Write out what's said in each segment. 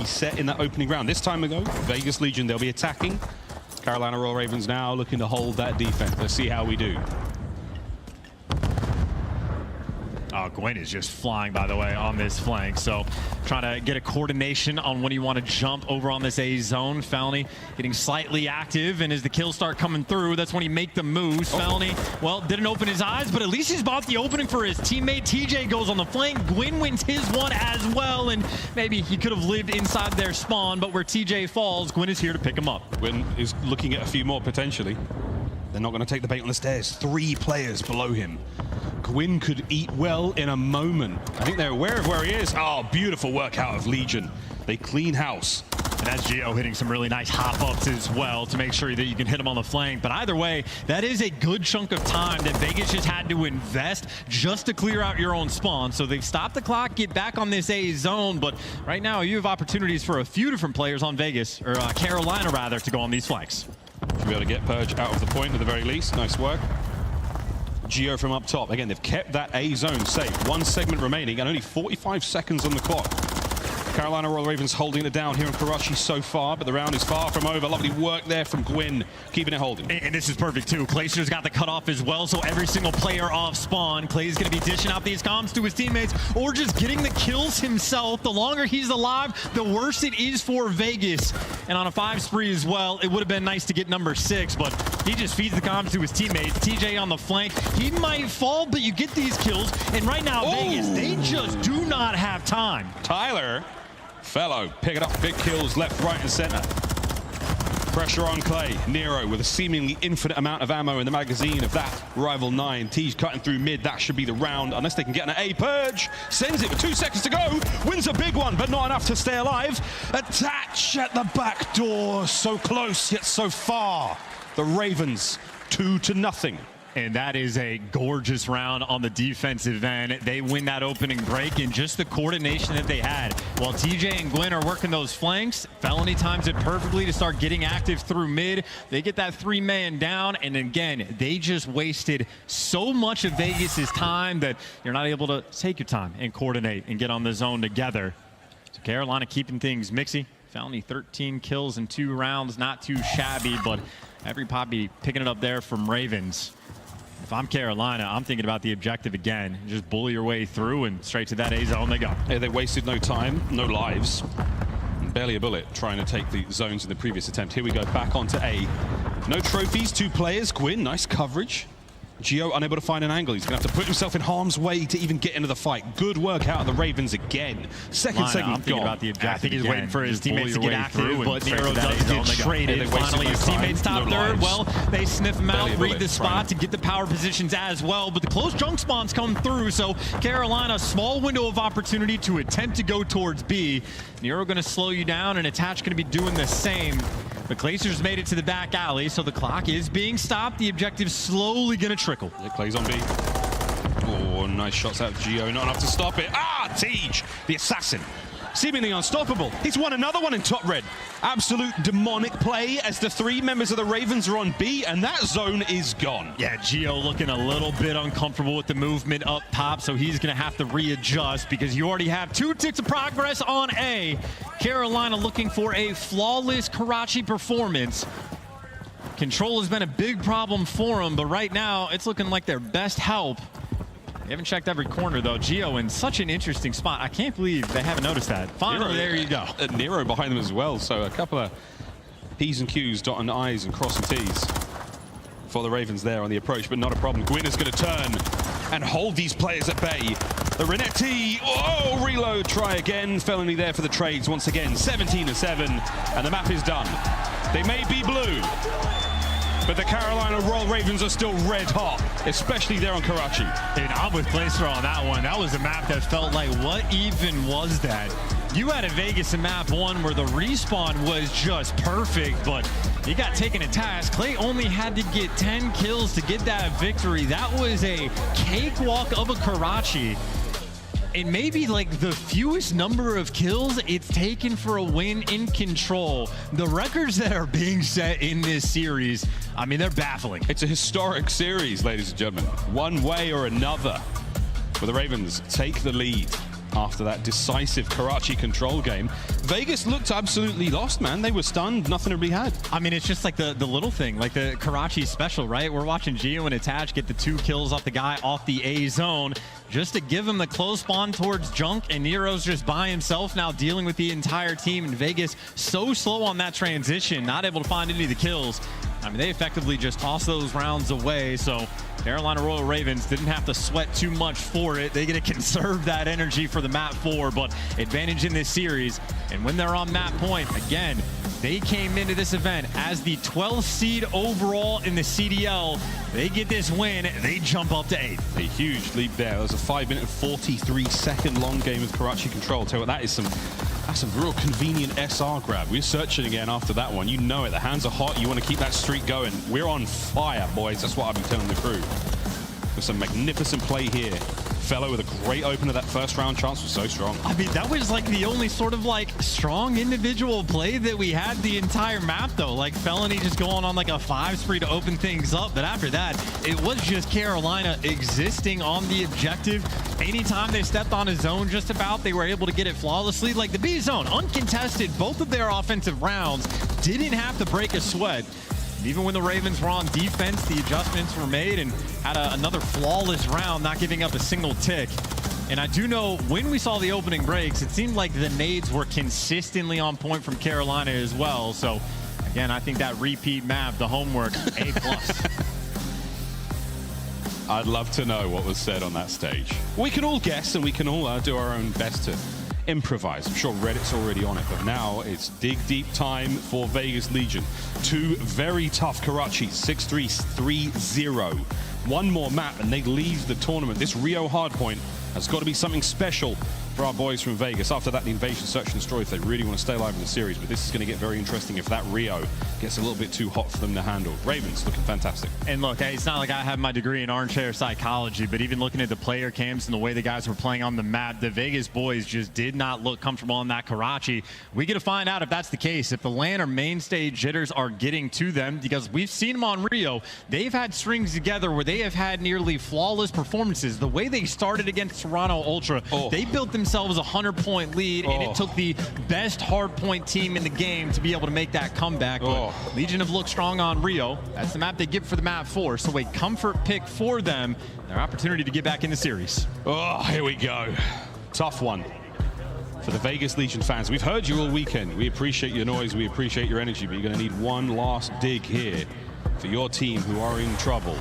set in that opening round. This time ago, Vegas Legion, they'll be attacking. Carolina Royal Ravens now looking to hold that defense. Let's see how we do. Oh, Gwyn is just flying, by the way, on this flank. So trying to get a coordination on when you want to jump over on this A zone. Felony getting slightly active, and as the kills start coming through, that's when he make the moves. Felony, well, didn't open his eyes, but at least he's bought the opening for his teammate. TJ goes on the flank. Gwyn wins his one as well, and maybe he could have lived inside their spawn, but where TJ falls, Gwyn is here to pick him up. Gwyn is looking at a few more potentially. They're not going to take the bait on the stairs. 3 players below him. Gwyn could eat well in a moment. I think they're aware of where he is. Oh, beautiful work out of Legion. They clean house. And that's Gio hitting some really nice hop-ups as well to make sure that you can hit him on the flank. But either way, that is a good chunk of time that Vegas just had to invest just to clear out your own spawn. So they've stopped the clock, get back on this A zone. But right now, you have opportunities for a few different players on Vegas, or Carolina rather, to go on these flanks. Should be able to get Purge out of the point at the very least. Nice work. Gio from up top. Again, they've kept that A zone safe. 1 segment remaining and only 45 seconds on the clock. Carolina Royal Ravens holding it down here in Karachi so far, but the round is far from over. Lovely work there from Gwyn, keeping it holding. And this is perfect too. Clayster's got the cutoff as well, so every single player off spawn, Clay's going to be dishing out these comms to his teammates or just getting the kills himself. The longer he's alive, the worse it is for Vegas. And on a 5 spree as well, it would have been nice to get number 6, but he just feeds the comms to his teammates. TJ on the flank, he might fall, but you get these kills. And right now, Vegas, they just do not have time. Tyler Fellow picking up big kills left, right, and center. Pressure on Clay. Nero with a seemingly infinite amount of ammo in the magazine of that rival 9. T's cutting through mid. That should be the round, unless they can get an A. Purge sends it with 2 seconds to go. Wins a big one, but not enough to stay alive. Attach at the back door. So close, yet so far. The Ravens 2-0. And that is a gorgeous round on the defensive end. They win that opening break, and just the coordination that they had. While TJ and Gwyn are working those flanks, Felony times it perfectly to start getting active through mid. They get that 3-man down, and again, they just wasted so much of Vegas's time that you're not able to take your time and coordinate and get on the zone together. So Carolina keeping things mixy. Felony 13 kills in 2 rounds, not too shabby, but every poppy picking it up there from Ravens. If I'm Carolina, I'm thinking about the objective again. Just bully your way through and straight to that A zone they go. Yeah, they wasted no time, no lives. Barely a bullet trying to take the zones in the previous attempt. Here we go, back onto A. No trophies, 2 players. Gwyn, nice coverage. Gio unable to find an angle. He's going to have to put himself in harm's way to even get into the fight. Good work out of the Ravens again. Second segment I'm thinking gone. about the objective. I think he's again. waiting for his Just teammates to get active, but Nero does get traded. Yeah, Finally, his teammates top third. Well, they sniff him out, read the spot to get the power positions as well, but the close junk spawns come through, so Carolina, small window of opportunity to attempt to go towards B. Nero going to slow you down, and Attach going to be doing the same. But Glacier's made it to the back alley, so the clock is being stopped. The objective's slowly going to trickle. Yeah, Clay's on B. Oh, nice shots out of Gio. Not enough to stop it. Ah, Tej, the assassin. Seemingly unstoppable. He's won another one in top red. Absolute demonic play as the 3 members of the Ravens are on B, and that zone is gone. Yeah, Gio looking a little bit uncomfortable with the movement up top, so he's going to have to readjust because you already have 2 ticks of progress on A. Carolina looking for a flawless Karachi performance. Control has been a big problem for them, but right now it's looking like their best help. They haven't checked every corner, though. Gio in such an interesting spot. I can't believe they haven't noticed that. Finally, there you go. Nero behind them as well, so a couple of P's and Q's, dotting I's and crossing T's for the Ravens there on the approach, but not a problem. Gwyn is going to turn and hold these players at bay. The Renetti, oh, reload, try again. Felony there for the trades once again. 17-7, and the map is done. They may be blue, but the Carolina Royal Ravens are still red hot, especially there on Karachi. And I'm with Clayster on that one. That was a map that felt like, what even was that? You had a Vegas in map 1 where the respawn was just perfect, but he got taken to task. Clay only had to get 10 kills to get that victory. That was a cakewalk of a Karachi. And maybe like the fewest number of kills it's taken for a win in Control. The records that are being set in this series, I mean, they're baffling. It's a historic series, ladies and gentlemen. One way or another, where the Ravens take the lead. after that decisive Karachi control game. Vegas looked absolutely lost, man. They were stunned, nothing to be had. I mean, it's just like the little thing, like the Karachi special, right? We're watching Gio and Attach get the 2 kills off the guy off the A zone just to give him the close spawn towards Junk, and Nero's just by himself now dealing with the entire team. And Vegas so slow on that transition, not able to find any of the kills. I mean, they effectively just tossed those rounds away, so Carolina Royal Ravens didn't have to sweat too much for it. They get to conserve that energy for the map 4, but advantage in this series. And when they're on map point, again, they came into this event as the 12th seed overall in the CDL. They get this win, they jump up to 8th. A huge leap there. There was a 5-minute and 43-second long game of Karachi control. Tell you what, that's some real convenient SR grab. We're searching again after that one. You know it. The hands are hot. You want to keep that streak going. We're on fire, boys. That's what I've been telling the crew. There's some magnificent play here. Fellow with a great opener. That first round chance was so strong. I mean, that was like the only sort of like strong individual play that we had the entire map, though. Like Felony just going on like a 5 spree to open things up. But after that, it was just Carolina existing on the objective. Anytime they stepped on a zone just about, they were able to get it flawlessly. Like the B zone, uncontested, both of their offensive rounds didn't have to break a sweat. Even when the Ravens were on defense, the adjustments were made and had another flawless round, not giving up a single tick. And I do know when we saw the opening breaks, it seemed like the nades were consistently on point from Carolina as well. So again, I think that repeat map, the homework, A+. I'd love to know what was said on that stage. We can all guess and we can all do our own best to improvise. I'm sure Reddit's already on it, but now it's dig deep time for Vegas Legion. 2 very tough Karachis, 6-3, 3-0. One more map and they leave the tournament. This Rio hardpoint has got to be something special for our boys from Vegas. After that, the invasion, search and destroy if they really want to stay alive in the series. But this is going to get very interesting if that Rio gets a little bit too hot for them to handle. Ravens looking fantastic. And look, it's not like I have my degree in armchair psychology, but even looking at the player cams and the way the guys were playing on the map, the Vegas boys just did not look comfortable on that Karachi. We get to find out if that's the case, if the LAN or main stage jitters are getting to them, because we've seen them on Rio. They've had strings together where they have had nearly flawless performances. The way they started against Toronto Ultra, they built themselves a 100-point lead, and it took the best hardpoint team in the game to be able to make that comeback. But Legion have looked strong on Rio. That's the map they get for the map 4, so a comfort pick for them, their opportunity to get back in the series. Oh, here we go. Tough one for the Vegas Legion fans. We've heard you all weekend. We appreciate your noise, we appreciate your energy, but you're going to need one last dig here for your team who are in trouble.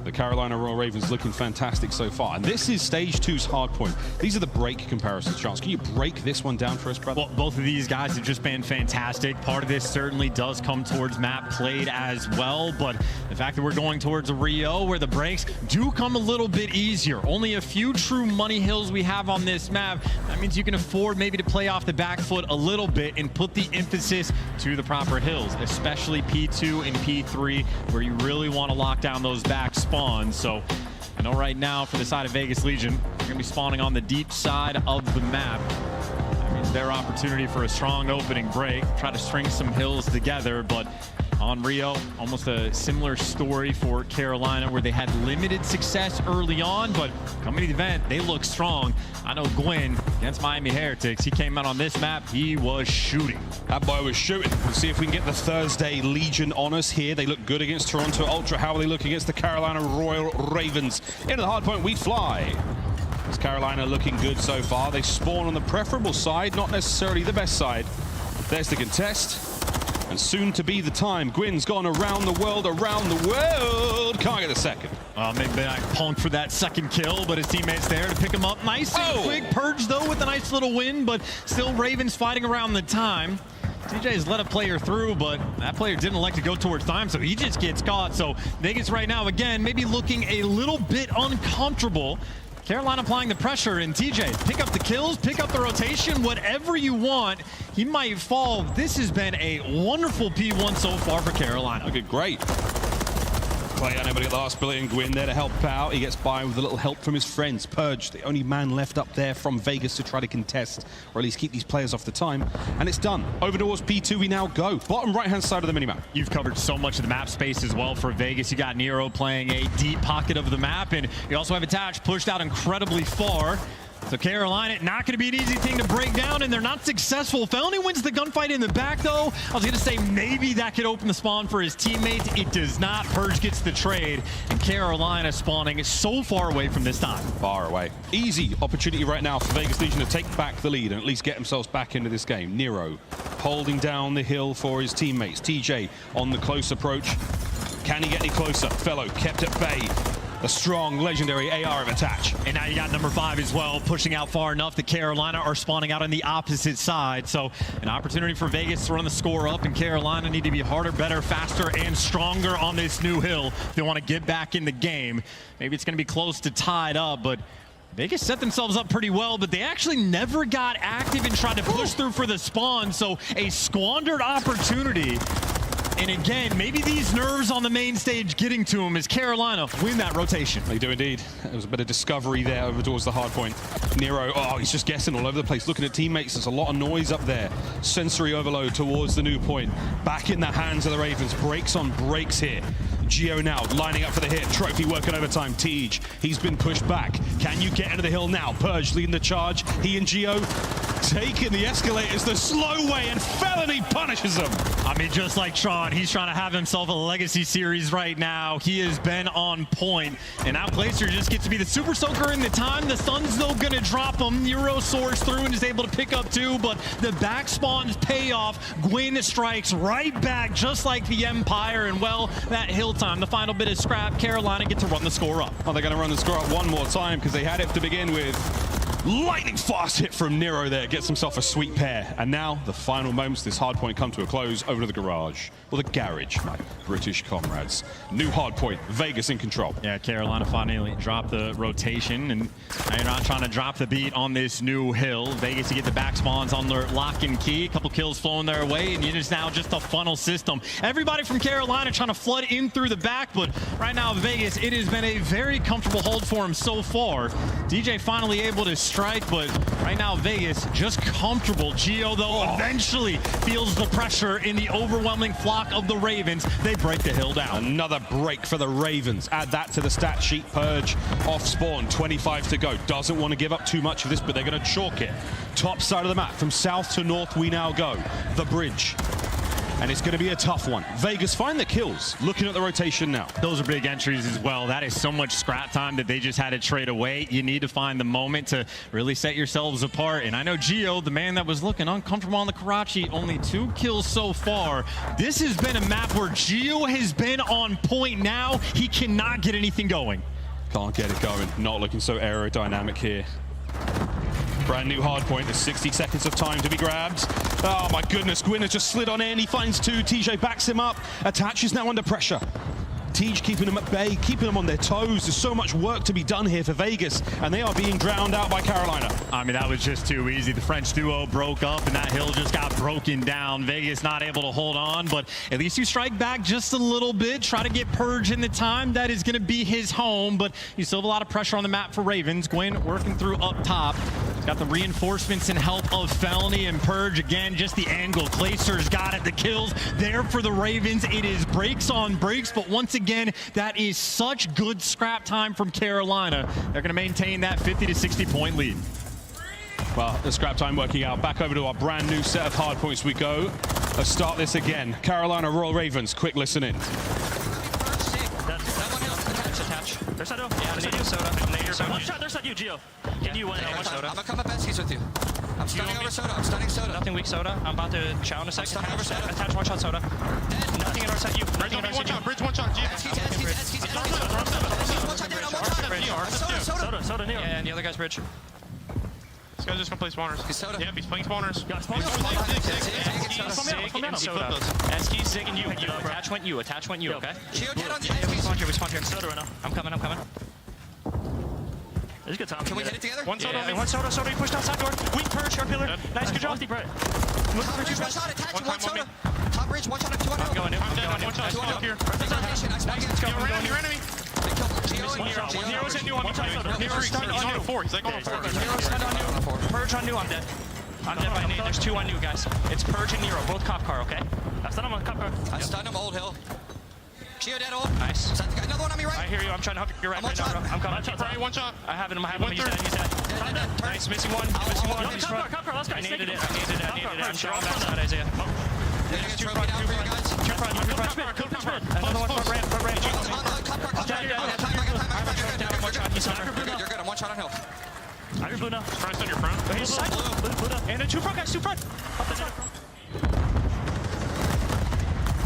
The Carolina Royal Ravens looking fantastic so far. And this is stage 2's hard point. These are the break comparisons, Chance. Can you break this one down for us, brother? Well, both of these guys have just been fantastic. Part of this certainly does come towards map played as well, but the fact that we're going towards a Rio where the breaks do come a little bit easier. Only a few true money hills we have on this map. That means you can afford maybe to play off the back foot a little bit and put the emphasis to the proper hills, especially P2 and P3, where you really want to lock down those back spawns. So I know right now for the side of Vegas Legion, they're going to be spawning on the deep side of the map. That means their opportunity for a strong opening break, try to string some hills together, but on Rio, almost a similar story for Carolina where they had limited success early on, but coming to the event, they look strong. I know Gwyn against Miami Heretics, he came out on this map, he was shooting. That boy was shooting. We'll see if we can get the Thursday Legion on us here. They look good against Toronto Ultra. How will they look against the Carolina Royal Ravens? Into the hard point we fly. Is Carolina looking good so far? They spawn on the preferable side, not necessarily the best side. There's the contest. And soon to be the time. Gwyn's gone around the world, Can't get the second. Maybe I punked for that second kill, but his teammate's there to pick him up. Nice and quick. Purge, though, with a nice little win, but still Ravens fighting around the time. TJ has let a player through, but that player didn't elect to go towards time, so he just gets caught. So Vegas right now, again, maybe looking a little bit uncomfortable. Carolina applying the pressure, and TJ, pick up the kills, pick up the rotation, whatever you want. He might fall. This has been a wonderful P1 so far for Carolina. Looking great. Clay unable to get the last bullet, and Gwyn there to help out. He gets by with a little help from his friends. Purge, the only man left up there from Vegas to try to contest, or at least keep these players off the time. And it's done. Over towards P2 we now go. Bottom right-hand side of the minimap. You've covered so much of the map space as well for Vegas. You got Nero playing a deep pocket of the map, and you also have Attach pushed out incredibly far. So Carolina, not going to be an easy thing to break down, and they're not successful. Felony wins the gunfight in the back, though. I was going to say maybe that could open the spawn for his teammates. It does not. Purge gets the trade, and Carolina spawning so far away from this time. Far away. Easy opportunity right now for Vegas Legion to take back the lead and at least get themselves back into this game. Nero holding down the hill for his teammates. TJ on the close approach. Can he get any closer? Fellow kept at bay. A strong, legendary AR of attach. And now you got number 5 as well, pushing out far enough that Carolina are spawning out on the opposite side. So an opportunity for Vegas to run the score up, and Carolina need to be harder, better, faster, and stronger on this new hill if they want to get back in the game. Maybe it's going to be close to tied up, but Vegas set themselves up pretty well, but they actually never got active and tried to push through for the spawn. So a squandered opportunity. And again, maybe these nerves on the main stage getting to him as Carolina win that rotation. They do indeed. There was a bit of discovery there over towards the hard point. Nero, oh, he's just guessing all over the place, looking at teammates. There's a lot of noise up there. Sensory overload towards the new point. Back in the hands of the Ravens. Breaks on breaks here. Geo now lining up for the hit. Trophy working overtime. Tej, he's been pushed back. Can you get into the hill now? Purge leading the charge. He and Geo taking the escalators the slow way, and Felony punishes them. I mean, just like Tron, he's trying to have himself a legacy series right now. He has been on point, and now Glacier just gets to be the super soaker in the time. The sun's though gonna drop him. Nero soars through and is able to pick up 2, but the back spawns pay off. Gwyn strikes right back, just like the Empire, and well, that hill time, the final bit of scrap, Carolina get to run the score up. Oh, they're gonna run the score up one more time because they had it to begin with. Lightning fast hit from Nero there, gets himself a sweet pair. And now the final moments, this hard point come to a close over to the garage. Or the garage, my British comrades. New hard point, Vegas in control. Yeah, Carolina finally dropped the rotation, and now you're not trying to drop the beat on this new hill. Vegas to get the back spawns on their lock and key. A couple kills flowing their way, and it's now just a funnel system. Everybody from Carolina trying to flood in through the back, but right now Vegas, it has been a very comfortable hold for him so far. DJ finally able to strike, but right now Vegas just comfortable. Geo though eventually feels the pressure in the overwhelming flock of the Ravens. They break the hill down. Another break for the Ravens. Add that to the stat sheet. Purge off spawn, 25 to go. Doesn't want to give up too much of this, but they're going to chalk it. Top side of the map, from south to north we now go. The bridge. And it's going to be a tough one. Vegas find the kills. Looking at the rotation now. Those are big entries as well. That is so much scrap time that they just had to trade away. You need to find the moment to really set yourselves apart. And I know Geo, the man that was looking uncomfortable on the Karachi, only 2 kills so far. This has been a map where Geo has been on point now. He cannot get anything going. Can't get it going. Not looking so aerodynamic here. Brand new hard point. There's 60 seconds of time to be grabbed. Oh my goodness, Gwyn has just slid on in. He finds 2. TJ backs him up. Attach is now under pressure. Tej keeping them at bay, keeping them on their toes. There's so much work to be done here for Vegas, and they are being drowned out by Carolina. I mean, that was just too easy. The French duo broke up, and that hill just got broken down. Vegas not able to hold on, but at least you strike back just a little bit. Try to get Purge in the time. That is going to be his home, but you still have a lot of pressure on the map for Ravens. Gwyn working through up top. He's got the reinforcements and help of Felony and Purge. Again, just the angle. Glacier's got it. The kills there for the Ravens. It is breaks on breaks, but once again, that is such good scrap time from Carolina. They're going to maintain that 50 to 60 point lead. Well, the scrap time working out. Back over to our brand new set of hard points we go. Let's start this again. Carolina Royal Ravens, quick listen in. There's Soda. Yeah, there's Soda. One shot, there's not you, Geo. Can you win? One Soda. I'm gonna come up Eskies with you. I'm stunning over Soda. I'm stunning Soda. Nothing weak Soda. I'm about to chow in a second. Stunning over Soda. Attach one shot Soda. Dead. Nothing in our set. You. Nothing in our set. You. Bridge one shot. Eskies. One shot down. One shot. Soda. Neo. Yeah, and the other guy's bridge. This guy's just gonna play spawners. He's Soda. Yep, he's playing spawners. Yeah, Zig and Soda. Eskies, Zig, and you. Attach went you. Attach went you. Okay. Geo dead on the We spawn Eskies. here. We spawn here. Soda right now. I'm coming. There's a good time. Can we hit it together? One Soda. Yeah, one Soda. You pushed outside door. Weak Purge, sharp pillar. Nice, good job. Top bridge, one shot. Attach one Soda. Top bridge, one shot. 200. I'm going in. I'm dead. One shot. Stuck here. Rotation. I spike it. Yo, ran your enemy. Geo and Nero. Nero's in new on me. Nero's stunned on new. He's like on 4. Nero's stunned on new. Purge on new. I'm dead. I'm dead by nade. There's 2 on new, guys. It's Purge and Nero, both cop car, okay? I stunned him on cop car. I stunned him, old hill. Geo dead, old. Nice. Another one on me I right. hear you. I'm trying to help you right now. I'm coming. One shot. I have him. He's dead. Dead. Nice, missing one. Missing one. Cop car, let's go. I needed it. I'm showing backside, Isaiah. There's two front down for you guys. Two front. Another one front ramp. You're good. I'm one shot on hill. I hear blue now. Christ on your front. His side. Blue now. And then two front guys. Two front. Up the side.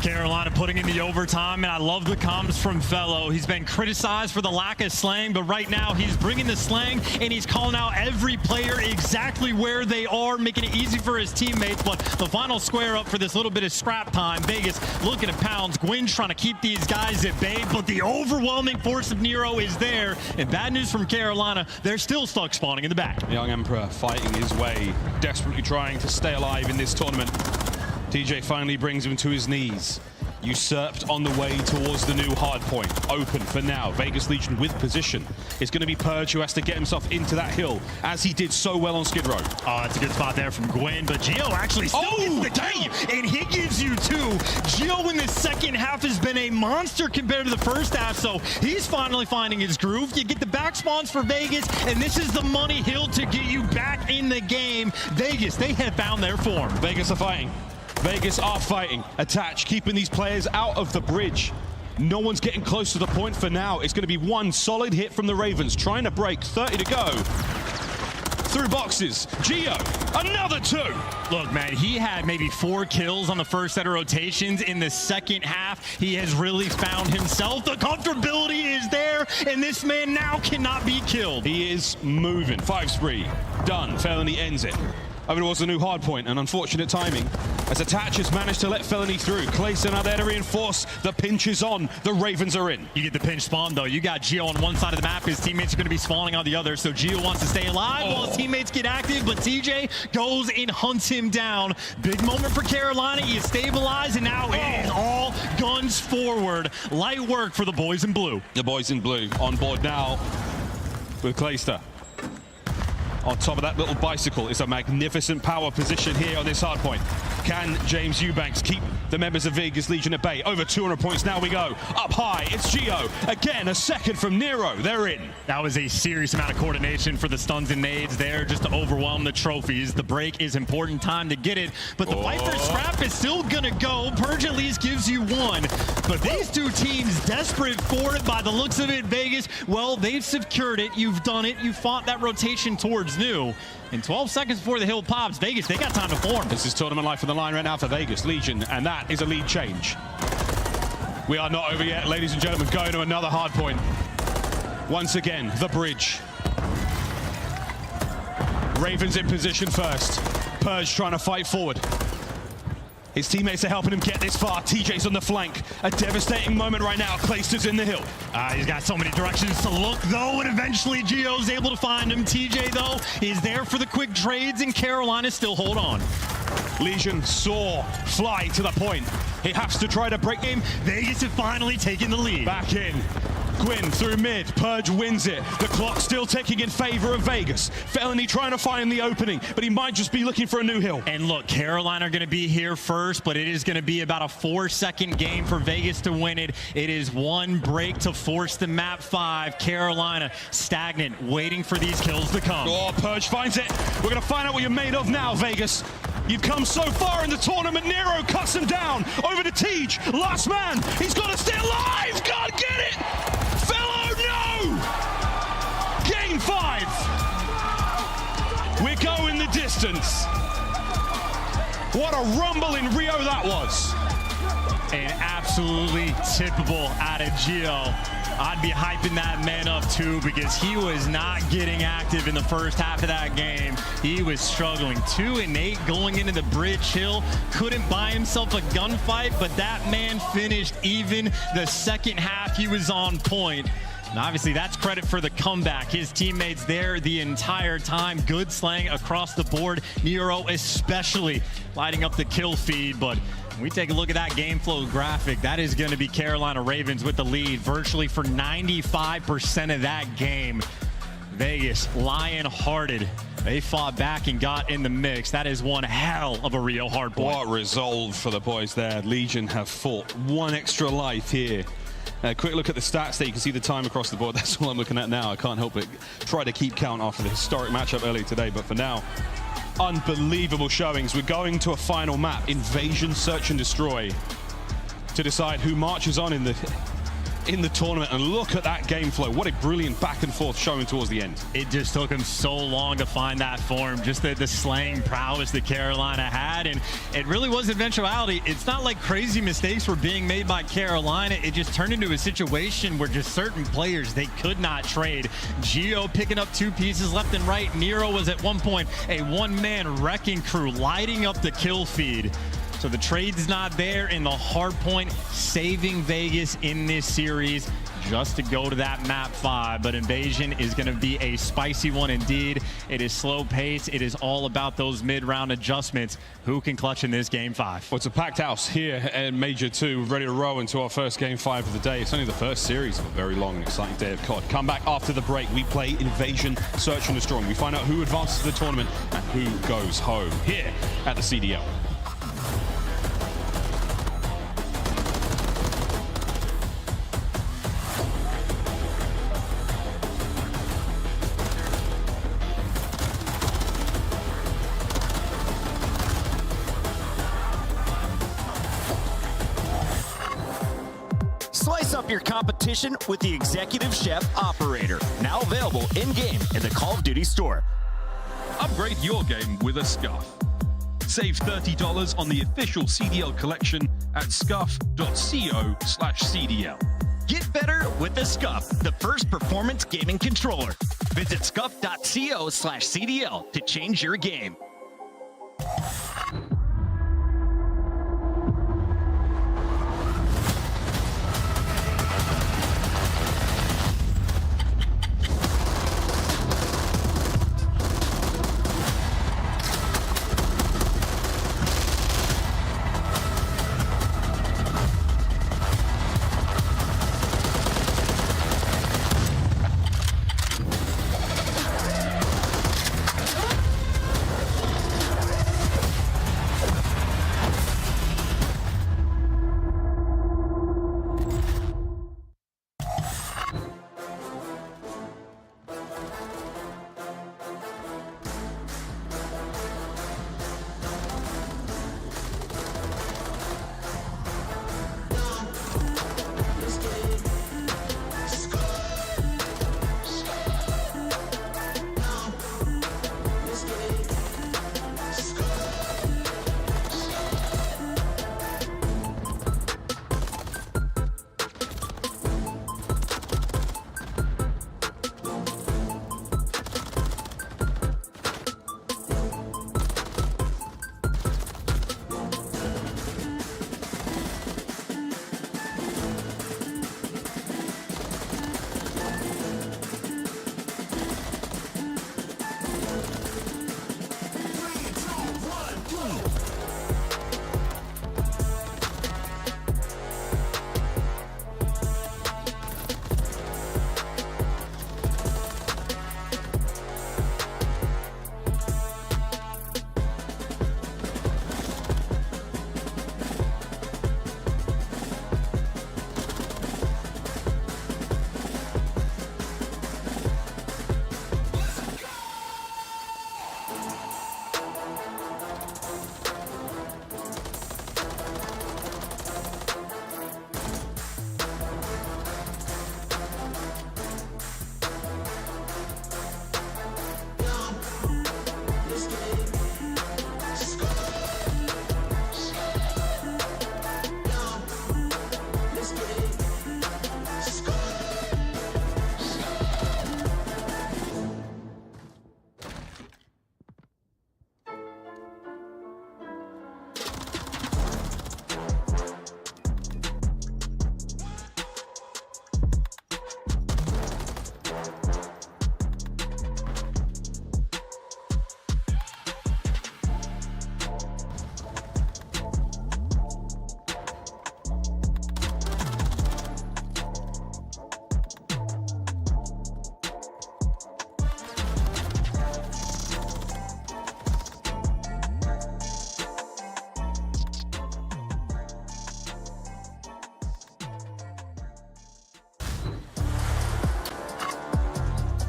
Carolina putting in the overtime, and I love the comms from Fellow. He's been criticized for the lack of slang, but right now he's bringing the slang, and he's calling out every player exactly where they are, making it easy for his teammates. But the final square up for this little bit of scrap time, Vegas looking at pounds. Gwyn's trying to keep these guys at bay, but the overwhelming force of Nero is there. And bad news from Carolina, they're still stuck spawning in the back. Young Emperor fighting his way, desperately trying to stay alive in this tournament. TJ finally brings him to his knees. Usurped on the way towards the new hard point. Open for now. Vegas Legion with position. It's going to be Purge who has to get himself into that hill, as he did so well on Skid Row. Oh, that's a good spot there from Gwyn, but Gio actually still gets the kill, and he gives you two. Gio in the second half has been a monster compared to the first half, so he's finally finding his groove. You get the back spawns for Vegas, and this is the money hill to get you back in the game. Vegas, they have found their form. Vegas are fighting. Vegas are fighting. Attach, keeping these players out of the bridge. No one's getting close to the point for now. It's going to be one solid hit from the Ravens, trying to break. 30 to go. Through boxes. Gio, another two. Look, man, he had maybe 4 kills on the first set of rotations. In the second half, he has really found himself. The comfortability is there, and this man now cannot be killed. He is moving. 5 spree. Done. Felony ends it. Over towards the new hard point, and unfortunate timing as Attach has managed to let Felony through. Clayson out there to reinforce. The pinch is on. The Ravens are in. You get the pinch spawn, though. You got Gio on one side of the map. His teammates are going to be spawning on the other, so Gio wants to stay alive while his teammates get active, but TJ goes and hunts him down. Big moment for Carolina. He is stabilized, and now it is all guns forward. Light work for the boys in blue. The boys in blue on board now with Clayster. On top of that little bicycle is a magnificent power position here on this hard point. Can James Eubanks keep the members of Vegas Legion at bay? Over 200 points now we go. Up high, it's Gio. Again, a second from Nero. They're in. That was a serious amount of coordination for the stuns and nades there just to overwhelm the trophies. The break is important time to get it, but the fight for scrap is still gonna go. Purge at least gives you one, but these two teams desperate for it by the looks of it. Vegas, well, they've secured it. You've done it. You fought that rotation towards new. In 12 seconds before the hill pops, Vegas, they got time to form. This is tournament life on the line right now for Vegas Legion, and that is a lead change. We are not over yet, ladies and gentlemen. Going to another hard point. Once again, the bridge. Ravens in position first. Purge trying to fight forward. His teammates are helping him get this far. TJ's on the flank. A devastating moment right now. Clayster's in the hill. He's got so many directions to look, though, and eventually Gio's able to find him. TJ, though, is there for the quick trades, and Carolina still hold on. Legion soar, fly to the point. He has to try to break him. Vegas have finally taken the lead. Back in. Gwyn through mid. Purge wins it. The clock still ticking in favor of Vegas. Felony trying to find the opening, but he might just be looking for a new hill. And look, Carolina are going to be here first, but it is going to be about a 4-second game for Vegas to win it. It is one break to force the map 5. Carolina stagnant, waiting for these kills to come. Oh, Purge finds it. We're going to find out what you're made of now, Vegas. You've come so far in the tournament. Nero cuts him down. Over to Tej. Last man. He's got to stay alive. God, get it. Fellow, no. Game 5. We're going the distance. What a rumble in Rio that was. And absolutely tippable out of Gio. I'd be hyping that man up too, because he was not getting active in the first half of that game. He was struggling. 2 and 8 going into the bridge hill. Couldn't buy himself a gunfight, but that man finished even. The second half, he was on point. And obviously, that's credit for the comeback. His teammates there the entire time. Good slang across the board. Nero especially lighting up the kill feed, but when we take a look at that game flow graphic, that is going to be Carolina Ravens with the lead virtually for 95% of that game. Vegas, lion-hearted. They fought back and got in the mix. That is one hell of a Rio hard point. What resolve for the boys there. Legion have fought one extra life here Quick look at the stats there. You can see the time across the board. That's all I'm looking at now. I can't help but try to keep count after the historic matchup earlier today. But for now, unbelievable showings. We're going to a final map, Invasion Search and Destroy, to decide who marches on in the tournament. And look at that game flow. What a brilliant back and forth showing towards the end. It just took him so long to find that form, just the slaying prowess that Carolina had, and it really was eventuality. It's not like crazy mistakes were being made by Carolina. It just turned into a situation where just certain players, they could not trade. Gio picking up 2 pieces left and right. Nero was at one point a one-man wrecking crew, lighting up the kill feed. So the trade's not there in the hard point, saving Vegas in this series just to go to that map 5. But Invasion is going to be a spicy one indeed. It is slow pace. It is all about those mid-round adjustments. Who can clutch in this game 5? Well, it's a packed house here at Major 2. We're ready to roll into our first game 5 of the day. It's only the first series of a very long and exciting day of COD. Come back after the break. We play Invasion Search and Destroy. We find out who advances to the tournament and who goes home here at the CDL. Slice up your competition with the Executive Chef Operator. Now available in-game in the Call of Duty store. Upgrade your game with a Scuff. Save $30 on the official CDL collection at scuff.co/CDL. Get better with the Scuff, the first performance gaming controller. Visit scuff.co/CDL to change your game.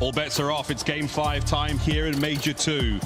All bets are off. It's Game 5 time here in Major 2.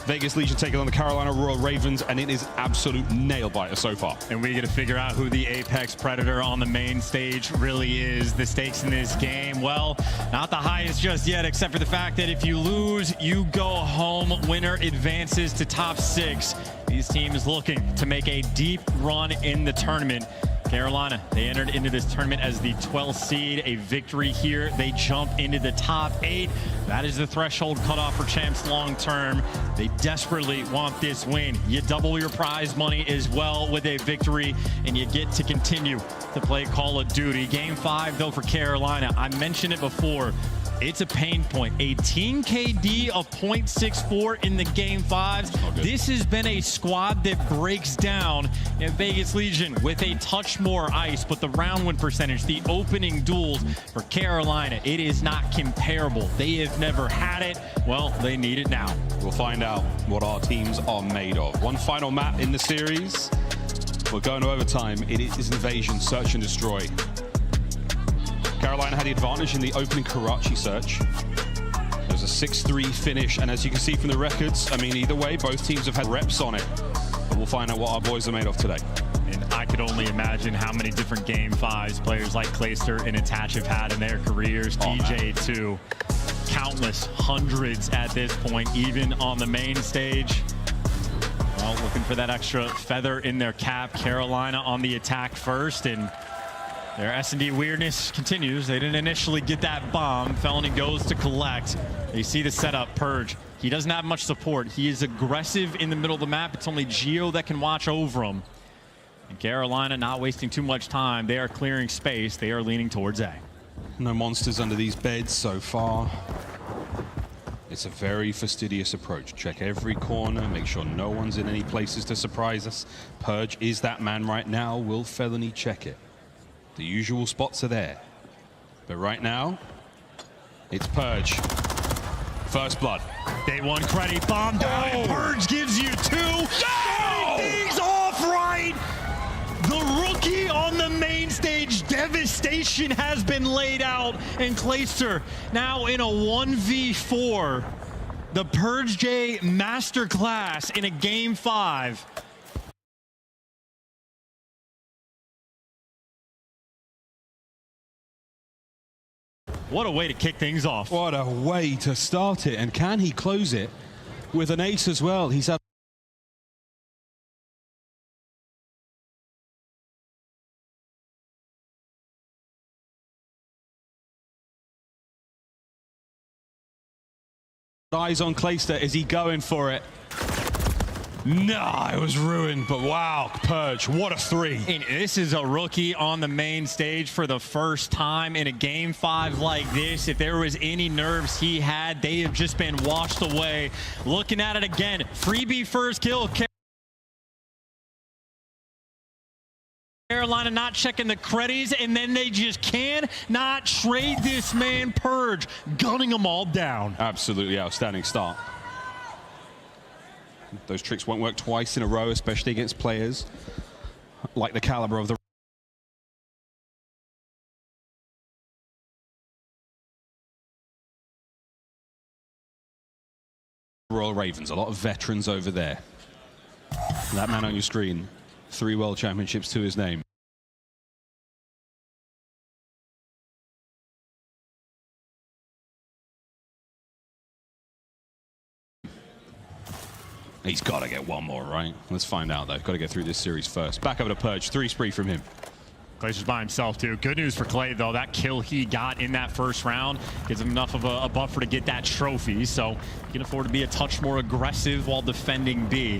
Vegas Legion taking on the Carolina Royal Ravens, and it is absolute nail-biter so far. And we got to figure out who the apex predator on the main stage really is. The stakes in this game, well, not the highest just yet, except for the fact that if you lose, you go home. Winner advances to top 6. These teams looking to make a deep run in the tournament. Carolina, they entered into this tournament as the 12th seed. A victory here, they jump into the top 8. That is the threshold cutoff for champs long term. They desperately want this win. You double your prize money as well with a victory, and you get to continue to play Call of Duty. Game 5, though, for Carolina. I mentioned it before. It's a pain point. A team KD of 0.64 in the Game 5s. This has been a squad that breaks down in Vegas Legion with a touch more ice, but the round win percentage, the opening duels for Carolina, it is not comparable. They have never had it. Well, they need it now. We'll find out what our teams are made of. One final map in the series. We're going to overtime. It is Invasion Search and Destroy. Carolina had the advantage in the opening Karachi search. There was a 6-3 finish, and as you can see from the records, I mean, either way, both teams have had reps on it. But we'll find out what our boys are made of today. And I could only imagine how many different Game 5s players like Clayster and Attach have had in their careers. DJ too. Countless, hundreds at this point, even on the main stage. Well, looking for that extra feather in their cap. Carolina on the attack first, and their S&D weirdness continues. They didn't initially get that bomb. Felony goes to collect. You see the setup, Purge. He doesn't have much support. He is aggressive in the middle of the map. It's only Geo that can watch over him. And Carolina not wasting too much time. They are clearing space. They are leaning towards A. No monsters under these beds so far. It's a very fastidious approach. Check every corner, make sure no one's in any places to surprise us. Purge is that man right now. Will Felony check it? The usual spots are there. But right now, it's Purge. First blood. Day 1 credit bomb down, and Purge gives you 2. Starting things off right. The rookie on the main stage, devastation has been laid out, and Clayster now in a 1v4. The Purge J masterclass in a Game 5. What a way to kick things off. What a way to start it. And can he close it with an ace as well? He's had eyes on Clayster. Is he going for it? No, it was ruined, but wow, Purge, what a 3. And this is a rookie on the main stage for the first time in a Game 5 like this. If there was any nerves he had, they have just been washed away. Looking at it again, freebie first kill. Carolina not checking the credits, and then they just cannot trade this man. Purge gunning them all down. Absolutely outstanding start. Those tricks won't work twice in a row, especially against players like the caliber of the Royal Ravens. A lot of veterans over there. And that man on your screen, 3 world championships to his name. He's got to get one more, right? Let's find out, though. Got to get through this series first. Back over to Purge. 3 spree from him. Clayster's by himself, too. Good news for Clay, though. That kill he got in that first round gives him enough of a buffer to get that trophy. So he can afford to be a touch more aggressive while defending B.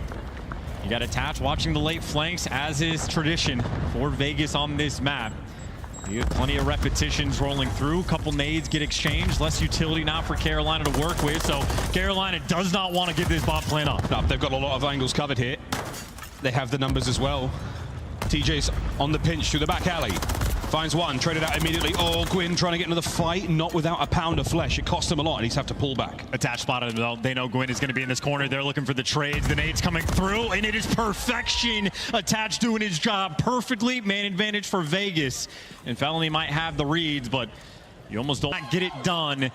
You got Attach watching the late flanks, as is tradition for Vegas on this map. You have plenty of repetitions rolling through. A couple nades get exchanged. Less utility now for Carolina to work with. So Carolina does not want to give this bomb plan up. No, they've got a lot of angles covered here. They have the numbers as well. TJ's on the pinch through the back alley. Finds one, traded out immediately. Oh, Gwyn trying to get into the fight, not without a pound of flesh. It cost him a lot, and he's have to pull back. Attach spotted, though. They know Gwyn is going to be in this corner. They're looking for the trades. The nades coming through, and it is perfection. Attach doing his job perfectly. Man advantage for Vegas. And Felony might have the reads, but you almost don't get it done.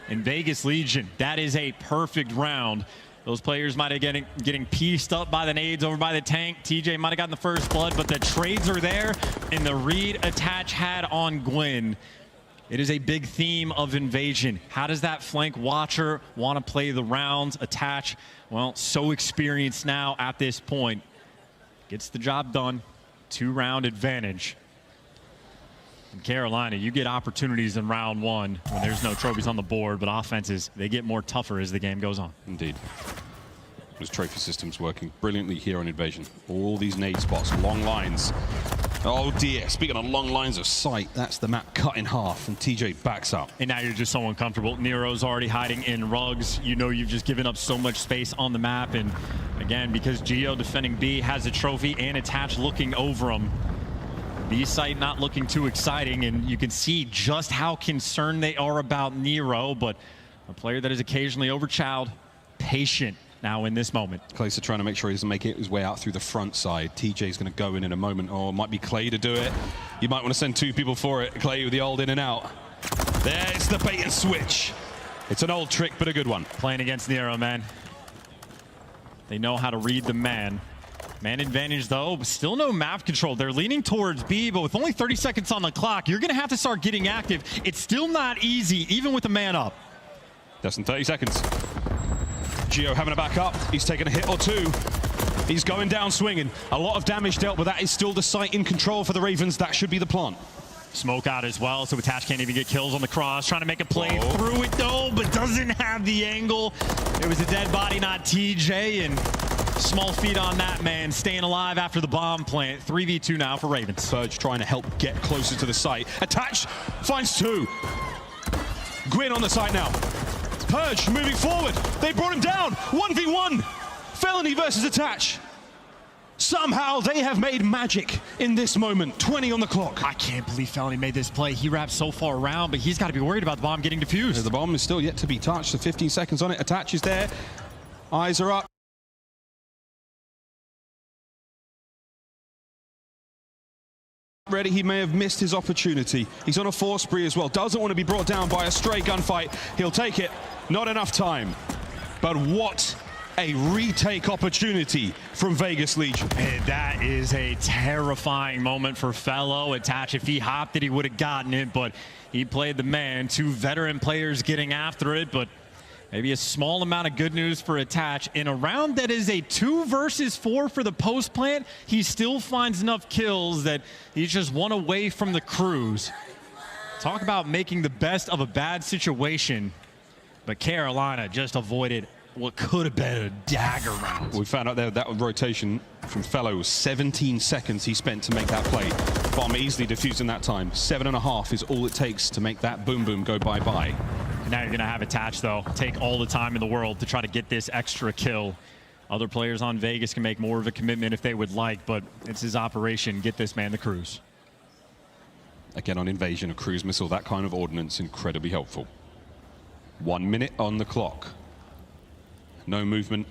And Vegas Legion, that is a perfect round. Those players might have getting pieced up by the nades over by the tank. TJ might have gotten the first blood, but the trades are there, and the read Attach had on Gwyn. It is a big theme of Invasion. How does that flank watcher want to play the rounds? Attach, well, so experienced now at this point. Gets the job done. 2-round advantage. In Carolina, you get opportunities in round 1 when there's no trophies on the board, but offenses, they get more tougher as the game goes on. Indeed. Those trophy systems working brilliantly here on Invasion. All these nade spots, long lines. Oh dear, speaking of long lines of sight, that's the map cut in half, and TJ backs up. And now you're just so uncomfortable. Nero's already hiding in rugs. You know you've just given up so much space on the map, and again, because Geo defending B has a trophy and Attach looking over him. B site not looking too exciting, and you can see just how concerned they are about Nero, but a player that is occasionally overchowed, patient now in this moment. Clayster trying to make sure he doesn't make his way out through the front side. TJ's going to go in a moment, or it might be Clay to do it. You might want to send 2 people for it. Clay with the old in and out. There's the bait and switch. It's an old trick, but a good one. Playing against Nero, man. They know how to read the man. Man advantage, though, but still no map control. They're leaning towards B, but with only 30 seconds on the clock, you're going to have to start getting active. It's still not easy, even with a man up. Less than 30 seconds. Geo having a back up. He's taken a hit or 2. He's going down swinging. A lot of damage dealt, but that is still the site in control for the Ravens. That should be the plant. Smoke out as well, so Attach can't even get kills on the cross. Trying to make a play through it, though, but doesn't have the angle. It was a dead body, not TJ, and small feet on that man, staying alive after the bomb plant. 3v2 now for Ravens. Purge trying to help get closer to the site. Attach finds 2. Gwyn on the site now. Purge moving forward. They brought him down. 1v1. Felony versus Attach. Somehow they have made magic in this moment. 20 on the clock. I can't believe Felony made this play. He wrapped so far around, but he's got to be worried about the bomb getting defused. The bomb is still yet to be touched. So 15 seconds on it. Attach is there. Eyes are up. Ready, he may have missed his opportunity. He's on a 4 spree as well. Doesn't want to be brought down by a stray gunfight. He'll take it. Not enough time. But what a retake opportunity from Vegas Legion. And that is a terrifying moment for Fellow. Attach, if he hopped it, he would have gotten it, but he played the man. 2 veteran players getting after it, but maybe a small amount of good news for Attach. In a round that is a 2 versus 4 for the post plant, he still finds enough kills that he's just 1 away from the cruise. Talk about making the best of a bad situation, but Carolina just avoided what could have been a dagger round. We found out there that rotation from Fellow was 17 seconds he spent to make that play. Bomb easily defused in that time. 7.5 is all it takes to make that boom boom go bye-bye. Now you're going to have Attach, though, take all the time in the world to try to get this extra kill. Other players on Vegas can make more of a commitment if they would like, but it's his operation. Get this man the cruise. Again, on Invasion, a cruise missile, that kind of ordnance, incredibly helpful. 1 minute on the clock. No movement,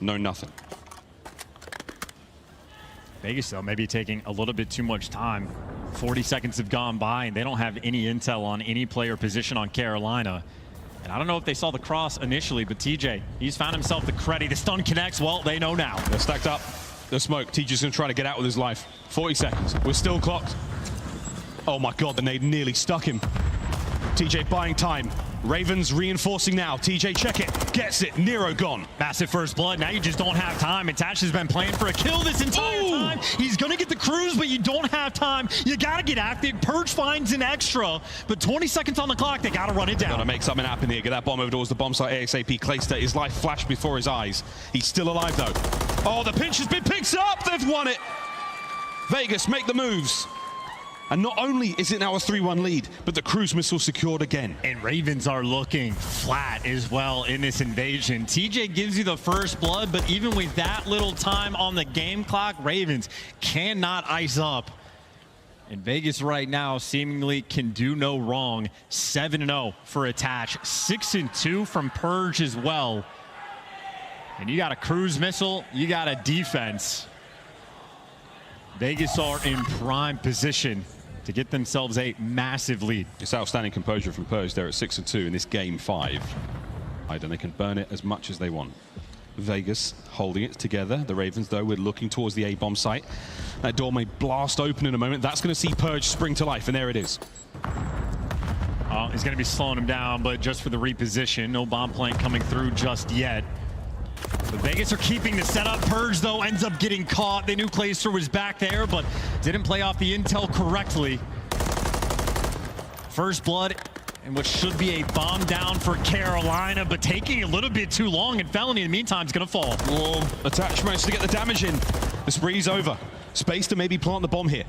no nothing. Vegas, though, maybe taking a little bit too much time. 40 seconds have gone by, and they don't have any intel on any player position on Carolina. And I don't know if they saw the cross initially, but TJ, he's found himself the credit. The stun connects. Well, they know now. They're stacked up. The smoke. TJ's going to try to get out with his life. 40 seconds. We're still clocked. Oh, my God. The nade nearly stuck him. TJ buying time. Ravens reinforcing now. TJ, check it. Gets it. Nero gone. Massive first blood. Now you just don't have time. Attach has been playing for a kill this entire time. He's going to get the cruise, but you don't have time. You got to get active. Purge finds an extra, but 20 seconds on the clock. They got to run it down. Got to make something happen here. Get that bomb over towards the bomb site ASAP. Clayster, his life flashed before his eyes. He's still alive, though. Oh, the pinch has been picked up. They've won it. Vegas make the moves. And not only is it now a 3-1 lead, but the cruise missile secured again. And Ravens are looking flat as well in this invasion. TJ gives you the first blood, but even with that little time on the game clock, Ravens cannot ice up. And Vegas right now seemingly can do no wrong. 7-0 for Attach. 6-2 from Purge as well. And you got a cruise missile, you got a defense. Vegas are in prime position to get themselves a massive lead. It's outstanding composure from Purge. They're at 6-2 in this game 5. And they can burn it as much as they want. Vegas holding it together. The Ravens, though, we're looking towards the A-bomb site. That door may blast open in a moment. That's going to see Purge spring to life, and there it is. He's going to be slowing him down, but just for the reposition. No bomb plane coming through just yet. The Vegas are keeping the setup. Purge, though, ends up getting caught. They knew Clayster was back there, but didn't play off the intel correctly. First blood, and what should be a bomb down for Carolina, but taking a little bit too long, and Felony in the meantime is going to fall. Attachments to get the damage in. The spree's over. Space to maybe plant the bomb here.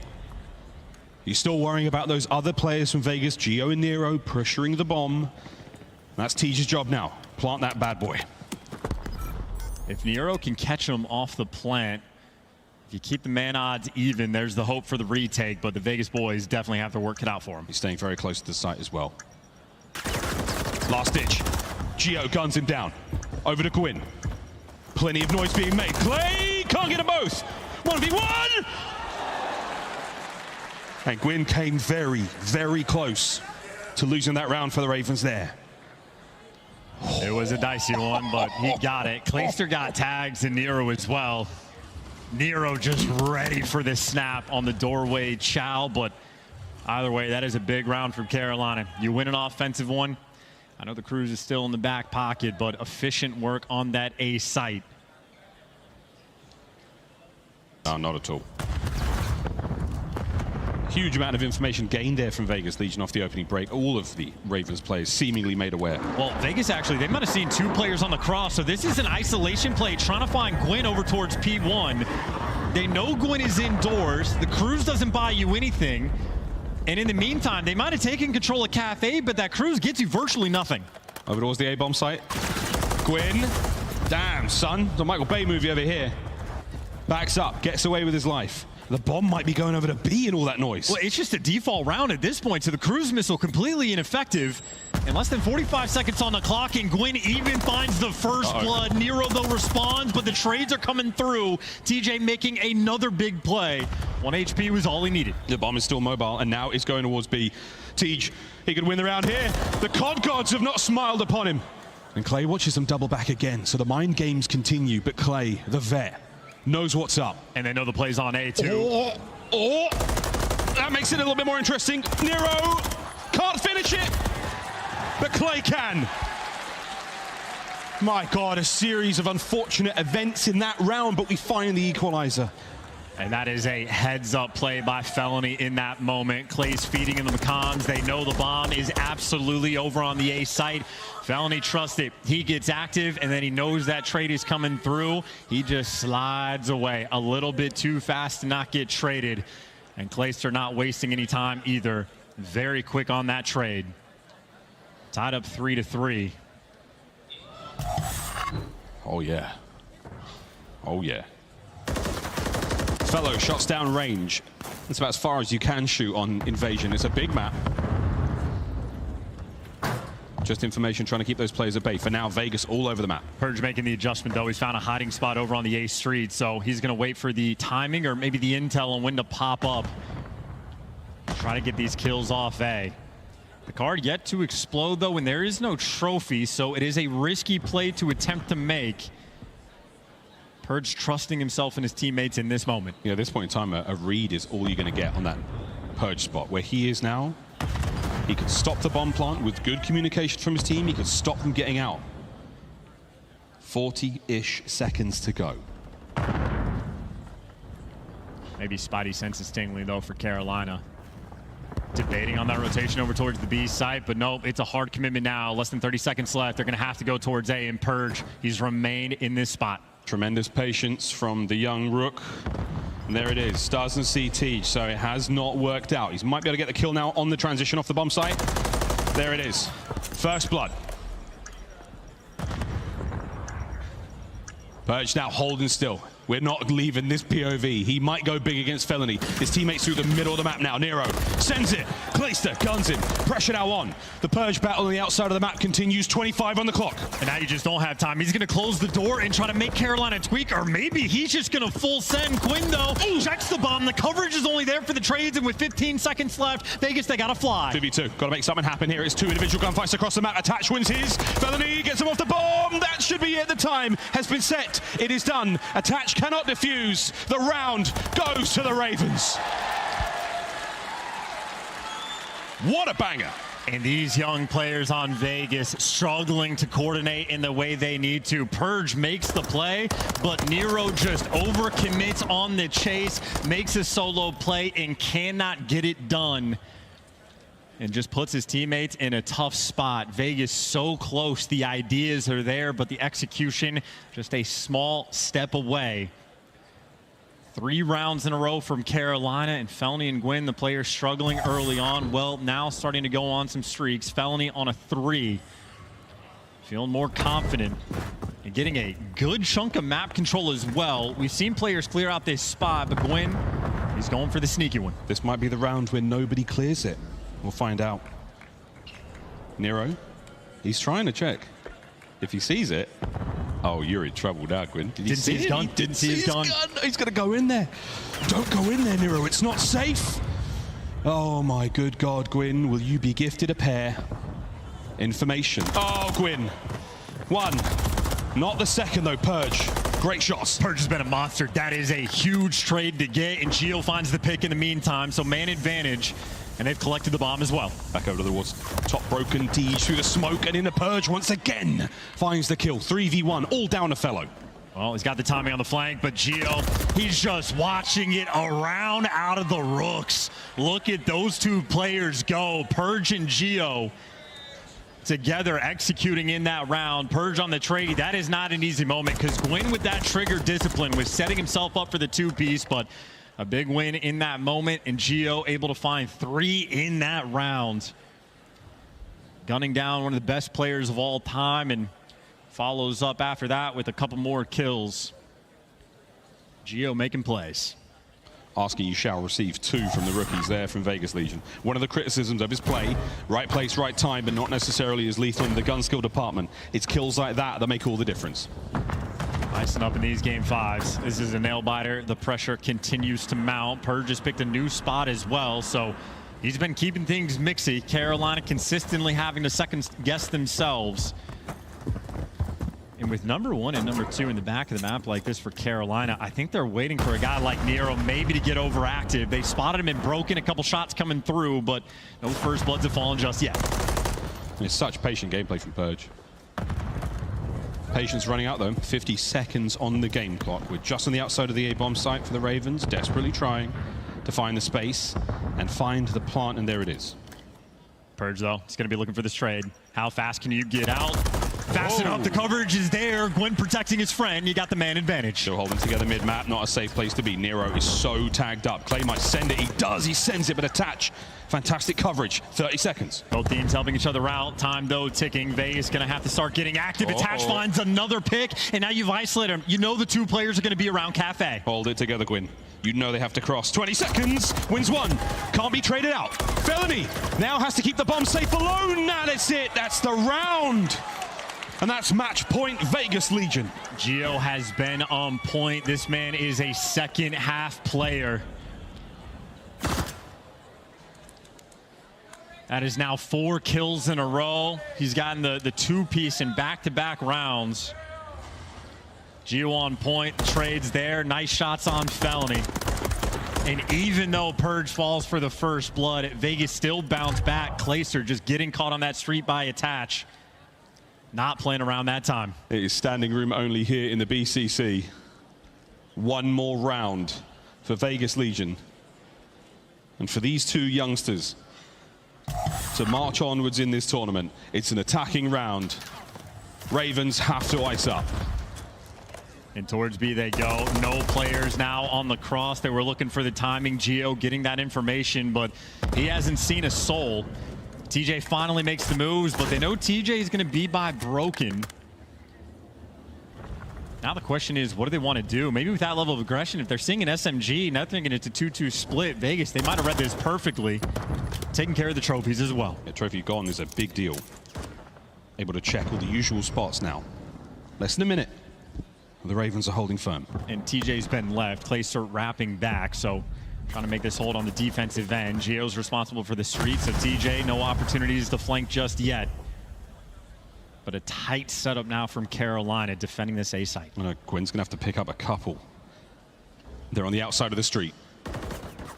You're still worrying about those other players from Vegas, Geo and Nero, pressuring the bomb. That's Teej's job now. Plant that bad boy. If Nero can catch him off the plant, if you keep the man odds even, there's the hope for the retake, but the Vegas boys definitely have their work cut out for him. He's staying very close to the site as well. Last ditch. Geo guns him down. Over to Gwyn. Plenty of noise being made. Clay can't get them both. 1v1! And Gwyn came very, very close to losing that round for the Ravens there. It was a dicey one, but he got it. Clayster got tags and Nero as well. Nero just ready for this snap on the doorway chow, but either way, that is a big round from Carolina. You win an offensive one. I know the Cruise is still in the back pocket, but efficient work on that A site. No, not at all. Huge amount of information gained there from Vegas Legion off the opening break. All of the Ravens players seemingly made aware. Well, Vegas actually, they might have seen 2 players on the cross, so this is an isolation play trying to find Gwyn over towards P1. They know Gwyn is indoors. The Cruise doesn't buy you anything. And in the meantime, they might have taken control of Cafe, but that Cruise gets you virtually nothing. Over towards the A-bomb site. Gwyn. Damn, son. The Michael Bay movie over here. Backs up, gets away with his life. The bomb might be going over to B in all that noise. Well, it's just a default round at this point, so the Cruise missile completely ineffective. In less than 45 seconds on the clock, and Gwyn even finds the first blood. Nero, though, responds, but the trades are coming through. TJ making another big play. 1 HP was all he needed. The bomb is still mobile, and now it's going towards B. Tej, he could win the round here. The COD gods have not smiled upon him. And Clay watches them double back again, so the mind games continue, but Clay, the vet, knows what's up. And they know the play's on A, too. That makes it a little bit more interesting. Nero can't finish it, but Clay can. My God, a series of unfortunate events in that round, but we find the equalizer. And that is a heads-up play by Felony in that moment. Clay's feeding in the Macons. They know the bomb is absolutely over on the A site. Felony trusts it. He gets active, and then he knows that trade is coming through. He just slides away a little bit too fast to not get traded. And Clayster not wasting any time either. Very quick on that trade. Tied up 3-3. Oh, yeah. Oh, yeah. Fellow shots down range. That's about as far as you can shoot on Invasion. It's a big map. Just information trying to keep those players at bay. For now, Vegas all over the map. Purge making the adjustment, though. He's found a hiding spot over on the A street, so he's going to wait for the timing or maybe the intel on when to pop up. Try to get these kills off A. The card yet to explode, though, and there is no trophy, so it is a risky play to attempt to make. Purge trusting himself and his teammates in this moment. You know, at this point in time, a read is all you're going to get on that Purge spot. Where he is now, he could stop the bomb plant with good communication from his team. He could stop them getting out. 40-ish seconds to go. Maybe Spidey senses tingling, though, for Carolina. Debating on that rotation over towards the B site, but nope, it's a hard commitment now. Less than 30 seconds left. They're going to have to go towards A, and Purge, he's remained in this spot. Tremendous patience from the young Rook. And there it is, doesn't see Tej, so it has not worked out. He might be able to get the kill now on the transition off the bomb site. There it is, first blood. Purge now holding still. We're not leaving this POV. He might go big against Felony. His teammates through the middle of the map now. Nero sends it. Clayster guns him. Pressure now on. The Purge battle on the outside of the map continues. 25 on the clock. And now you just don't have time. He's going to close the door and try to make Carolina tweak, or maybe he's just going to full send. Quinn, though, checks the bomb. The coverage is only there for the trades, and with 15 seconds left, Vegas, they got to fly. 2v2. Got to make something happen here. It's two individual gunfights across the map. Attach wins his. Felony gets him off the bomb. That should be it. The time has been set. It is done. Attach cannot defuse. The round goes to the Ravens. What a banger. And these young players on Vegas struggling to coordinate in the way they need to. Purge makes the play, but Nero just overcommits on the chase, makes a solo play, and cannot get it done. And just puts his teammates in a tough spot. Vegas so close. The ideas are there, but the execution just a small step away. 3 rounds in a row from Carolina, and Felony and Gwyn, the players struggling early on. Well, now starting to go on some streaks. Felony on a 3. Feeling more confident and getting a good chunk of map control as well. We've seen players clear out this spot, but Gwyn, he's going for the sneaky one. This might be the round where nobody clears it. We'll find out. Nero, he's trying to check. If he sees it, oh, you're in trouble now, Gwyn. Did you see his gun? Didn't see his gun. He's going to go in there. Don't go in there, Nero. It's not safe. Oh, my good God, Gwyn. Will you be gifted a pair? Information. Oh, Gwyn. 1. Not the second, though, Purge. Great shots. Purge has been a monster. That is a huge trade to get, and Gio finds the pick in the meantime, so man advantage. And they've collected the bomb as well. Back over towards top broken Deej through the smoke, and in a Purge once again finds the kill. 3v1, all down a fellow. Well, he's got the timing on the flank, but Gio, he's just watching it around out of the rooks. Look at those two players go. Purge and Gio together executing in that round. Purge on the trade. That is not an easy moment because Gwyn with that trigger discipline was setting himself up for the 2-piece, but a big win in that moment, and Gio able to find 3 in that round. Gunning down one of the best players of all time, and follows up after that with a couple more kills. Gio making plays. Asking you shall receive 2 from the rookies there from Vegas Legion. One of the criticisms of his play, right place, right time, but not necessarily as lethal in the gun skill department. It's kills like that make all the difference. Icing up in these game 5s. This is a nail biter. The pressure continues to mount. Purge has picked a new spot as well, so he's been keeping things mixy. Carolina consistently having to second guess themselves. And with number 1 and number 2 in the back of the map like this for Carolina, I think they're waiting for a guy like Nero maybe to get overactive. They spotted him in broken, a couple shots coming through, but no first bloods have fallen just yet. It's such patient gameplay from Purge. Patience running out though. 50 seconds on the game clock. We're just on the outside of the A-bomb site for the Ravens, desperately trying to find the space and find the plant, and there it is. Purge though, he's going to be looking for this trade. How fast can you get out? Fast enough, the coverage is there. Gwyn protecting his friend. You got the man advantage. Still holding together mid-map, not a safe place to be. Nero is so tagged up. Clay might send it. He does. He sends it, but Attach. Fantastic coverage. 30 seconds. Both teams helping each other out. Time, though, ticking. Vegas going to have to start getting active. Attach finds another pick, and now you've isolated him. You know the 2 players are going to be around Cafe. Hold it together, Gwyn. You know they have to cross. 20 seconds. Wins 1. Can't be traded out. Felony now has to keep the bomb safe alone. Now that's it. That's the round. And that's match point Vegas Legion. Gio has been on point. This man is a second half player. That is now 4 kills in a row. He's gotten the 2-piece in back-to-back rounds. Gio on point, trades there. Nice shots on Felony. And even though Purge falls for the first blood, Vegas still bounced back. Clayster just getting caught on that street by Attach. Not playing around that time. It is standing room only here in the BCC. 1 more round for Vegas Legion. And for these 2 youngsters to march onwards in this tournament, it's an attacking round. Ravens have to ice up. And towards B they go. No players now on the cross. They were looking for the timing. Gio getting that information, but he hasn't seen a soul. TJ finally makes the moves, but they know TJ is going to be by broken. Now the question is, what do they want to do? Maybe with that level of aggression, if they're seeing an SMG, now thinking it's a 2-2 split, Vegas, they might have read this perfectly. Taking care of the trophies as well. Yeah, trophy gone is a big deal. Able to check all the usual spots now. Less than a minute. The Ravens are holding firm. And TJ's been left. Clayster wrapping back, so trying to make this hold on the defensive end. Gio's responsible for the streets, so TJ, no opportunities to flank just yet. But a tight setup now from Carolina defending this A site. Gwen's gonna have to pick up a couple. They're on the outside of the street.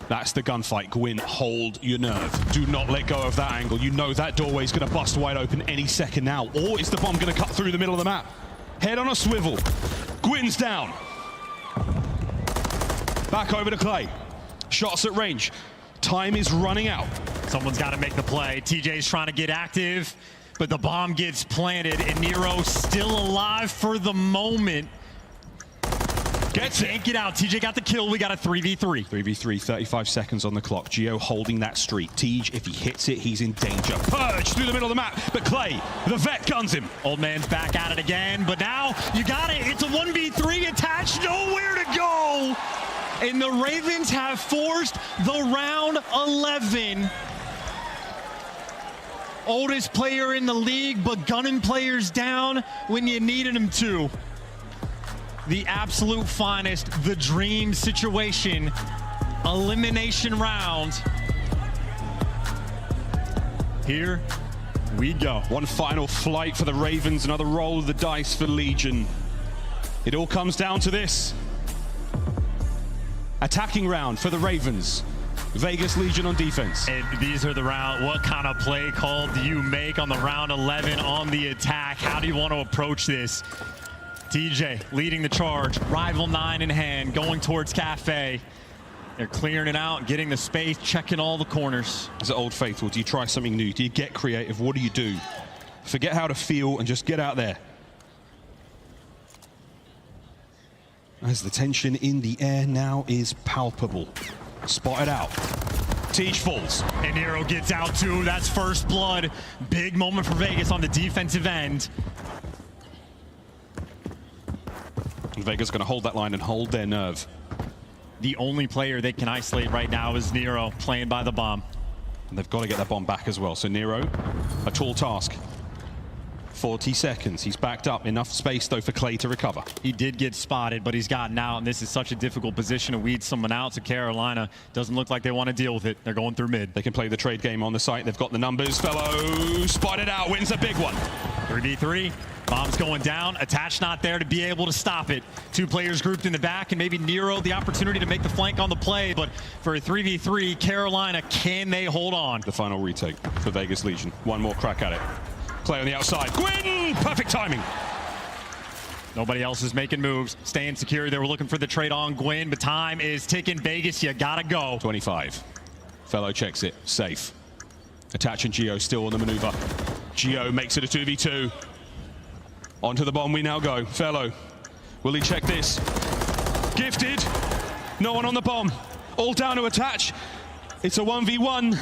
That's the gunfight. Gwyn, hold your nerve. Do not let go of that angle. You know that doorway's gonna bust wide open any second now. Or is the bomb gonna cut through the middle of the map? Head on a swivel. Gwyn's down. Back over to Clay. Shots at range. Time is running out. Someone's got to make the play. TJ's trying to get active, but the bomb gets planted, and Nero still alive for the moment. Gets it. Can't get out. TJ got the kill. We got a 3v3. 3v3, 35 seconds on the clock. Gio holding that street. Tej, if he hits it, he's in danger. Purge through the middle of the map, but Clay, the vet, guns him. Old man's back at it again, but now you got it. It's a 1v3 attached, nowhere to go. And the Ravens have forced the round 11. Oldest player in the league, but gunning players down when you needed them to. The absolute finest, the dream situation, elimination round. Here we go. One final flight for the Ravens, another roll of the dice for Legion. It all comes down to this. Attacking round for the Ravens. Vegas Legion on defense. And these are the round. What kind of play call do you make on the round 11 on the attack? How do you want to approach this? TJ leading the charge, rival 9 in hand, going towards Cafe. They're clearing it out, getting the space, checking all the corners. Is it Old Faithful? Do you try something new? Do you get creative? What do you do? Forget how to feel and just get out there. As the tension in the air now is palpable. Spotted out. Tej falls. And Nero gets out too. That's first blood. Big moment for Vegas on the defensive end. And Vegas going to hold that line and hold their nerve. The only player they can isolate right now is Nero, playing by the bomb. And they've got to get that bomb back as well. So Nero, a tall task. 40 seconds. He's backed up. Enough space, though, for Clay to recover. He did get spotted, but he's gotten out, and this is such a difficult position to weed someone out. So Carolina doesn't look like they want to deal with it. They're going through mid. They can play the trade game on the site. They've got the numbers. Fellow spotted out, wins a big one. 3v3. Bomb's going down. Attach not there to be able to stop it. 2 players grouped in the back, and maybe Nero the opportunity to make the flank on the play. But for a 3v3, Carolina, can they hold on? The final retake for Vegas Legion. One more crack at it. Clay on the outside. Gwyn! Perfect timing. Nobody else is making moves. Staying secure. They were looking for the trade on Gwyn, but time is ticking. Vegas, you gotta go. 25. Fellow checks it. Safe. Attach and Gio still on the maneuver. Gio makes it a 2v2. Onto the bomb we now go. Fellow. Will he check this? Gifted. No one on the bomb. All down to attach. It's a 1v1.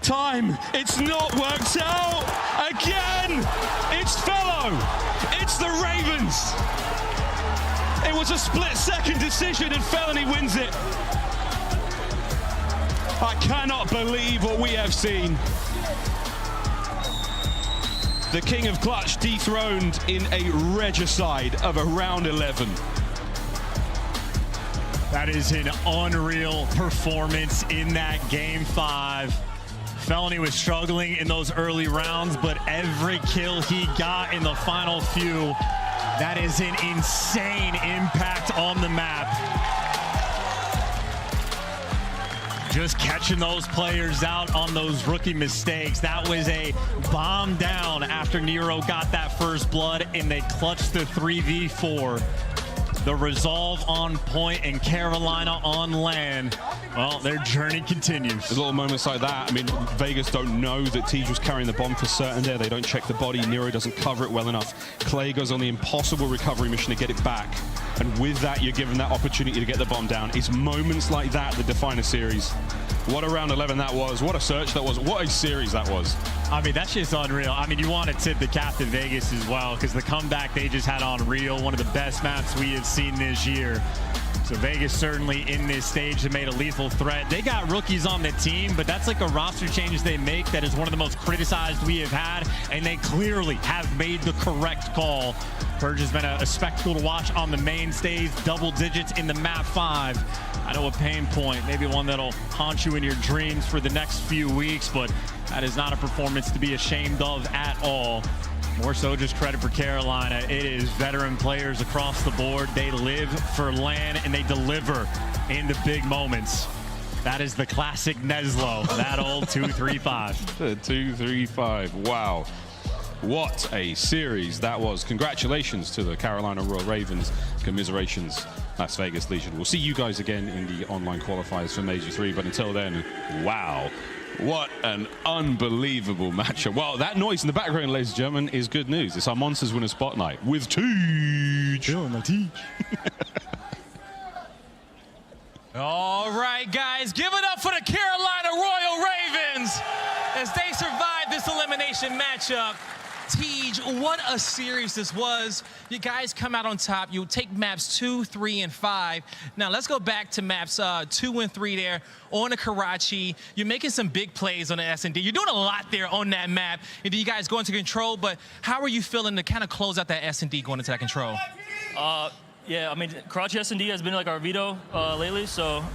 Time. It's not worked out. Again. It's Fellow. It's the Ravens. It was a split-second decision and Felony wins it. I cannot believe what we have seen. The King of Clutch dethroned in a regicide of a round 11. That is an unreal performance in that game 5. Felony was struggling in those early rounds, but every kill he got in the final few, that is an insane impact on the map. Just catching those players out on those rookie mistakes. That was a bomb down after Nero got that first blood, and they clutched the 3v4. The resolve on point, and Carolina on land. Well, their journey continues. There's little moments like that. I mean, Vegas don't know that Tej was carrying the bomb for certain there. They don't check the body. Nero doesn't cover it well enough. Clay goes on the impossible recovery mission to get it back. And with that, you're given that opportunity to get the bomb down. It's moments like that that define a series. What a round 11 that was. What a search that was. What a series that was. I mean, that's just unreal. I mean, you want to tip the cap to Vegas as well, because the comeback they just had on Real, one of the best maps we have seen this year. So Vegas certainly in this stage have made a lethal threat. They got rookies on the team, but that's like a roster change they make that is one of the most criticized we have had, and they clearly have made the correct call. Purge has been a spectacle to watch on the main stage, double digits in the map 5. I know a pain point, maybe one that'll haunt you in your dreams for the next few weeks, but that is not a performance to be ashamed of at all. More so just credit for Carolina. It is veteran players across the board. They live for LAN and they deliver in the big moments. That is the classic Neslo, that old 2-3-5. The 2-3-5, wow. What a series that was. Congratulations to the Carolina Royal Ravens. Commiserations, Las Vegas Legion. We'll see you guys again in the online qualifiers for Major 3, but until then, wow. What an unbelievable matchup. Well, that noise in the background, ladies and gentlemen, is good news. It's our Monsters Winner Spotlight with Teach. All right, guys, give it up for the Carolina Royal Ravens as they survive this elimination matchup. Tej, what a series this was. You guys come out on top. You take maps 2, 3, and 5. Now let's go back to maps 2 and 3 there on the Karachi. You're making some big plays on the S&D. You're doing a lot there on that map. And you guys go into control, but how are you feeling to kind of close out that S&D going into that control? Yeah, I mean, Karachi S&D has been like our veto lately, so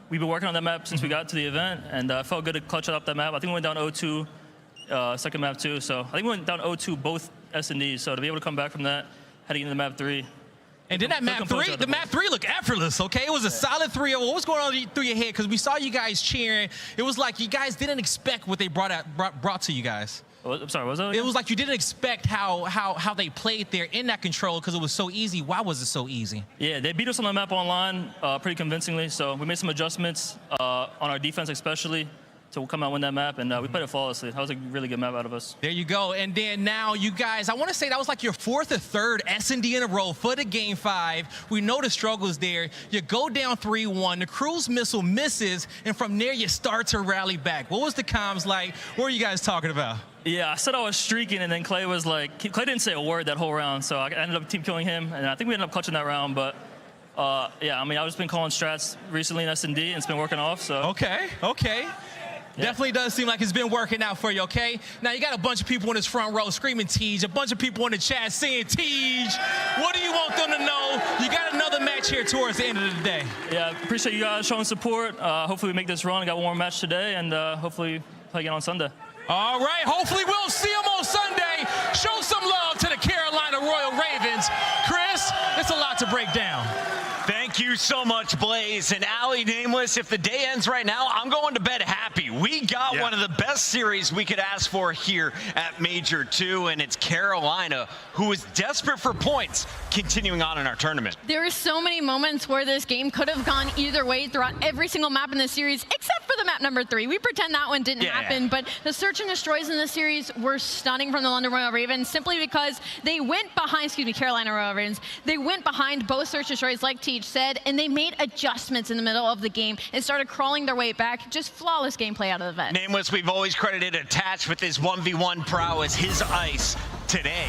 we've been working on that map since we got to the event, and I felt good to clutch up that map. I think we went down 0-2 second map too, so I think we went down 0-2 both S&Ds, so to be able to come back from that, heading into map 3. And then that map 3, the map 3 looked effortless, okay? It was a solid 3-0. What was going on through your head? Because we saw you guys cheering. It was like you guys didn't expect what they brought to you guys. I'm sorry, what was that? It was like you didn't expect how they played there in that control because it was so easy. Why was it so easy? Yeah, they beat us on the map online pretty convincingly, so we made some adjustments on our defense especially to come out and win that map, and we played it flawlessly. That was a really good map out of us. There you go. And then now you guys, I want to say that was like your 4th or 3rd S&D in a row for the Game 5. We know the struggles there. You go down 3-1. The cruise missile misses, and from there you start to rally back. What was the comms like? What were you guys talking about? Yeah, I said I was streaking, and then Clay was like, Clay didn't say a word that whole round, so I ended up team killing him, and I think we ended up clutching that round, but yeah, I mean, I've just been calling strats recently in S&D, and it's been working off, so. Okay. Yeah. Definitely does seem like it's been working out for you, okay? Now, you got a bunch of people in this front row screaming Tej, a bunch of people in the chat saying Tej. What do you want them to know? You got another match here towards the end of the day. Yeah, appreciate you guys showing support. Hopefully we make this run. I got one more match today, and hopefully play again on Sunday. All right, hopefully we'll see them on Sunday. Show some love to the Carolina Royal Ravens. Chris, it's a lot to break down. Thank you so much, Blaze. And Ali, Nameless, if the day ends right now, I'm going to bed happy. We got one of the best series we could ask for here at Major 2, and it's Carolina, who is desperate for points, continuing on in our tournament. There are so many moments where this game could have gone either way throughout every single map in the series, except for the map number 3. We pretend that one didn't happen, but the search and destroys in this series were stunning from the London Royal Ravens, simply because they went behind, Carolina Royal Ravens, they went behind both search and destroys, like Tej said, and they made adjustments in the middle of the game and started crawling their way back. Just flawless gameplay out of the vet. Nameless, we've always credited Attach with his 1v1 prowess, his ice. Today,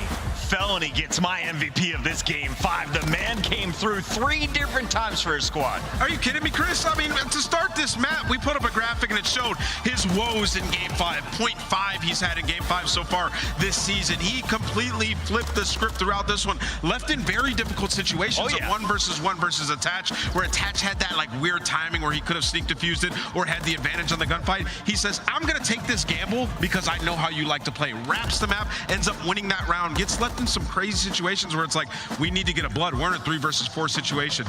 Felony gets my MVP of this Game 5. The man came through 3 different times for his squad. Are you kidding me, Chris? I mean, to start this map, we put up a graphic and it showed his woes in Game 5. 0.5 he's had in Game 5 so far this season. He completely flipped the script throughout this one, left in very difficult situations of 1 versus 1 versus Attach, where Attach had that like weird timing where he could have sneak defused it or had the advantage on the gunfight. He says, I'm gonna take this gamble because I know how you like to play. Wraps the map, ends up winning that round, gets left in some crazy situations where it's like, we need to get a blood. We're in a 3 versus 4 situation.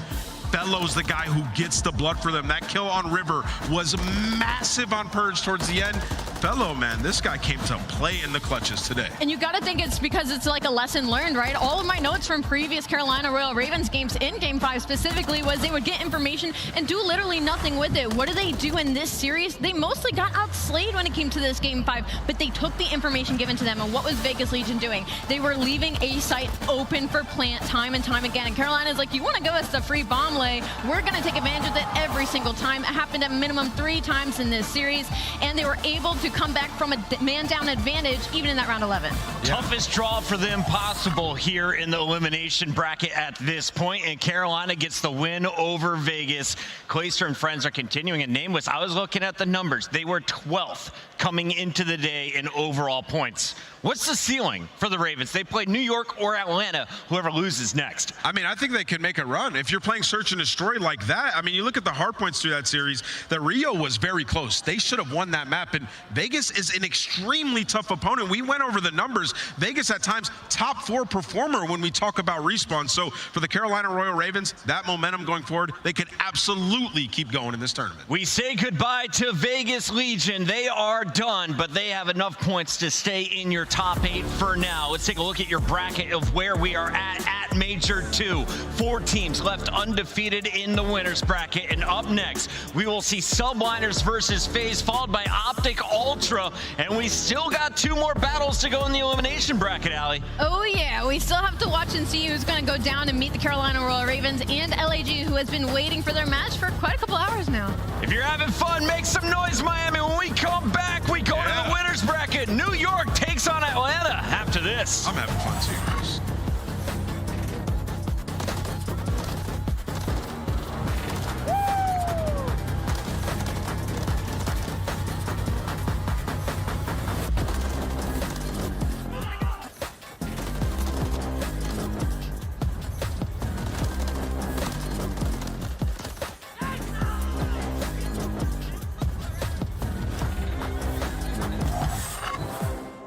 Fellows the guy who gets the blood for them. That kill on River was massive on Purge towards the end. Fellow, man, this guy came to play in the clutches today. And you gotta think it's because it's like a lesson learned, right? All of my notes from previous Carolina Royal Ravens games in Game 5 specifically was they would get information and do literally nothing with it. What do they do in this series? They mostly got outslayed when it came to this Game 5, but they took the information given to them. And what was Vegas Legion doing? They were leaving A site open for plant time and time again. And Carolina's like, you wanna give us the free bomb lay? We're gonna take advantage of it every single time. It happened at minimum 3 times in this series, and they were able to come back from a man-down advantage even in that round 11. Toughest draw for them possible here in the elimination bracket at this point, and Carolina gets the win over Vegas. Clayster and friends are continuing, and Nameless, I was looking at the numbers. They were 12th coming into the day in overall points. What's the ceiling for the Ravens? They play New York or Atlanta, whoever loses next. I mean, I think they can make a run. If you're playing Search and Destroy like that, I mean, you look at the hard points through that series, that Rio was very close. They should have won that map, and Vegas is an extremely tough opponent. We went over the numbers. Vegas at times top 4 performer when we talk about Respawn. So for the Carolina Royal Ravens, that momentum going forward, they could absolutely keep going in this tournament. We say goodbye to Vegas Legion. They are done, but they have enough points to stay in your top 8 for now. Let's take a look at your bracket of where we are at Major 2. 4 teams left undefeated in the winners bracket, and up next we will see Subliners versus FaZe, followed by Optic Ultra, and we still got 2 more battles to go in the elimination bracket, Allie. Oh yeah, we still have to watch and see who's going to go down and meet the Carolina Royal Ravens and LAG, who has been waiting for their match for quite a couple hours now. If you're having fun, make some noise, Miami. When we come back, we go to the winners bracket. New York takes on Atlanta after this. I'm having fun too, guys.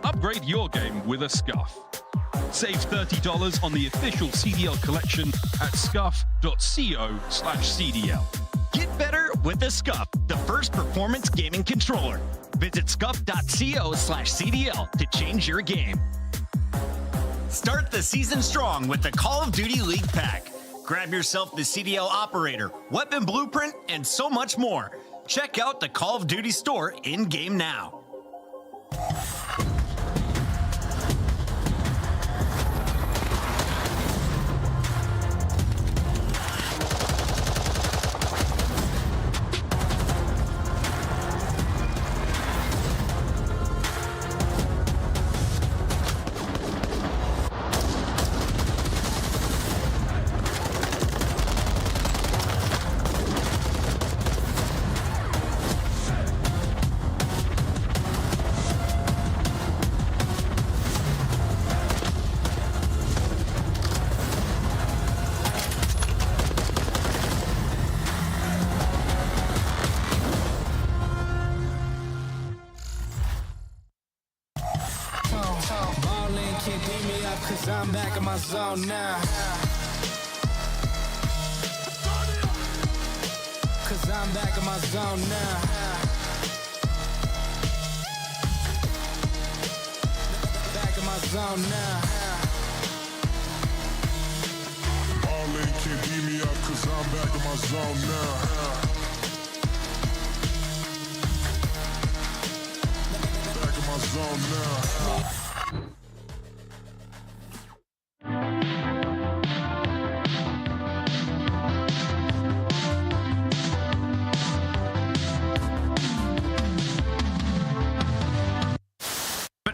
Upgrade your game with a Scuff. Save $30 on the official CDL collection at scuff.co/CDL. Get better with a Scuff, the first performance gaming controller. Visit scuff.co/CDL to change your game. Start the season strong with the Call of Duty League Pack. Grab yourself the CDL Operator, Weapon Blueprint, and so much more. Check out the Call of Duty store in-game now. I'm back in my zone now. Cause I'm back in my zone now. Back in my zone now. Marlin can't beat me up cause I'm back in my zone now. Back in my zone now.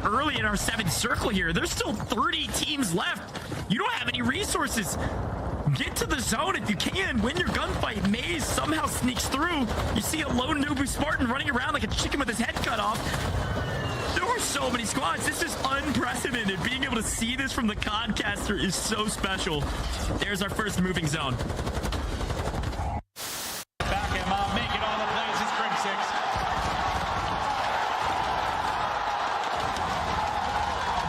Early in our 7th circle here, there's still 30 teams left. You don't have any resources. Get to the zone if you can. Win your gunfight. Maze somehow sneaks through. You see a lone Nubu Spartan running around like a chicken with his head cut off. There were so many squads. This is unprecedented. Being able to see this from the Codcaster is so special. There's our first moving zone. Back him up, making all the plays is Crimsix.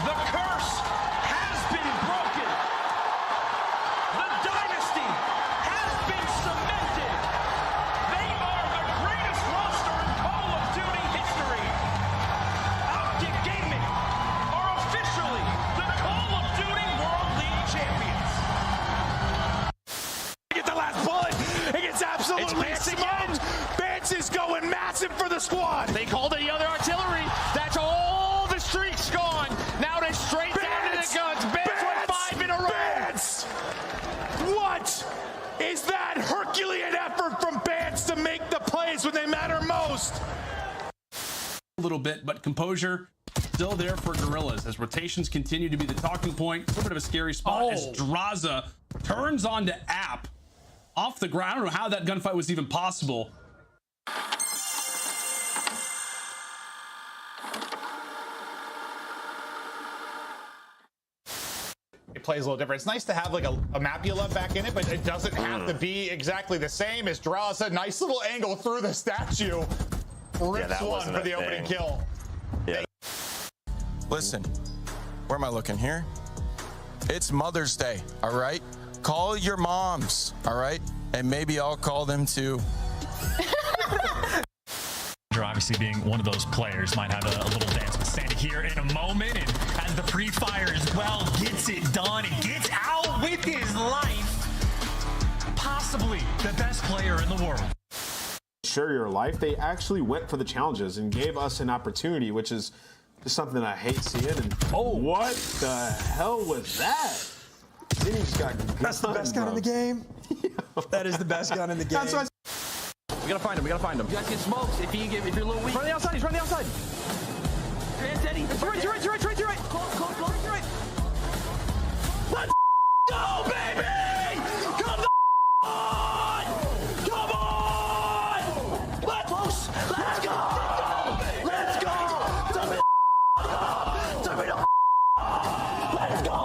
The curse has been broken. The dynasty has been cemented. They are the greatest roster in Call of Duty history. Optic Gaming are officially the Call of Duty World League champions. Get the last bullet. It gets absolutely smoked. Bance is going massive for the squad. They called it the other artillery. That's all the streaks gone. Now they're straight down to the guns. Bance went 5 in a row. Bance! What is that Herculean effort from Bance to make plays when they matter most. A little bit, but composure still there for Gorillas as rotations continue to be the talking point. A little bit of a scary spot as Drazah turns on to App off the ground. I don't know how that gunfight was even possible. It plays a little different. It's nice to have like a map you love back in it, but it doesn't have to be exactly the same as Drazah. Nice little angle through the statue. Rips one for the opening kill. Yeah. Listen, where am I looking here? It's Mother's Day, all right? Call your moms, all right? And maybe I'll call them too. Obviously being one of those players might have a little dance with Sandy here in a moment, and as the pre-fire as well gets it done and gets out with his life, possibly the best player in the world. Share your life. They actually went for the challenges and gave us an opportunity, which is just something I hate seeing. And what the hell was that? Zinni's got guns, that's the best gun in the game. That is the best gun in the game. We gotta find him. We gotta find him. You guys get smokes if you're a little weak. Run the outside. He's running the outside. Eddie. To your right. Close. Your right. Let's go, baby! Come on! Come on! Let's go! Let's go! Let's go!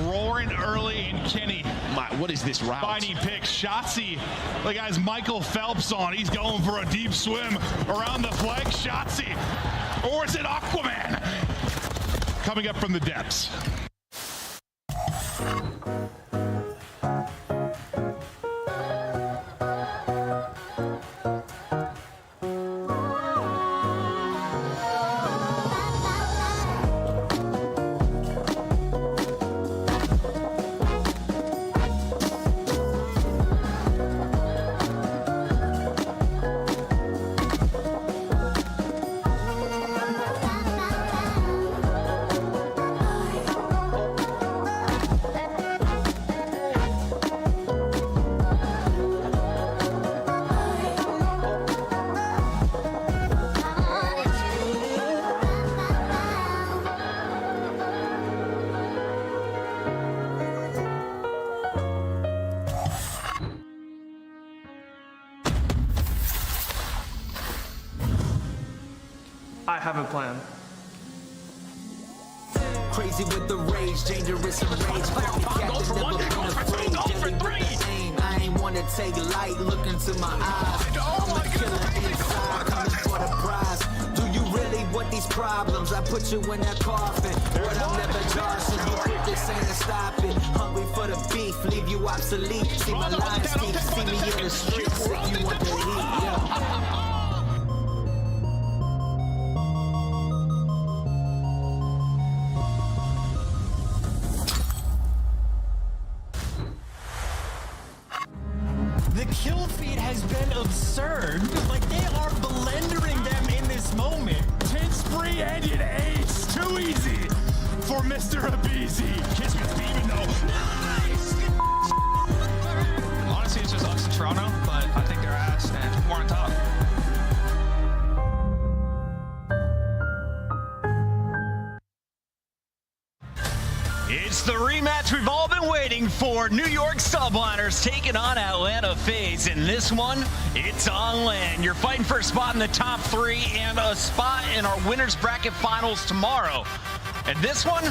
Roaring early in Kenny. What is this route? Finding picks. Shotzzy. Look, guys, Michael Phelps on. He's going for a deep swim around the flag. Shotzzy. Or is it Aquaman? Coming up from the depths. I have a plan. Crazy with the rage, dangerous and rage. I ain't wanna take light, look into my eyes. I'm a killer inside, coming for the prize. Do you really want these problems? I put you in that coffin. But I'm never Johnson, you put this ain't to stop it. Hungry for the beef, leave you obsolete. See my lines deep, see me in the streets if you want the heat, yeah. The kill feed has been absurd. Like, they are blendering them in this moment. 10 spree ended ace. Too easy for Mr. Abizi. Kismet's beaming though. Nice! Honestly, it's just us in Toronto, but I think they're ass and we're on top. It's the rematch we've all been waiting for. New York Subliners taking on Atlanta FaZe. In this one, it's on land. You're fighting for a spot in the top 3 and a spot in our winners bracket finals tomorrow. And this one,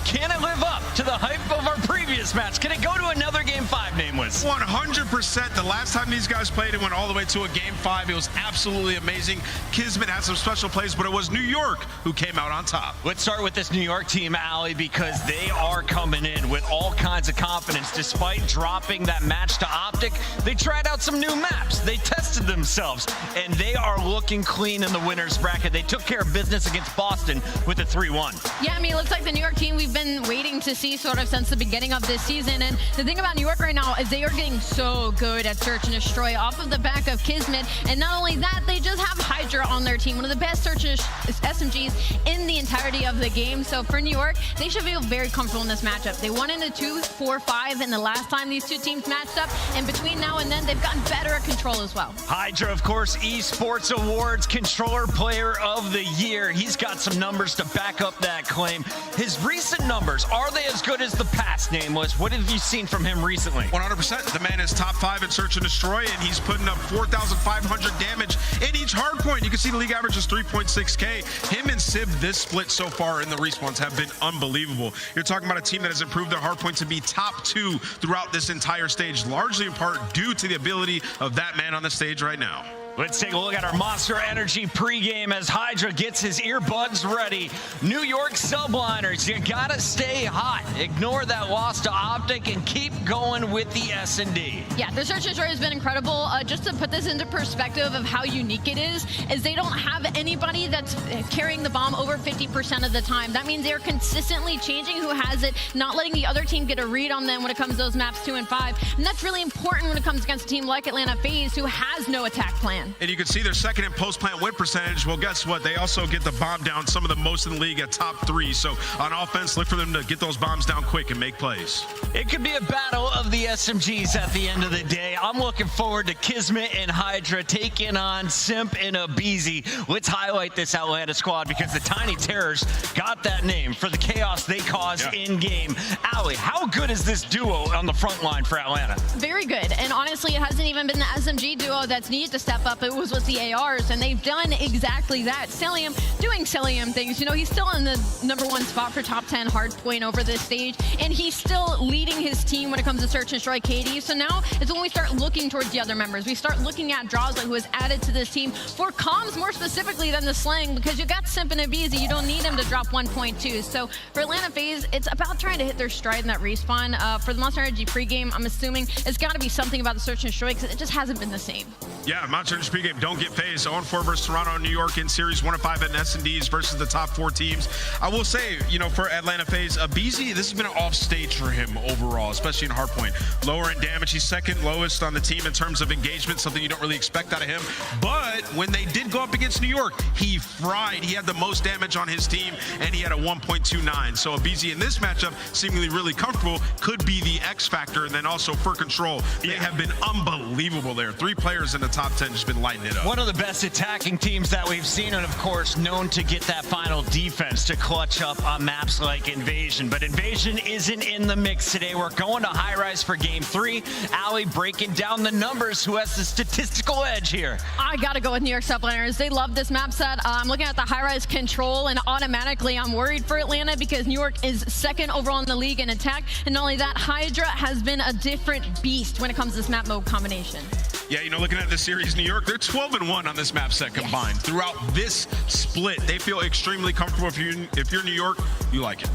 can it live up to the hype of our previous match? Can it go to another Game 5, Nameless? 100%. The last time these guys played, it went all the way to a Game 5. It was absolutely amazing. Kismet had some special plays, but it was New York who came out on top. Let's start with this New York team, Ali, because they are coming in with all kinds of confidence. Despite dropping that match to Optic, they tried out some new maps. They tested themselves, and they are looking clean in the winners bracket. They took care of business against Boston with a 3-1. Yeah, I mean, it looks like the New York team, we've been been waiting to see sort of since the beginning of this season. And the thing about New York right now is they are getting so good at search and destroy off of the back of Kismet. And not only that, they just have Hydra on their team, one of the best search and SMGs in the entirety of the game. So for New York, they should feel very comfortable in this matchup. They won in a 2-4-5 in the last time these two teams matched up. And between now and then, they've gotten better at control as well. Hydra, of course, Esports Awards Controller Player of the Year. He's got some numbers to back up that claim. His recent numbers, are they as good as the past, Nameless? What have you seen from him recently? 100%. The man is top 5 in search and destroy, and he's putting up 4,500 damage in each hard point. You can see the league average is 3.6K. Him and Sib, this split so far in the respawns have been unbelievable. You're talking about a team that has improved their hard point to be top 2 throughout this entire stage, largely in part due to the ability of that man on the stage right now. Let's take a look at our Monster Energy pregame as Hydra gets his earbuds ready. New York Subliners, you gotta stay hot. Ignore that loss to Optic and keep going with the S&D. Yeah, the search and destroy has been incredible. Just to put this into perspective of how unique it is they don't have anybody that's carrying the bomb over 50% of the time. That means they're consistently changing who has it, not letting the other team get a read on them when it comes to those maps 2 and 5. And that's really important when it comes against a team like Atlanta FaZe, who has no attack plan. And you can see their second in post-plant win percentage. Well, guess what? They also get the bomb down, some of the most in the league at top 3. So on offense, look for them to get those bombs down quick and make plays. It could be a battle of the SMGs at the end of the day. I'm looking forward to Kismet and Hydra taking on Simp and aBeZy. Let's highlight this Atlanta squad because the Tiny Terrors got that name for the chaos they cause in-game. Allie, how good is this duo on the front line for Atlanta? Very good. And honestly, it hasn't even been the SMG duo that's needed to step up. It was with the ARs, and they've done exactly that. Cellium doing Cellium things. You know, he's still in the #1 spot for top 10 hardpoint over this stage, and he's still leading his team when it comes to search and destroy KD. So now it's when we start looking towards the other members. We start looking at Drazah, who has added to this team for comms more specifically than the slang, because you got Simp and aBeZy. You don't need him to drop 1.2. So for Atlanta FaZe, it's about trying to hit their stride in that respawn. For the Monster Energy pregame, I'm assuming it's got to be something about the search and destroy, because it just hasn't been the same. Yeah, Monster Energy pregame, don't get phased. 0-4 versus Toronto and New York in series 1-5 at S&Ds versus the top 4 teams. I will say, you know, for Atlanta FaZe, aBeZy, this has been an off stage for him overall, especially in hardpoint. Lower in damage, he's second lowest on the team in terms of engagement, something you don't really expect out of him. But when they did go up against New York, he fried. He had the most damage on his team, and he had a 1.29. So aBeZy in this matchup, seemingly really comfortable, could be the X factor. And then also for control, they have been unbelievable there. 3 players in the top 10 just been lighting it up. One of the best attacking teams that we've seen, and of course known to get that final defense to clutch up on maps like Invasion. But Invasion isn't in the mix today. We're going to High Rise for game 3. Allie breaking down the numbers. Who has the statistical edge here? I gotta go with New York Subliners. They love this map set. I'm looking at the High Rise control, and automatically I'm worried for Atlanta because New York is second overall in the league in attack. And not only that, Hydra has been a different beast when it comes to this map mode combination. Yeah, you know, looking at this series, New York, they're 12-1 on this map set combined. Throughout this split, they feel extremely comfortable. If you're New York, you like it.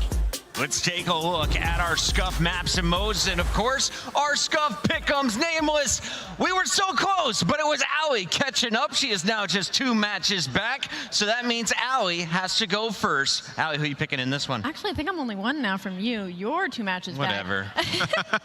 Let's take a look at our Scuff maps and modes, and of course, our Scuff pick'ems. Nameless, we were so close, but it was Allie catching up. She is now just 2 matches back, so that means Allie has to go first. Allie, who are you picking in this one? Actually, I think I'm only 1 now from you. You're 2 matches Whatever. back.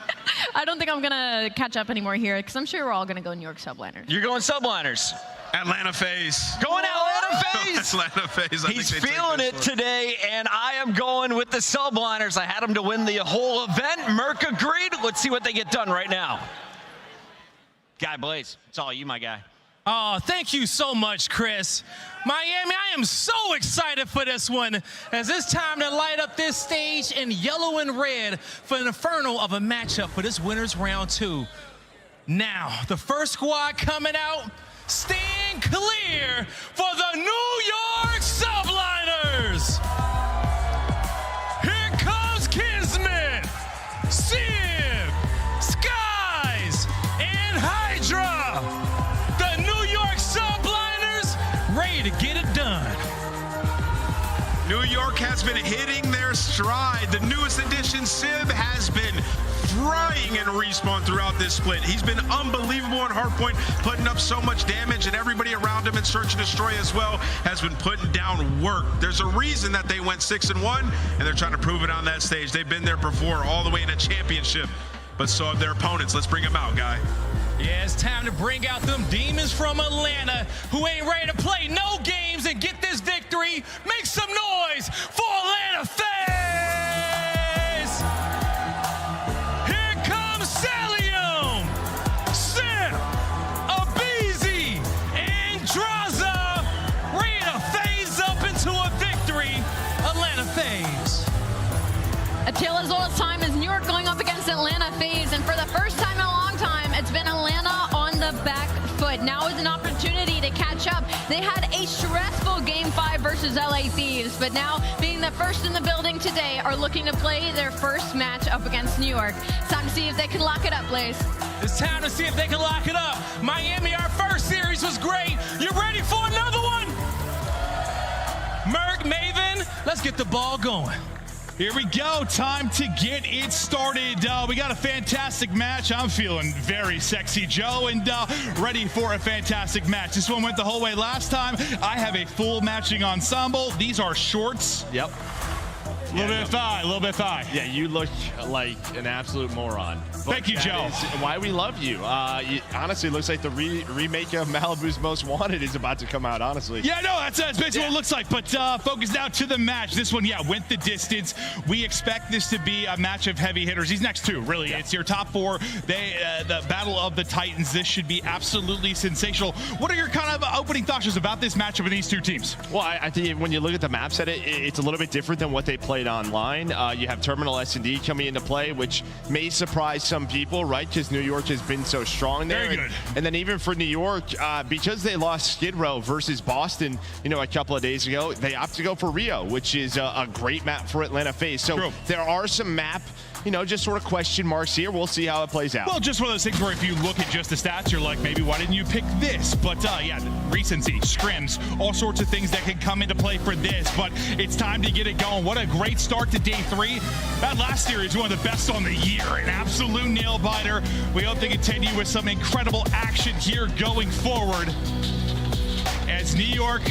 I don't think I'm gonna catch up anymore here, because I'm sure we're all gonna go New York Subliners. You're going Subliners. Atlanta FaZe. Going Atlanta FaZe. Atlanta FaZe. He's feeling it today, and I am going with the Subliners. I had him to win the whole event. Merc agreed. Let's see what they get done right now. Guy Blaze, it's all you, my guy. Oh, thank you so much, Chris. Miami, I am so excited for this one, as it's time to light up this stage in yellow and red for an inferno of a matchup for this winner's round 2. Now, the first squad coming out, stand clear for the New York Subliners. Here comes Kismet, Sib, Skies, and Hydra. The New York Subliners ready to get it done. New York has been hitting their stride. The newest addition, Sib, has been frying in Respawn throughout this split. He's been unbelievable on Hardpoint, putting up so much damage, and everybody around him in Search and Destroy as well has been putting down work. There's a reason that they went 6-1, and they're trying to prove it on that stage. They've been there before, all the way in a championship, but so have their opponents. Let's bring them out, guy. Yeah, it's time to bring out them demons from Atlanta who ain't ready to play no games and get this victory. Make some noise for Atlanta FaZe! Here comes Cellium, Sim, aBeZy, and Drazah, ready to FaZe up into a victory. Atlanta FaZe. A tale as old as time is New York going up against Atlanta FaZe, and for the first time in a long time, it's been Atlanta on the back foot. Now is an opportunity to catch up. They had a stressful Game 5 versus LA Thieves, but now, being the first in the building today, are looking to play their first match up against New York. It's time to see if they can lock it up, Blaze. It's time to see if they can lock it up. Miami, our first series was great. You ready for another one? Merc, Maven, let's get the ball going. Here we go. Time to get it started. We got a fantastic match. I'm feeling very sexy, Joe, and ready for a fantastic match. This one went the whole way last time. I have a full matching ensemble. These are shorts. Yep. A little bit of thigh, a little bit of thigh. Yeah, you look like an absolute moron. Thank you, Joe. Why we love you. Honestly, it looks like the remake of Malibu's Most Wanted is about to come out, honestly. Yeah, no, that's basically what it looks like. But focus now to the match. This one, yeah, went the distance. We expect this to be a match of heavy hitters. These next two, really. Yeah. It's your top four. The Battle of the Titans. This should be absolutely sensational. What are your kind of opening thoughts about this matchup of these two teams? Well, I think when you look at the map set, it's a little bit different than what they played online. You have Terminal S&D coming into play, which may surprise some people, right? Because New York has been so strong there. Very good. And then even for New York, because they lost Skid Row versus Boston, a couple of days ago, they opt to go for Rio, which is a great map for Atlanta FaZe. So True. There are some map, just sort of question marks here. We'll see how it plays out. Well, just one of those things where if you look at just the stats, you're like, maybe why didn't you pick this? But yeah, recency, scrims, all sorts of things that can come into play for this. But it's time to get it going. What a great start to day 3. That last series, one of the best on the year. An absolute nail biter. We hope to continue with some incredible action here going forward as New York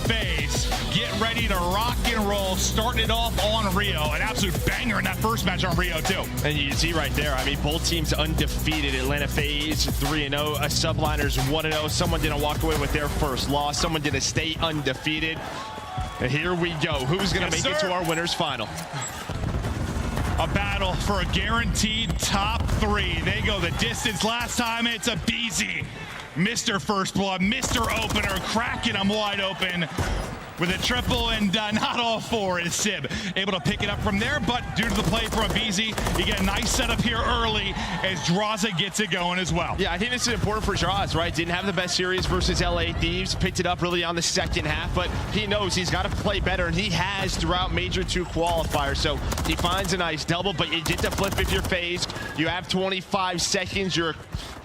FaZe get ready to rock and roll, starting it off on Rio. An absolute banger in that first match on Rio, too. And you see right there, both teams undefeated. Atlanta FaZe 3-0, Subliners 1-0. Someone didn't walk away with their first loss. Someone didn't stay undefeated. And here we go. Who's going to make it to our winners final? A battle for a guaranteed top 3. They go the distance. Last time, it's aBeZy. Mr. First Blood, Mr. Opener, cracking them wide open with a triple, and not all 4 is Sib. Able to pick it up from there, but due to the play from aBeZy, you get a nice setup here early as Drazah gets it going as well. Yeah, I think this is important for Drazah, right? Didn't have the best series versus LA Thieves, picked it up really on the second half, but he knows he's got to play better, and he has throughout Major 2 qualifiers, so he finds a nice double, but you get to flip if you're FaZe. You have 25 seconds, you're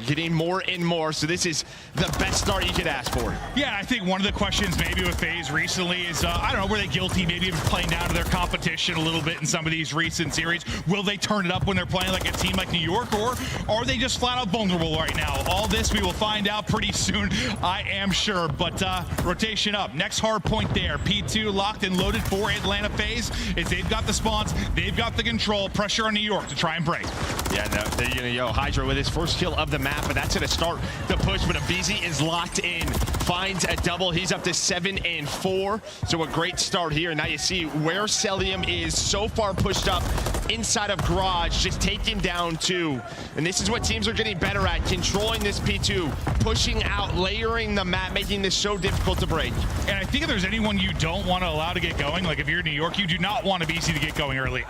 getting more and more, so this is the best start you could ask for. Yeah, I think one of the questions maybe with FaZe recently is, I don't know, were they guilty maybe of playing down to their competition a little bit in some of these recent series? Will they turn it up when they're playing like a team like New York, or are they just flat out vulnerable right now? All this we will find out pretty soon, I am sure, but rotation up. Next hard point there. P2 locked and loaded for Atlanta FaZe as they've got the spawns, they've got the control, pressure on New York to try and break. Yeah, no, they're gonna go Hydra with his first kill of the map, but that's gonna start the push, but aBeZy is locked in, finds a double. He's up to 7-4, so a great start here. Now you see where Cellium is so far pushed up inside of Garage, just taking down 2. And this is what teams are getting better at, controlling this P2, pushing out, layering the map, making this so difficult to break. And I think if there's anyone you don't want to allow to get going, like if you're in New York, you do not want aBeZy to get going early.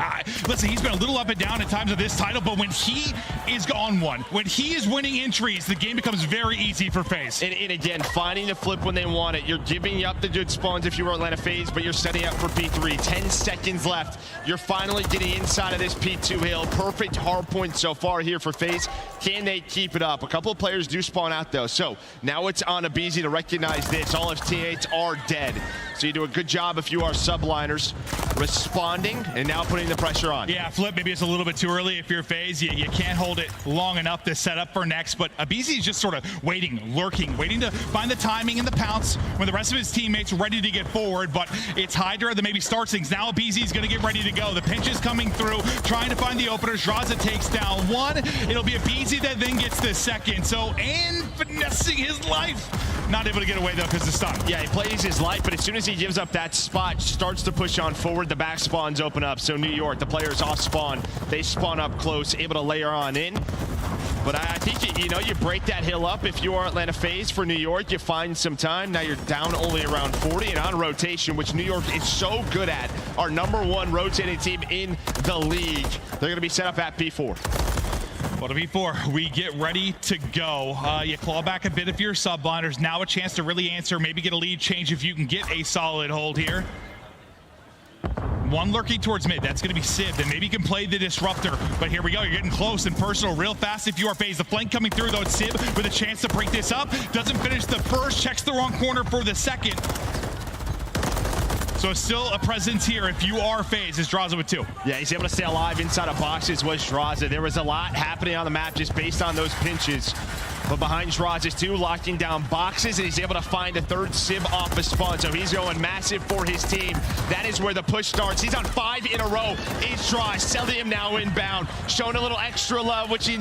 Listen, he's been a little up and down at times of this title, but when he is on one, when he is winning entries, the game becomes very easy for FaZe. And again, finding the flip when they want it. You're giving up the good spawns if you were Atlanta FaZe, but you're setting up for P3. 10 seconds left. You're finally getting inside side of this P2 hill. Perfect hard point so far here for FaZe. Can they keep it up? A couple of players do spawn out though. So now it's on aBeZy to recognize this. All of his teammates are dead. So you do a good job if you are subliners responding and now putting the pressure on. Yeah, Flip, maybe it's a little bit too early if you're FaZe. You can't hold it long enough to set up for next, but aBeZy is just sort of waiting, lurking, waiting to find the timing and the pounce when the rest of his teammates are ready to get forward, but it's Hydra that maybe starts things. Now aBeZy is going to get ready to go. The pinch is coming through, trying to find the openers. Drazah takes down one. It'll be aBeZy that then gets the second. So, and finessing his life. Not able to get away though because the stun. Yeah, he plays his life, but as soon as he gives up that spot, starts to push on forward, the back spawns open up. So New York, the players off spawn, they spawn up close, able to layer on in. But I think, you break that hill up if you are Atlanta FaZe. For New York, you find some time. Now you're down only around 40 and on rotation, which New York is so good at. Our #1 rotating team in the league. They're going to be set up at P4. Well, to P4, we get ready to go. You claw back a bit if you're subliners. Now a chance to really answer, maybe get a lead change if you can get a solid hold here. One lurking towards mid. That's going to be Sib. Then maybe you can play the disruptor. But here we go. You're getting close and personal real fast if you are FaZe. The flank coming through, though. It's Sib with a chance to break this up. Doesn't finish the first. Checks the wrong corner for the second. So still a presence here if you are FaZe. Is Drazah with 2. Yeah, he's able to stay alive inside of boxes was Drazah. There was a lot happening on the map just based on those pinches. But behind Drazah is 2, locking down boxes, and he's able to find a third Sib off the spawn. So he's going massive for his team. That is where the push starts. He's on 5 in a row. Each try. Cellium now inbound. Showing a little extra love, which he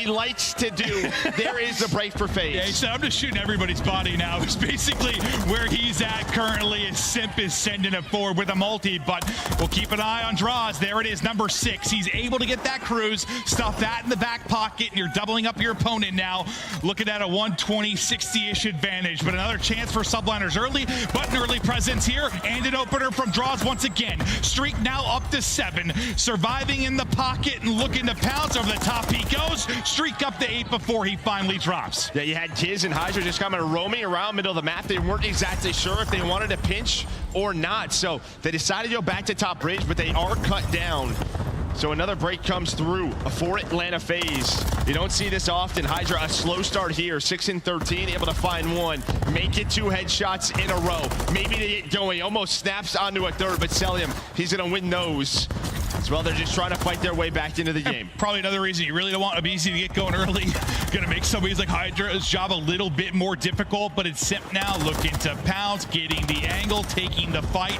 likes to do. There is the break for FaZe. Yeah, he said, I'm just shooting everybody's body now. It's basically where he's at currently. Is Simp is sending it forward with a multi, but we'll keep an eye on Draz. There it is, number 6. He's able to get that cruise, stuff that in the back pocket, and you're doubling up your opponent now. Looking at a 120, 60-ish advantage, but another chance for subliners early, but an early presence here, and an opener from Draz once again. Streak now up to 7, surviving in the pocket and looking to pounce. Over the top he goes, streak up to 8 before he finally drops. Yeah, you had Kiz and Hydra just coming roaming around middle of the map. They weren't exactly sure if they wanted to pinch or not, so they decided to go back to top bridge, but they are cut down. So another break comes through for Atlanta FaZe. You don't see this often. Hydra, a slow start here, 6 and 13, able to find one. Make it 2 headshots in a row. Maybe they get going, almost snaps onto a third, but Cellium, he's gonna win those. As well, they're just trying to fight their way back into the game. Probably another reason you really don't want aBeZy to get going early. Gonna make somebody's like Hydra's job a little bit more difficult, but it's Simp now looking to pounce, getting the angle, taking the fight,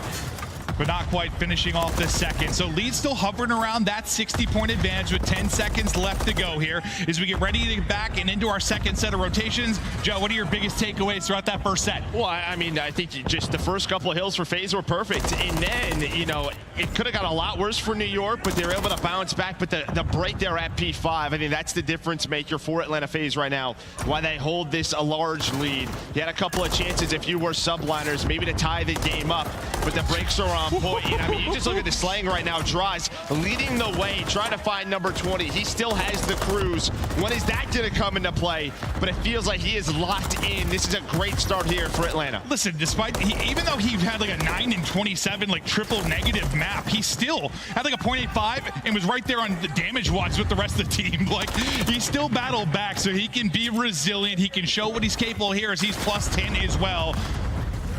but not quite finishing off the second. So lead still hovering around that 60-point advantage with 10 seconds left to go here as we get ready to get back and into our second set of rotations. Joe, what are your biggest takeaways throughout that first set? Well, I mean, I think just the first couple of hills for FaZe were perfect. And then, it could have got a lot worse for New York, but they were able to bounce back. But the break there at P5, I think that's the difference maker for Atlanta FaZe right now, why they hold this a large lead. You had a couple of chances if you were subliners, maybe to tie the game up, but the breaks are on point. I mean, you just look at the slang right now. Draz leading the way, trying to find number 20. He still has the cruise. When is that going to come into play? But it feels like he is locked in. This is a great start here for Atlanta. Listen, even though he had like a 9 and 27 like triple negative map, he still had like a 0.85 and was right there on the damage watch with the rest of the team. Like, he still battled back, so he can be resilient. He can show what he's capable here as he's plus 10 as well.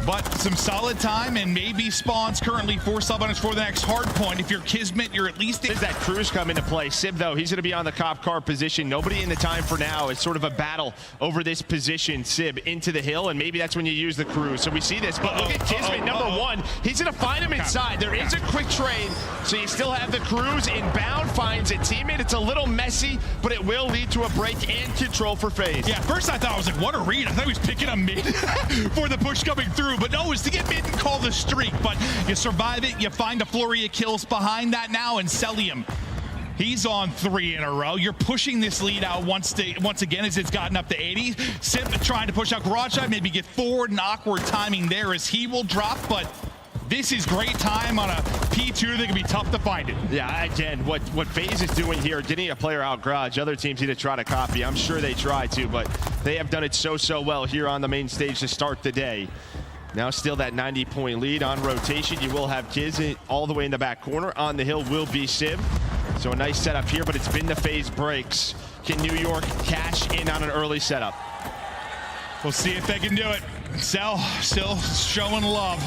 But some solid time and maybe spawns currently for subliners for the next hard point. If you're Kismet, you're at least... Does that cruise come into play? Sib, though, he's going to be on the cop car position. Nobody in the time for now. It's sort of a battle over this position. Sib into the hill, and maybe that's when you use the cruise. So we see this, but look at Kismet, number 1. He's going to find him inside. There is a quick train, so you still have the cruise inbound, finds a teammate. It's a little messy, but it will lead to a break and control for FaZe. Yeah, first I thought, I was like, what a read. I thought he was picking a mid for the push coming through. But no, it's to get mid and call the streak. But you survive it, you find a flurry of kills behind that now, and Cellium, he's on 3 in a row. You're pushing this lead out once again as it's gotten up to 80. Simp trying to push out Garage Side, maybe get forward, and awkward timing there as he will drop, but this is great time on a P2 that can be tough to find it. Yeah, again, what FaZe is doing here, getting a player out garage, other teams need to try to copy. I'm sure they try to, but they have done it so well here on the main stage to start the day. Now still that 90-point lead on rotation. You will have Kiz all the way in the back corner. On the hill will be Sib. So a nice setup here, but it's been the phase breaks. Can New York cash in on an early setup? We'll see if they can do it. Cell still showing love.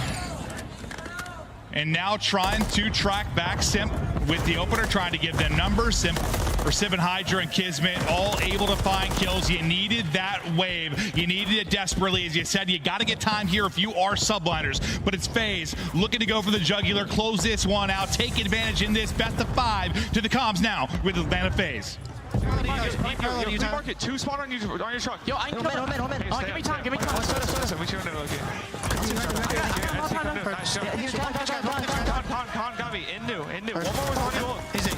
And now trying to track back Simp with the opener, trying to give them numbers. Simp and Hydra and Kismet all able to find kills. You needed that wave. You needed it desperately. As you said, you got to get time here if you are subliners. But it's FaZe looking to go for the jugular, close this one out, take advantage in this best of 5 to the comms now with Atlanta FaZe. Market 2 spawn on your truck. Yo, I can hold man. Oh, give me time. Listen. We should know. Con Gavi in new. One more was on you. Easy.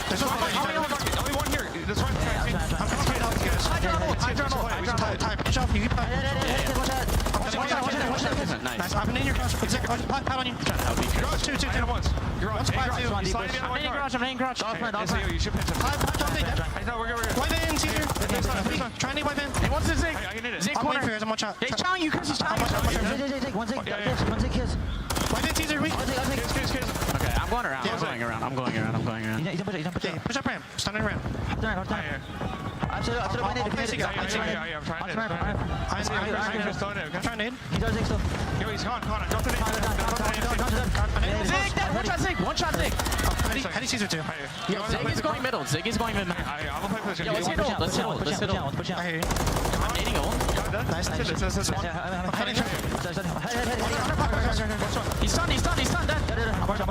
There's only one here. That's right. I'm coming out. Time. Push off. You keep nice. I'm in your garage. Pat on you. Garage 2 at once. Garage. I'm in garage. You should pinch him. We're good. Wipe in, Caesar. Try and need wipe in. Hey, what's the Zig? I can hit it. Zig corner. I'm one shot. Hey, challenge you, Chris. He's challenging. One Zig, kiss. Wipe in, Caesar. Kiss. Okay, I'm going around. I'm going around. He's on push up ramp. Stunning ramp. Hold on. I'm trying to hit. He does Zig still. Yo, he's gone. Drop the Zig. One shot Zig. How do you Caesar too? Zig is going middle. I'm gonna play for this. Yo, let's hit ult. Push out. I hear you. I'm nading ult. Nice. He's stunned. Dead. I'm watch out.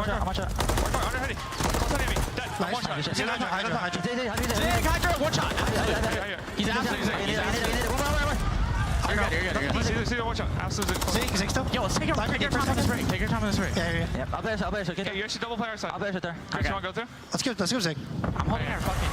Nice. Zig, Hydra, one shot. He's absolutely. You're good. See, watch out. Absolutely. Zig still? Yo, let's take your time on this break. Take your time on this break. Yeah. Yep. I'll play this. Yeah, you actually double play our side. I'll play right there. Chris, you want to go through? Let's go, Zig. I'm holding here. Fucking.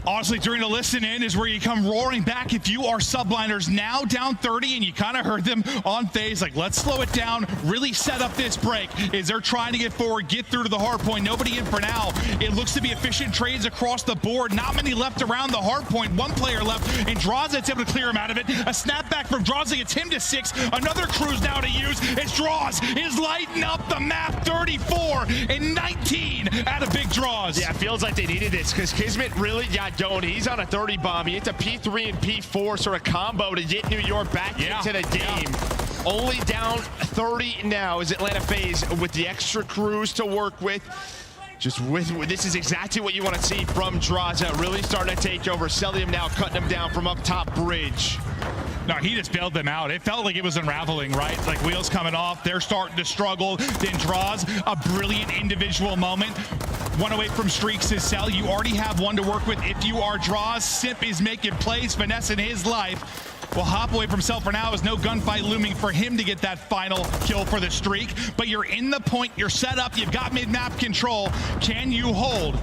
Honestly, during the listen in is where you come roaring back if you are subliners now down 30, and you kind of heard them on FaZe, like, let's slow it down, really set up this break as they're trying to get forward, get through to the hard point. Nobody in for now. It looks to be efficient trades across the board. Not many left around the hard point. One player left, and Draw's able to clear him out of it. A snapback from Draws gets him to 6. Another cruise now to use as Draws is lighting up the map. 34 and 19 out of Big Draws. Yeah, it feels like they needed this because Kismet really got going. He's on a 30 bomb. He hits a P3 and P4 sort of combo to get New York back into the game. Only down 30 now is Atlanta FaZe with the extra crews to work with. This is exactly what you want to see from Draza. Really starting to take over. Celium now cutting him down from up top bridge. No, he just bailed them out. It felt like it was unraveling, right? Like wheels coming off, they're starting to struggle. Then Draws a brilliant individual moment. One away from streaks is Cell. You already have one to work with if you are Draws. Simp is making plays, finessing his life. Will hop away from Cell for now as no gunfight looming for him to get that final kill for the streak. But you're in the point, you're set up, you've got mid-map control. Can you hold?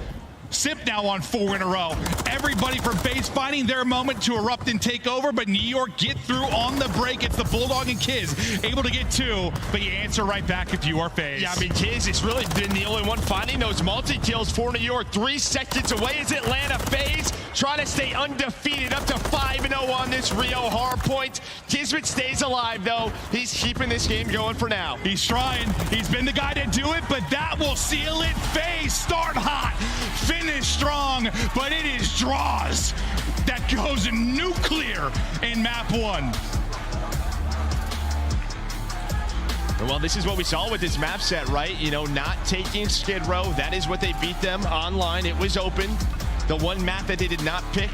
Simp now on 4 in a row. Everybody from FaZe finding their moment to erupt and take over, but New York get through on the break. It's the Bulldog and Kiz able to get 2, but you answer right back if you are FaZe. Yeah, I mean, Kiz has really been the only one finding those multi-kills for New York. 3 seconds away is Atlanta FaZe trying to stay undefeated up to 5-0 on this Rio hardpoint. Kismet stays alive, though. He's keeping this game going for now. He's trying. He's been the guy to do it, but that will seal it. FaZe start hot. Finish strong, but it is Draws that goes nuclear in map 1. Well, this is what we saw with this map set, right? You know, not taking Skid Row. That is what they beat them online. It was open. The one map that they did not pick,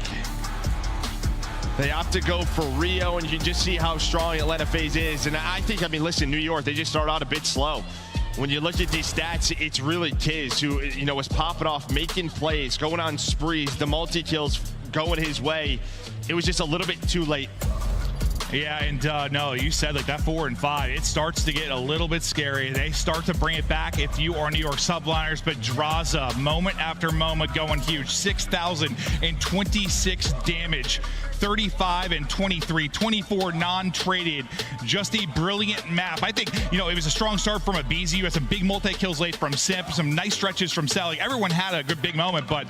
they opt to go for Rio, and you can just see how strong Atlanta FaZe is. And I think, I mean, listen, New York, they just start out a bit slow. When you look at these stats, it's really Kiz who, you know, was popping off, making plays, going on sprees, the multi-kills going his way. It was just a little bit too late. Yeah, and no, you said like that 4 and 5, it starts to get a little bit scary. They start to bring it back if you are New York subliners, but Draza, moment after moment, going huge. 6,026 damage, 35 and 23, 24 non-traded. Just a brilliant map. I think, you know, it was a strong start from aBeZy. You had some big multi-kills late from Simp, some nice stretches from Cell. Like, everyone had a good big moment, but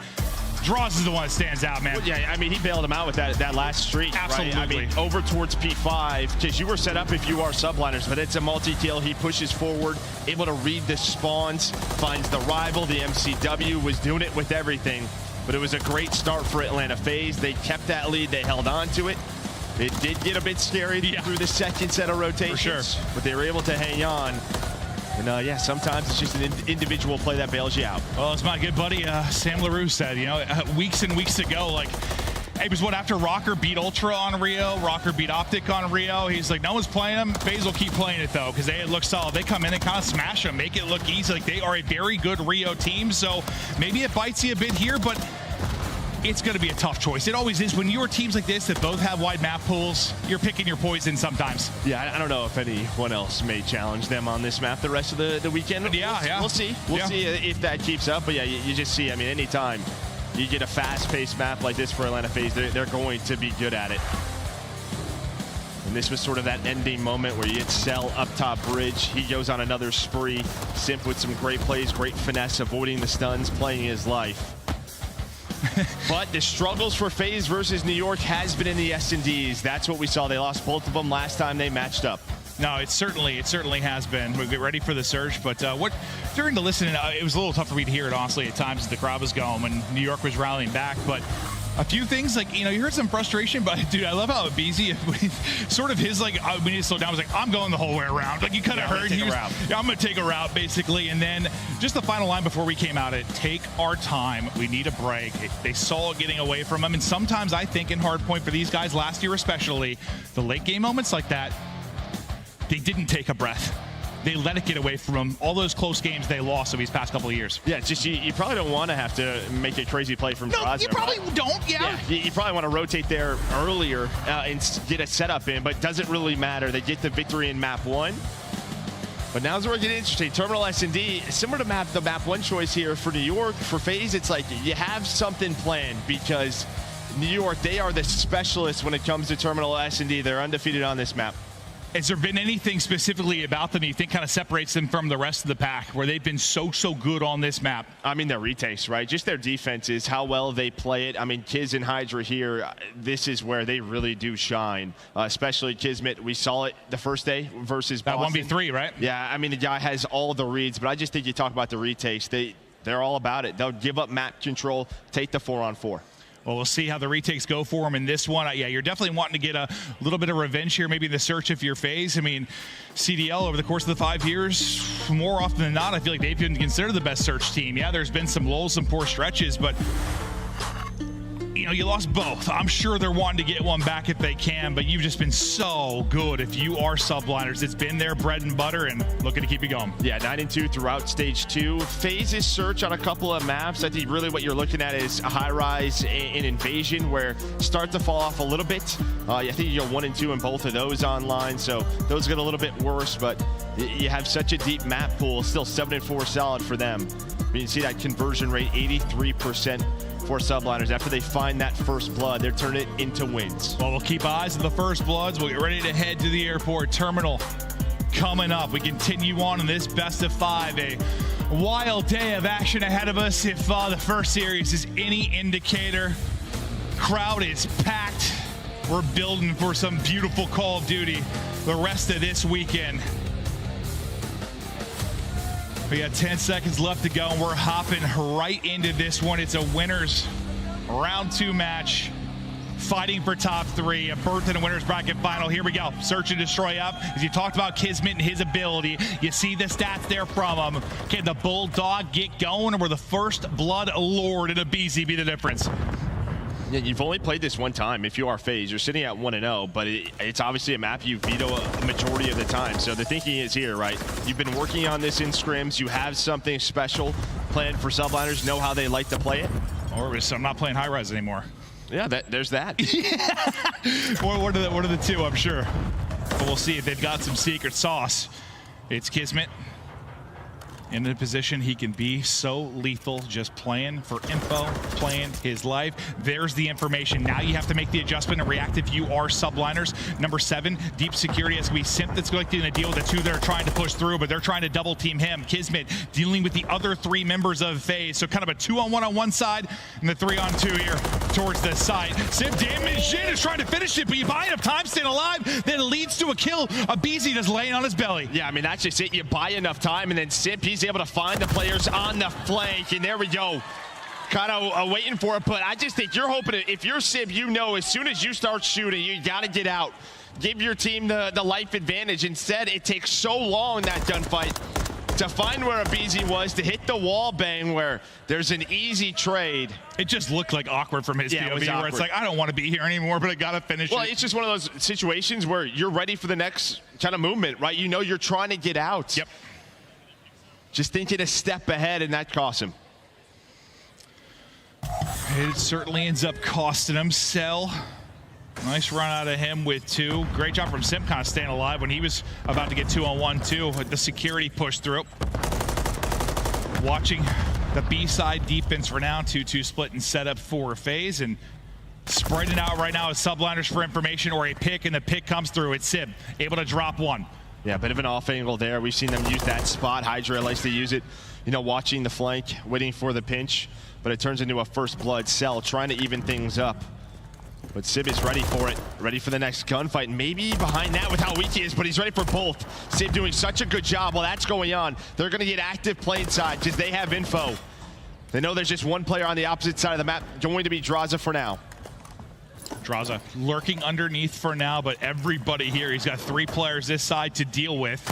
Draws is the one that stands out, man. Well, yeah, I mean, he bailed him out with that last streak. Absolutely. Right? I mean, over towards P5, because you were set up if you are subliners, but it's a multi-kill. He pushes forward, able to read the spawns, finds the rival. The MCW was doing it with everything, but it was a great start for Atlanta FaZe. They kept that lead. They held on to it. It did get a bit scary through the second set of rotations, but they were able to hang on. And yeah, sometimes it's just an individual play that bails you out. Well, as my good buddy Sam LaRue said, you know, weeks and weeks ago, like, it was what, after Rocker beat Ultra on Rio, Rocker beat Optic on Rio. He's like, no one's playing them. FaZe will keep playing it, though, because they look solid. They come in and kind of smash them, make it look easy. Like, they are a very good Rio team, so maybe it bites you a bit here, but it's going to be a tough choice. It always is. When you're teams like this that both have wide map pools, you're picking your poison sometimes. Yeah, I don't know if anyone else may challenge them on this map the rest of the weekend. We'll see. We'll see if that keeps up. But yeah, you just see, I mean, anytime you get a fast-paced map like this for Atlanta FaZe, they're going to be good at it. And this was sort of that ending moment where you hit Cell up top bridge. He goes on another spree. Simp with some great plays, great finesse, avoiding the stuns, playing his life. But the struggles for FaZe versus New York has been in the S&Ds. That's what we saw. They lost both of them last time they matched up. No, it certainly has been. We'll get ready for the surge. But during the listening, it was a little tough for me to hear it, honestly, at times as the crowd was going when New York was rallying back. But a few things, like, you know, you heard some frustration, but dude, I love how BZ, sort of his, like, we need to slow down. I was like, I'm going the whole way around. Like, you kind of heard he was, I'm going to take a route, basically. And then just the final line before we came out, take our time. We need a break. They saw it getting away from them. And sometimes I think in hardpoint for these guys last year, especially the late game moments like that, they didn't take a breath. They let it get away from them. All those close games they lost over these past couple of years. Yeah, it's just you probably don't want to have to make a crazy play from Draza. No, you probably don't, you probably want to rotate there earlier and get a setup in, but it doesn't really matter. They get the victory in map 1. But now's where it gets interesting. Terminal S&D, similar to the map 1 choice here for New York. For FaZe, it's like you have something planned because New York, they are the specialists when it comes to Terminal S&D. They're undefeated on this map. Has there been anything specifically about them you think kind of separates them from the rest of the pack where they've been so good on this map? I mean, their retakes, right? Just their defenses, how well they play it. I mean, Kiz and Hydra here, this is where they really do shine, especially Kismet. We saw it the first day versus Boston. That 1v3, right? Yeah, I mean, the guy has all the reads, but I just think you talk about the retakes. They're all about it. They'll give up map control, take the 4-on-4. Well, we'll see how the retakes go for him in this one. Yeah, you're definitely wanting to get a little bit of revenge here, maybe the search if you're FaZe. I mean, CDL over the course of the 5 years, more often than not, I feel like they've been considered the best search team. Yeah, there's been some lulls, some poor stretches, but you know, you lost both. I'm sure they're wanting to get one back if they can, but you've just been so good if you are subliners. It's been their bread and butter and looking to keep you going. Yeah, 9-2 throughout stage 2. FaZe's search on a couple of maps. I think really what you're looking at is a high rise in Invasion where start to fall off a little bit. I think you go 1-2 in both of those online, so those get a little bit worse, but you have such a deep map pool, still 7-4 solid for them. You can see that conversion rate, 83%. For subliners. After they find that first blood, they're turning it into wins. Well, we'll keep eyes on the first bloods. We'll get ready to head to the airport terminal coming up. We continue on in this best of 5. A wild day of action ahead of us. If the first series is any indicator, crowd is packed. We're building for some beautiful Call of Duty the rest of this weekend. We got 10 seconds left to go, and we're hopping right into this one. It's a winners round 2 match, fighting for top 3, a berth in a winners bracket final. Here we go. Search and destroy up. As you talked about Kismet and his ability, you see the stats there from him. Can the Bulldog get going, or will the first blood lord in a BZ be the difference? Yeah, you've only played this one time if you are FaZe. You're sitting at 1-0, but it's obviously a map you veto a majority of the time. So the thinking is here, right? You've been working on this in scrims. You have something special planned for subliners, know how they like to play it. Or I'm not playing high res anymore. Yeah, there's that. What are the two, I'm sure. But we'll see if they've got some secret sauce. It's Kismet in a position he can be so lethal, just playing for info, playing his life. There's the information. Now you have to make the adjustment and react if you are subliners. Number 7, deep security has to be Simp that's going to deal with the 2 that are trying to push through, but they're trying to double team him. Kismet dealing with the other 3 members of FaZe. So kind of a 2-on-1 on one side and the 3-on-2 here towards the side. Simp damaged in, is trying to finish it, but you buy enough time staying alive, then it leads to a kill. aBeZy just laying on his belly. Yeah, I mean, that's just it. You buy enough time, and then Simp, he's able to find the players on the flank, and there we go. Kind of waiting for it, but I just think you're hoping, if you're Simp, you know as soon as you start shooting, you got to get out. Give your team the life advantage. Instead, it takes so long, that gunfight, to find where aBeZy was, to hit the wall bang where there's an easy trade. It just looked like awkward from his POV, where it's like, I don't want to be here anymore, but I got to finish it. Well, it's just one of those situations where you're ready for the next kind of movement, right? You know you're trying to get out. Yep. Just thinking a step ahead, and that costs him. It certainly ends up costing him. Cell, nice run out of him with 2. Great job from Simp kind of staying alive when he was about to get 2-on-1 too. The security push through. Watching the B side defense for now. 2-2 split and set up for FaZe, and spreading out right now as subliners for information or a pick, and the pick comes through. It's Simp able to drop 1. Yeah, a bit of an off angle there. We've seen them use that spot. Hydra likes to use it, you know, watching the flank, waiting for the pinch, but it turns into a first blood. Cell trying to even things up. But Sib is ready for it, ready for the next gunfight. Maybe behind that with how weak he is, but he's ready for both. Sib doing such a good job while that's going on. They're gonna get active play side because they have info. They know there's just one player on the opposite side of the map, going to be Drazah for now. Drazah lurking underneath for now, but everybody here, he's got 3 players this side to deal with.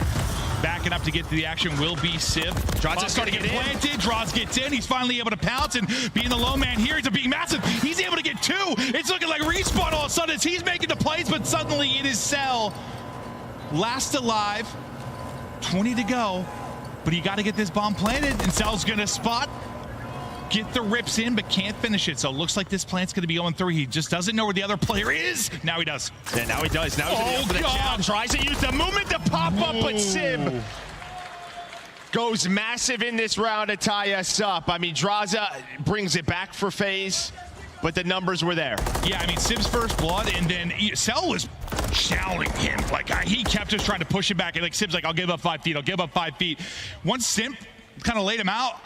Backing up to get to the action will be Sib. Drazah's starting to get planted. Draz gets in. He's finally able to pounce, and being the low man here, he's being massive. He's able to get 2. It's looking like Respawn all of a sudden as he's making the plays, but suddenly it is Cell. Last alive. 20 to go. But you got to get this bomb planted, and Cell's going to spot. Get the rips in, but can't finish it. So it looks like this plant's going to be going through. He just doesn't know where the other player is. Now he does. Yeah, now he does. Now he's for the challenge. Tries to use the movement to pop up, but Sib goes massive in this round to tie us up. I mean, Drazah brings it back for FaZe, but the numbers were there. Yeah, I mean, Sib's first blood, and then Cell was shouting him. Like, he kept just trying to push him back. And like, Sib's like, I'll give up 5 feet. I'll give up 5 feet. Once Simp kind of laid him out,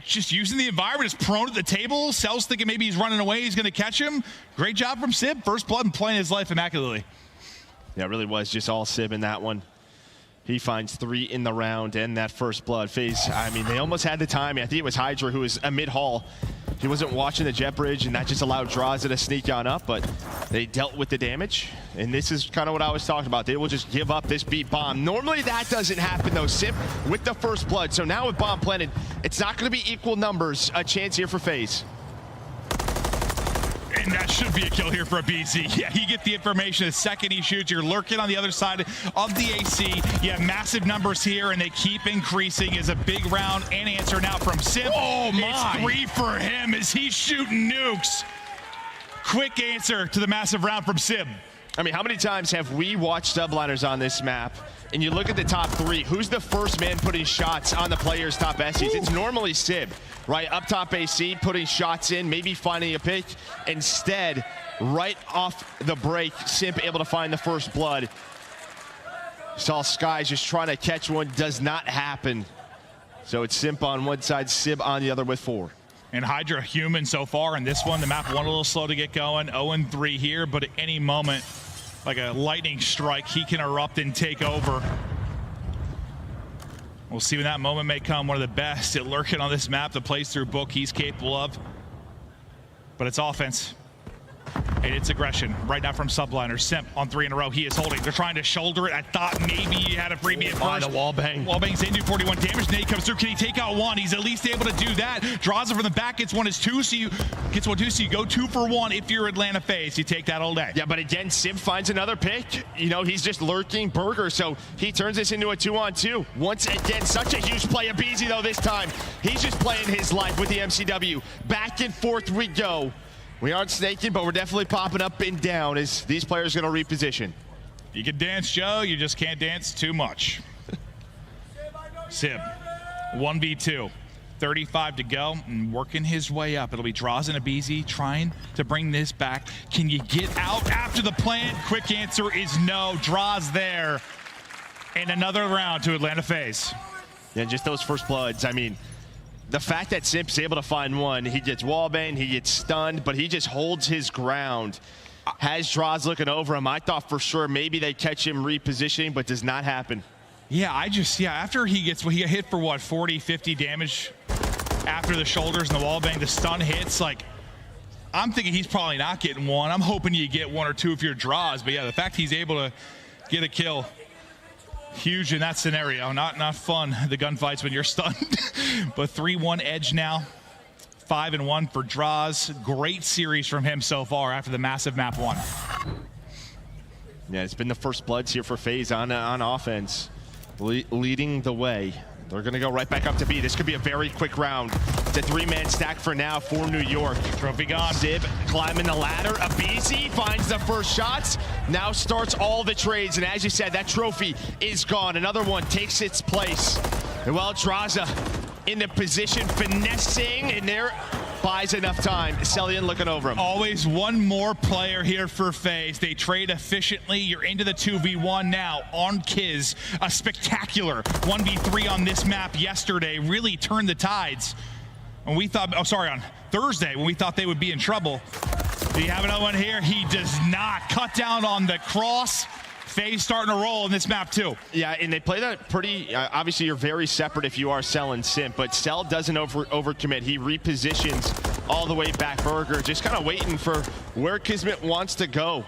just using the environment, is prone at the table. Cell's thinking maybe he's running away, he's going to catch him. Great job from Sib. First blood and playing his life immaculately. Yeah, it really was just all Sib in that one. He finds 3 in the round and that first blood. FaZe, I mean, they almost had the time. I think it was Hydra who was mid-haul. He wasn't watching the jet bridge, and that just allowed Drazah to sneak on up, but they dealt with the damage. And this is kind of what I was talking about. They will just give up this beat bomb. Normally that doesn't happen though. Simp with the first blood. So now with bomb planted, it's not going to be equal numbers. A chance here for FaZe. And that should be a kill here for aBeZy. Yeah, you get the information the second he shoots. You're lurking on the other side of the AC. You have massive numbers here, and they keep increasing. Is a big round and answer now from Simp. Oh my! It's 3 for him as he's shooting nukes. Quick answer to the massive round from Simp. I mean, how many times have we watched subliners on this map, and you look at the top 3, who's the first man putting shots on the player's top SCs? It's normally Sib, right? Up top AC, putting shots in, maybe finding a pick. Instead, right off the break, Simp able to find the first blood. Saw Skies just trying to catch one, does not happen. So it's Simp on one side, Sib on the other with 4. And Hydra human so far in this one. The map went a little slow to get going. 0-3 here, but at any moment, like a lightning strike, he can erupt and take over. We'll see when that moment may come. One of the best at lurking on this map, the plays through book he's capable of. But it's offense. And it's aggression right now from subliners. Simp on 3 in a row. He is holding. They're trying to shoulder it. I thought maybe he had a freebie at first. The wall bang. Wall bangs in, do 41 damage. Nade comes through. Can he take out 1? He's at least able to do that. Drazah from the back gets 1 as 2. So you gets 1 2. So you go 2 for 1 if you're Atlanta FaZe. You take that all day. Yeah, but again, Simp finds another pick. You know, he's just lurking burger. So he turns this into a 2-on-2. Once again, such a huge play. aBeZy though this time. He's just playing his life with the MCW. Back and forth we go. We aren't snaking, but we're definitely popping up and down as these players are going to reposition. You can dance, Joe. You just can't dance too much. Sib 1v2. 35 to go and working his way up. It'll be Draws and Abizi trying to bring this back. Can you get out after the plant? Quick answer is no. Draws there. And another round to Atlanta FaZe. Yeah, just those first bloods. I mean, the fact that Simp's able to find one, he gets wallbanged, he gets stunned, but he just holds his ground. Has Draws looking over him. I thought for sure maybe they catch him repositioning, but does not happen. Yeah, after he got hit for what, 40, 50 damage after the shoulders and the wall bang, the stun hits, like, I'm thinking he's probably not getting one. I'm hoping you get one or two if you're Draws, but yeah, the fact he's able to get a kill, huge in that scenario. Not fun, the gunfights when you're stunned. But 3-1 edge now. 5-1 for Draws. Great series from him so far after the massive map 1. Yeah, it's been the first bloods here for FaZe on offense. Leading the way. They're going to go right back up to B. This could be a very quick round. It's a 3-man stack for now for New York. Trophy gone. Zib climbing the ladder. Abizi finds the first shots. Now starts all the trades. And as you said, that trophy is gone. Another one takes its place. And well, Draza in the position, finessing, and there buys enough time. Celian looking over him. Always one more player here for FaZe. They trade efficiently. You're into the 2v1 now on Kiz. A spectacular 1v3 on this map yesterday. Really turned the tides. And we thought, on Thursday when we thought they would be in trouble. Do you have another one here? He does not. Cut down on the cross. FaZe starting to roll in this map too. Yeah, and they play that pretty, obviously you're very separate if you are Cell and Simp, but Cell doesn't overcommit. He repositions all the way back. Burger just kind of waiting for where Kismet wants to go.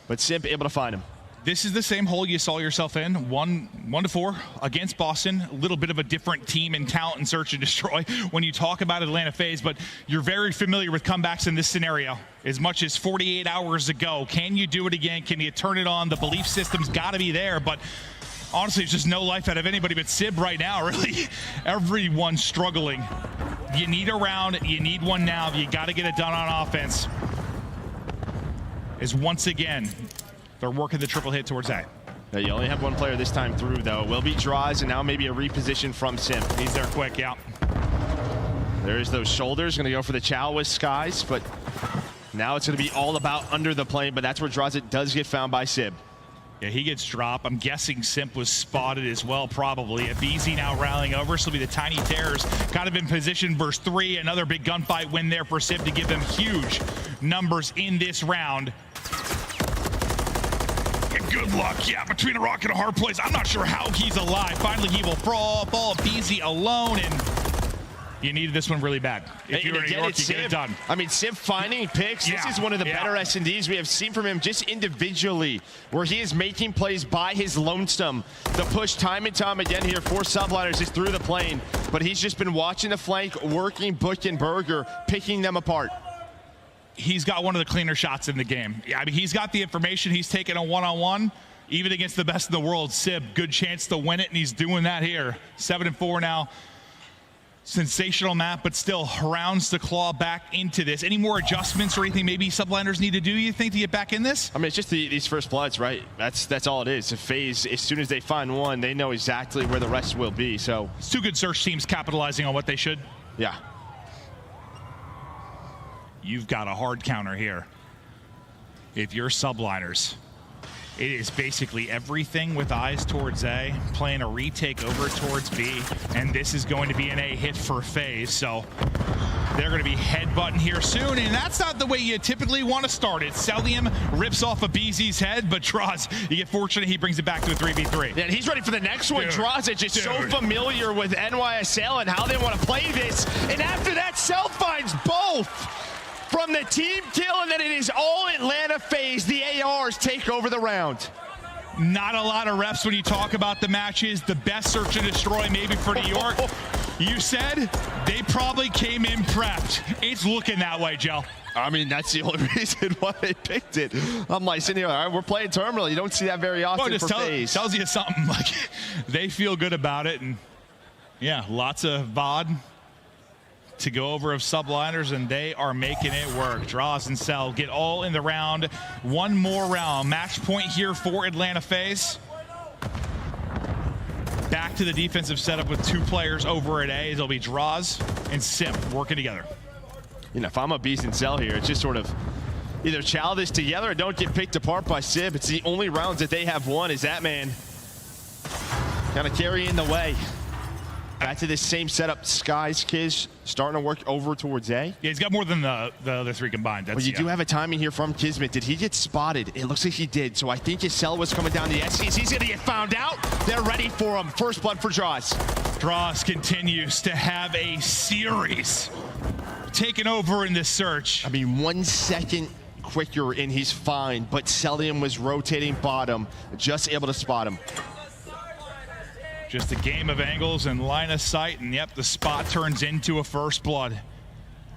But Simp able to find him. This is the same hole you saw yourself in, 1-4 against Boston. A little bit of a different team in talent and search and destroy when you talk about Atlanta FaZe, but you're very familiar with comebacks in this scenario. As much as 48 hours ago, can you do it again? Can you turn it on? The belief system's got to be there, but honestly, there's just no life out of anybody but Sib right now, really. Everyone's struggling. You need a round, you need one now. You got to get it done on offense. Is once again, they're working the triple hit towards A. Yeah, you only have one player this time through, though. Will be Draws, and now maybe a reposition from Simp. He's there quick, yeah. There's those shoulders. Going to go for the Chow with Skies, but now it's going to be all about under the plane, but that's where Draws it does get found by Sib. Yeah, he gets dropped. I'm guessing Simp was spotted as well, probably. Abizi now rallying over. So will be the Tiny Terrors kind of in position versus 3. Another big gunfight win there for Sib to give them huge numbers in this round. Good luck, yeah, between a rock and a hard place. I'm not sure how he's alive. Finally, he will fall Abizi alone, and you needed this one really bad. If you were in New York, you get it done. I mean, Simp finding picks. Yeah. This is one of the better S&Ds we have seen from him just individually, where he is making plays by his lonesome. The push time and time again here for Subliners is through the plane, but he's just been watching the flank, working Book and Burger, picking them apart. He's got one of the cleaner shots in the game. I mean, he's got the information. He's taking a one-on-one, even against the best in the world. Sib, good chance to win it, and he's doing that here. 7-4 now. Sensational map, but still rounds to claw back into this. Any more adjustments or anything maybe Subliners need to do, you think, to get back in this? I mean, it's just these first bloods, right? That's all it is. A FaZe, as soon as they find one, they know exactly where the rest will be. So it's two good search teams capitalizing on what they should. Yeah. You've got a hard counter here. If you're Subliners, it is basically everything with eyes towards A, playing a retake over towards B, and this is going to be an A hit for FaZe, so they're going to be headbutting here soon, and that's not the way you typically want to start it. Celium rips off Abizi's head, but Draws, you get fortunate, he brings it back to a 3v3. Yeah, and he's ready for the next one. Draws it just so familiar with NYSL and how they want to play this, and after that, Cell finds both. From the team kill, and then it is all Atlanta FaZe. The ARs take over the round. Not a lot of reps when you talk about the matches. The best search and destroy maybe for New York. You said they probably came in prepped. It's looking that way, Joe. I mean, that's the only reason why they picked it. I'm like sitting here, all right, we're playing Terminal. You don't see that very often for FaZe. Tells you something. Like, they feel good about it, and yeah, lots of VOD to go over of Subliners, and they are making it work. Draws and Cell get all in the round. One more round. Match point here for Atlanta FaZe. back to the defensive setup with 2 players over at A. It'll be Draws and Sim working together. You know, if I'm a Beast and Cell here, it's just sort of either chow this together or don't get picked apart by Sib. It's the only rounds that they have won. Is that man kind of carrying the way? Back to this same setup. Sky's Kiz starting to work over towards A. Yeah, he's got more than the other 3 combined. Well, you do have a timing here from Kismet. Did he get spotted? It looks like he did. So I think his cell was coming down the SCs. He's going to get found out. They're ready for him. First blood for Draws. Draws continues to have a series taken over in this search. I mean, 1 second quicker and he's fine, but Cellium was rotating bottom, just able to spot him. Just a game of angles and line of sight, and yep, the spot turns into a first blood.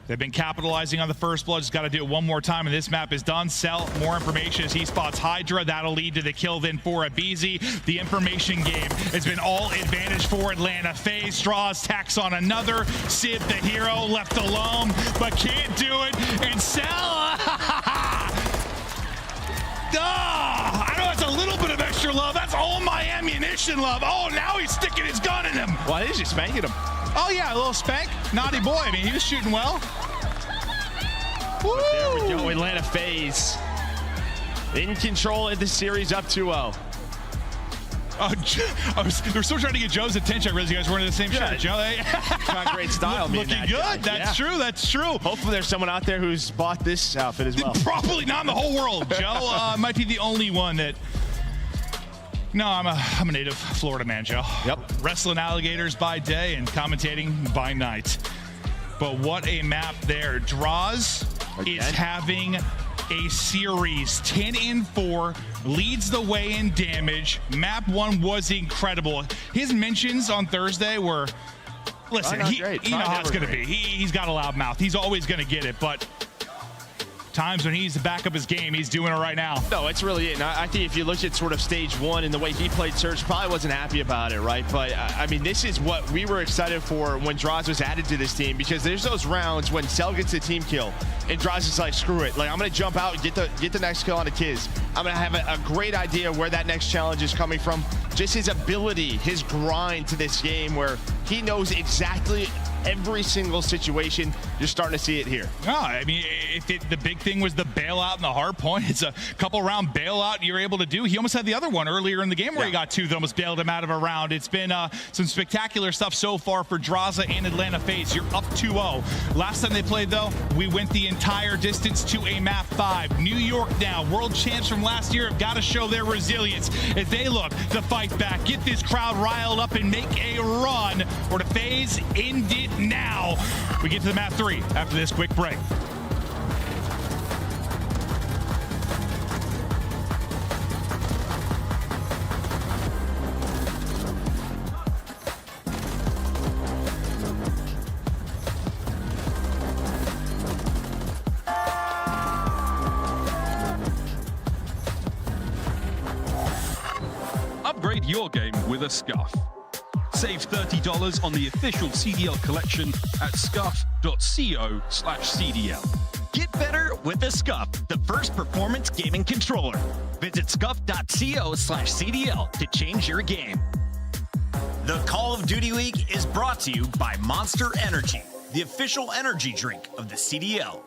They've been capitalizing on the first blood. Just got to do it one more time, and this map is done. Cell, more information as he spots Hydra. That'll lead to the kill then for aBeZy. The information game has been all advantage for Atlanta. FaZe Draws tacks on another. Sib, the hero, left alone, but can't do it. And Cell, I know that's a little bit of extra love. That's all my ammunition love. Oh, now he's sticking his gun in him. Why is he spanking him? Oh yeah, a little spank. Naughty boy. I mean, he was shooting well. There we go. Atlanta FaZe in control of the series, up 2-0. They're still trying to get Joe's attention. I realize you guys weren't in the same shirt, Joe. Got great style. Looking good. That's true. That's true. Hopefully there's someone out there who's bought this outfit as well. Probably not in the whole world. Joe might be the only one that... No, I'm a native Florida man, Joe. Yep. Wrestling alligators by day and commentating by night. But what a map there. Draws is having a series. 10-4, leads the way in damage. Map 1 was incredible. His mentions on Thursday were, listen, you know how it's going to be. He's got a loud mouth. He's always going to get it, but times when he needs to back up his game, he's doing it right now. No, it's really it. And I think if you look at sort of stage 1 and the way he played Surge, probably wasn't happy about it, right? But I mean, this is what we were excited for when Draws was added to this team, because there's those rounds when Cell gets the team kill and Draws is like, screw it. Like, I'm going to jump out and get the next kill on the Kiz. I'm going to have a great idea where that next challenge is coming from. Just his ability, his grind to this game where he knows exactly every single situation. You're starting to see it here. No, I mean, the big thing was the bailout and the hard point. It's a couple round bailout you're able to do. He almost had the other one earlier in the game where he got 2 that almost bailed him out of a round. It's been some spectacular stuff so far for Draza and Atlanta FaZe. You're up 2-0. Last time they played, though, we went the entire distance to a map 5. New York now, world champs from last year, have got to show their resilience as they look to fight back, get this crowd riled up, and make a run, or the FaZe end it now. We get to the map 3 after this quick break. Upgrade your game with a Scuff. Save $30 on the official CDL collection at scuff.co/CDL. Get better with a Scuff, the first performance gaming controller. Visit scuff.co/CDL to change your game. The Call of Duty League is brought to you by Monster Energy, the official energy drink of the CDL.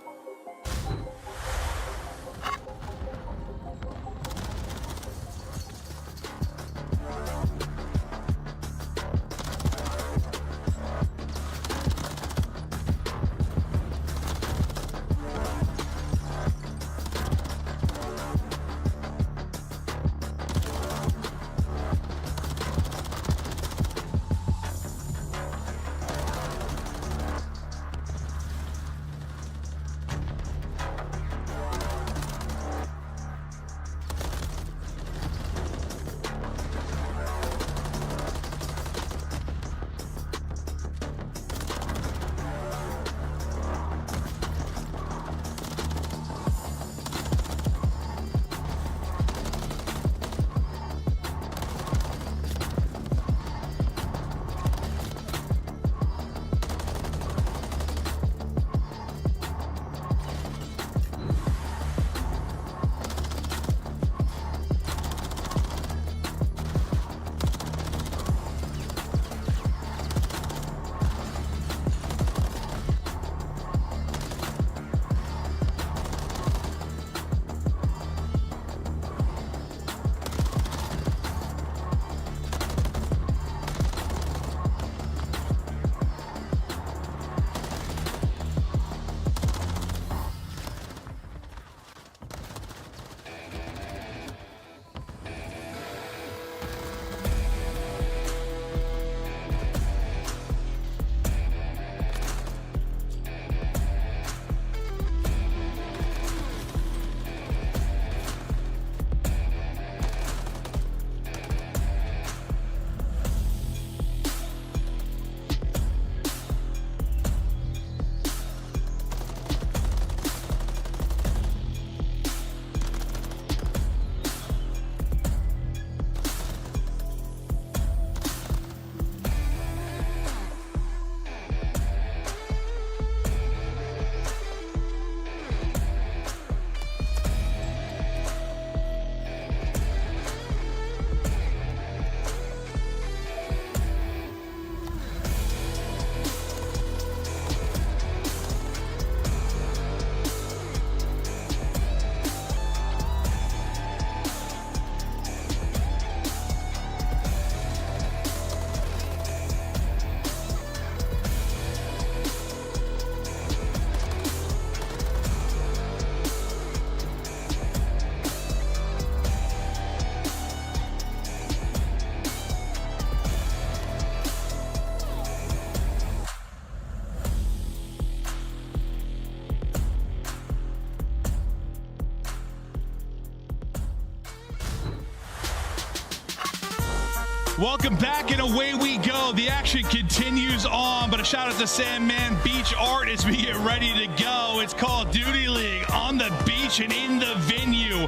Welcome back, and away we go. The action continues on, but a shout out to Sandman Beach Art as we get ready to go. It's Call of Duty League on the beach and in the venue.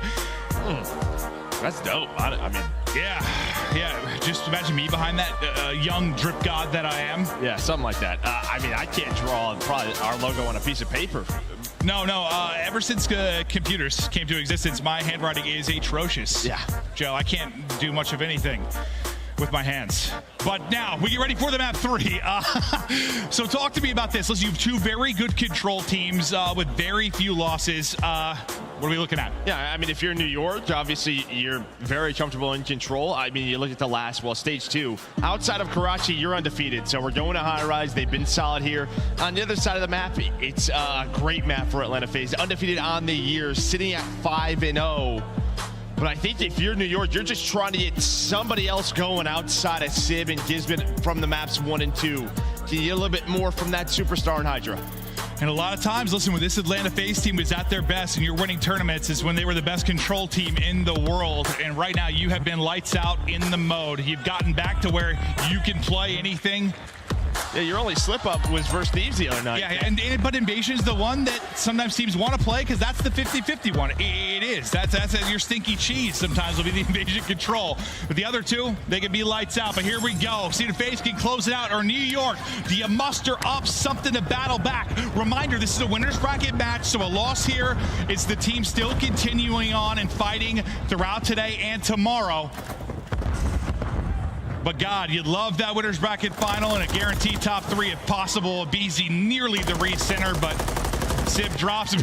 That's dope. I mean, yeah. Just imagine me behind that young drip god that I am. Yeah, something like that. I mean, I can't draw probably our logo on a piece of paper. No. Ever since computers came to existence, my handwriting is atrocious. Yeah. Joe, I can't do much of anything with my hands. But now we get ready for the map 3. So talk to me about this. Listen, you have 2 very good control teams with very few losses. What are we looking at? Yeah, I mean, if you're in New York, obviously you're very comfortable in control. I mean, you look at the last, stage 2. Outside of Karachi, you're undefeated. So we're going to high rise. They've been solid here. On the other side of the map, it's a great map for Atlanta FaZe. Undefeated on the year, sitting at 5-0. But I think if you're New York, you're just trying to get somebody else going outside of Sib and Gisbin from the maps 1 and 2. Can you get a little bit more from that superstar in Hydra? And a lot of times, listen, when this Atlanta FaZe team was at their best and you're winning tournaments is when they were the best control team in the world. And right now you have been lights out in the mode. You've gotten back to where you can play anything. Yeah, your only slip up was versus Thieves the other night. Yeah, but Invasion's the one that sometimes teams want to play because that's the 50-50 one. It is. That's your stinky cheese sometimes will be the Invasion control. But the other 2, they can be lights out. But here we go. See if FaZe can close it out. Or New York, do you muster up something to battle back? Reminder, this is a winner's bracket match, so a loss here is the team still continuing on and fighting throughout today and tomorrow. But God, you'd love that winner's bracket final and a guaranteed top 3 if possible. BZ nearly the recenter, but Sib drops him.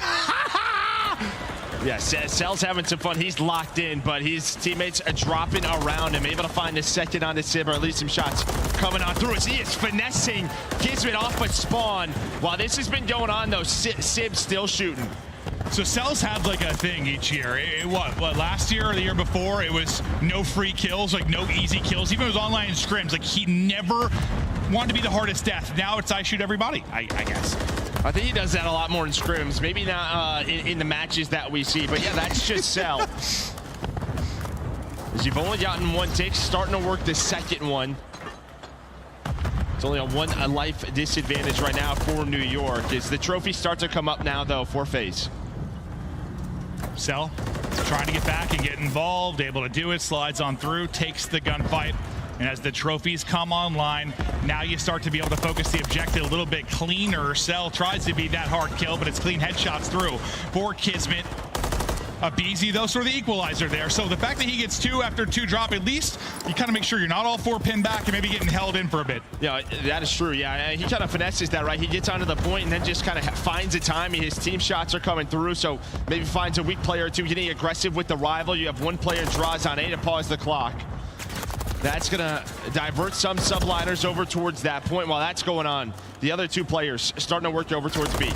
Yeah, Cell's having some fun. He's locked in, but his teammates are dropping around him, able to find a second on the Sib, or at least some shots coming on through as he is finessing Gisbin off a spawn. While this has been going on, though, Sib's still shooting. So Cell's had like a thing each year. What last year or the year before, it was no free kills, like no easy kills. Even if it was online scrims, like he never wanted to be the hardest death. Now it's I shoot everybody, I guess. I think he does that a lot more in scrims. Maybe not in the matches that we see, but yeah, that's just Cell. As you've only gotten 1 tick, starting to work the second one. It's only a 1 life disadvantage right now for New York. As the trophy starts to come up now, though, for FaZe. Cell trying to get back and get involved, able to do it, slides on through, takes the gunfight. And as the trophies come online, now you start to be able to focus the objective a little bit cleaner. Cell tries to be that hard kill, but it's clean headshots through for Kismet. BZ, though, sort of the equalizer there. So the fact that he gets 2 after 2 drop, at least you kind of make sure you're not all 4 pinned back and maybe getting held in for a bit. Yeah, that is true. Yeah, he kind of finesses that, right? He gets onto the point and then just kind of finds a timing. His team shots are coming through, so maybe finds a weak player or 2 getting aggressive with the rival. You have 1 player draws on A to pause the clock. That's going to divert some subliners over towards that point. While that's going on, the other 2 players starting to work over towards B.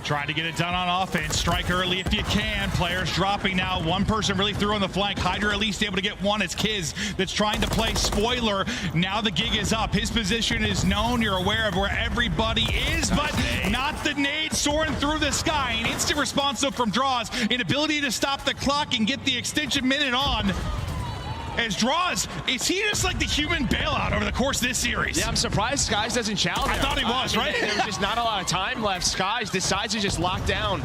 Trying to get it done on offense. Strike early if you can. Players dropping now. 1 person really through on the flank. Hydra at least able to get 1. It's Kiz that's trying to play spoiler. Now the gig is up. His position is known. You're aware of where everybody is, but not the nade soaring through the sky. An instant response though from Draws. An ability to stop the clock and get the extension minute on. As Draws, is he just like the human bailout over the course of this series? Yeah, I'm surprised Skies doesn't challenge him. I thought he was, right? There was just not a lot of time left. Skies decides to just lock down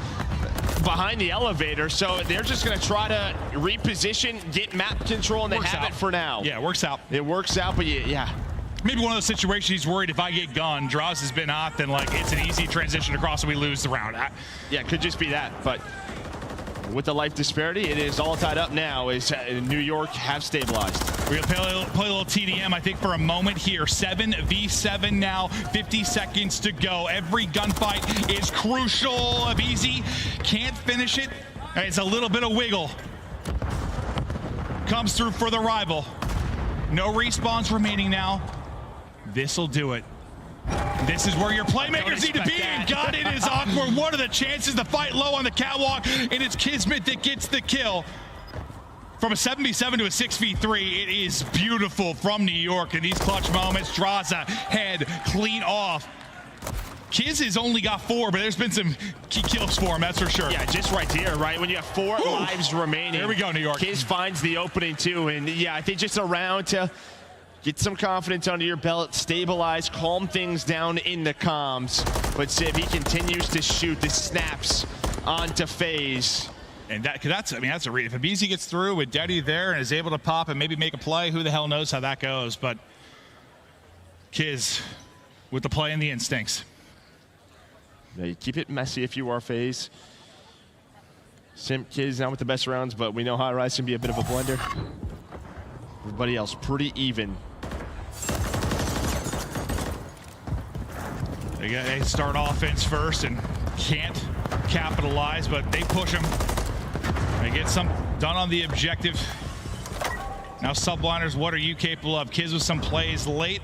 behind the elevator, so they're just going to try to reposition, get map control, and they have it for now. Yeah, it works out. It works out, but yeah. Maybe one of those situations he's worried if I get gunned, Draws has been hot, then like it's an easy transition across and we lose the round. Yeah, it could just be that, but with the life disparity, it is all tied up now as New York have stabilized. We're gonna play a little TDM, I think, for a moment here. 7v7 now, 50 seconds to go. Every gunfight is crucial. Abizi can't finish it. It's a little bit of wiggle. Comes through for the rival. No respawns remaining now. This'll do it. This is where your playmakers need to be, and God, it is awkward. What are the chances to fight low on the catwalk, and it's Kismet that gets the kill. From a 7v7 to a 6v3, it is beautiful from New York in these clutch moments. Draza head clean off. Kiz has only got 4, but there's been some key kills for him, that's for sure. Yeah, just right here, right? When you have 4 lives remaining. Here we go, New York. Kiz finds the opening too, and yeah, I think just around to Get some confidence under your belt, stabilize, calm things down in the comms. But Sib, he continues to shoot the snaps onto FaZe. And that's a read. If aBeZy gets through with Deddy there and is able to pop and maybe make a play, who the hell knows how that goes. But Kiz with the play and the instincts. Yeah, you keep it messy if you are FaZe. Simp Kiz not with the best rounds, but we know High-Rise can be a bit of a blender. Everybody else pretty even. They start offense first and can't capitalize, but they push them. They get some done on the objective. Now Subliners, what are you capable of? Kiz with some plays late,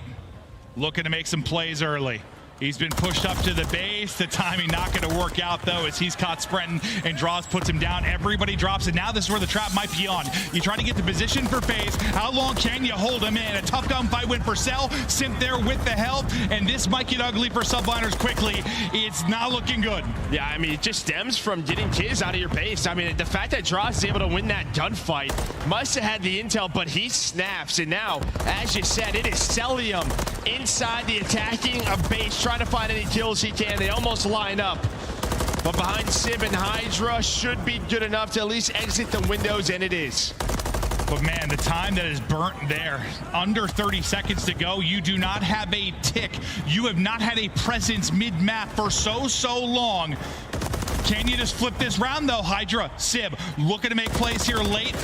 looking to make some plays early. He's been pushed up to the base. The timing not going to work out, though, as he's caught sprinting, and Draws puts him down. Everybody drops it. Now this is where the trap might be on. You try to get the position for FaZe. How long can you hold him in? A tough gunfight win for Cell. Simp there with the help, and this might get ugly for Subliners quickly. It's not looking good. Yeah, I mean, it just stems from getting Kiz out of your base. I mean, the fact that Draws is able to win that gunfight must have had the intel, but he snaps. And now, as you said, it is Cellium inside the attacking base, trying to find any kills he can. They almost line up. But behind Sib and Hydra should be good enough to at least exit the windows, and it is. But man, the time that is burnt there, under 30 seconds to go, you do not have a tick. You have not had a presence mid-map for so long. Can you just flip this round though? Hydra, Sib, looking to make plays here late.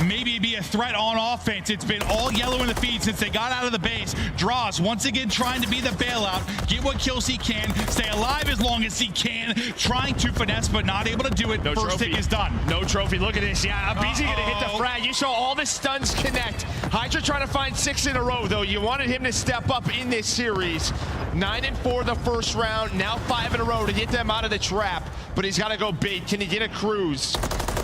Maybe be a threat on offense. It's been all yellow in the feed since they got out of the base. Draws once again trying to be the bailout, get what kills he can, stay alive as long as he can, trying to finesse but not able to do it. No First trophy. tick is done. No trophy. Look at this. Yeah, aBeZy gonna hit the frag. You saw all the stuns connect. Hydra trying to find 6 in a row, though. You wanted him to step up in this series. 9-4 the first round, now 5 in a row to get them out of the trap. But he's got to go big. Can he get a cruise?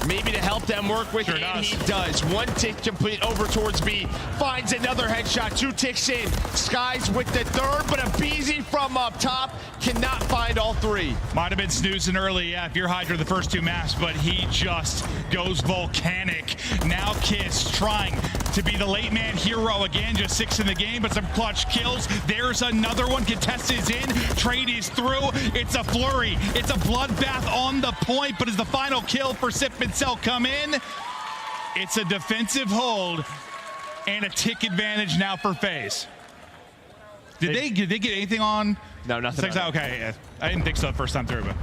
Maybe to help them work with it, and he does. 1 tick complete over towards B. Finds another headshot, 2 ticks in. Skies with the third, but aBeZy from up top cannot find all 3. Might have been snoozing early, yeah, if you're Hydra the first 2 maps, but he just goes volcanic. Now Kiz trying to be the late man hero again, just 6 in the game, but some clutch kills. There's another one. Contest is in. Trade is through. It's a flurry. It's a bloodbath on the point, but as the final kill for Sip and Cell come in, it's a defensive hold and a tick advantage now for FaZe. Did they get anything on? No, nothing. Okay, yeah. I didn't think so the first time through, but.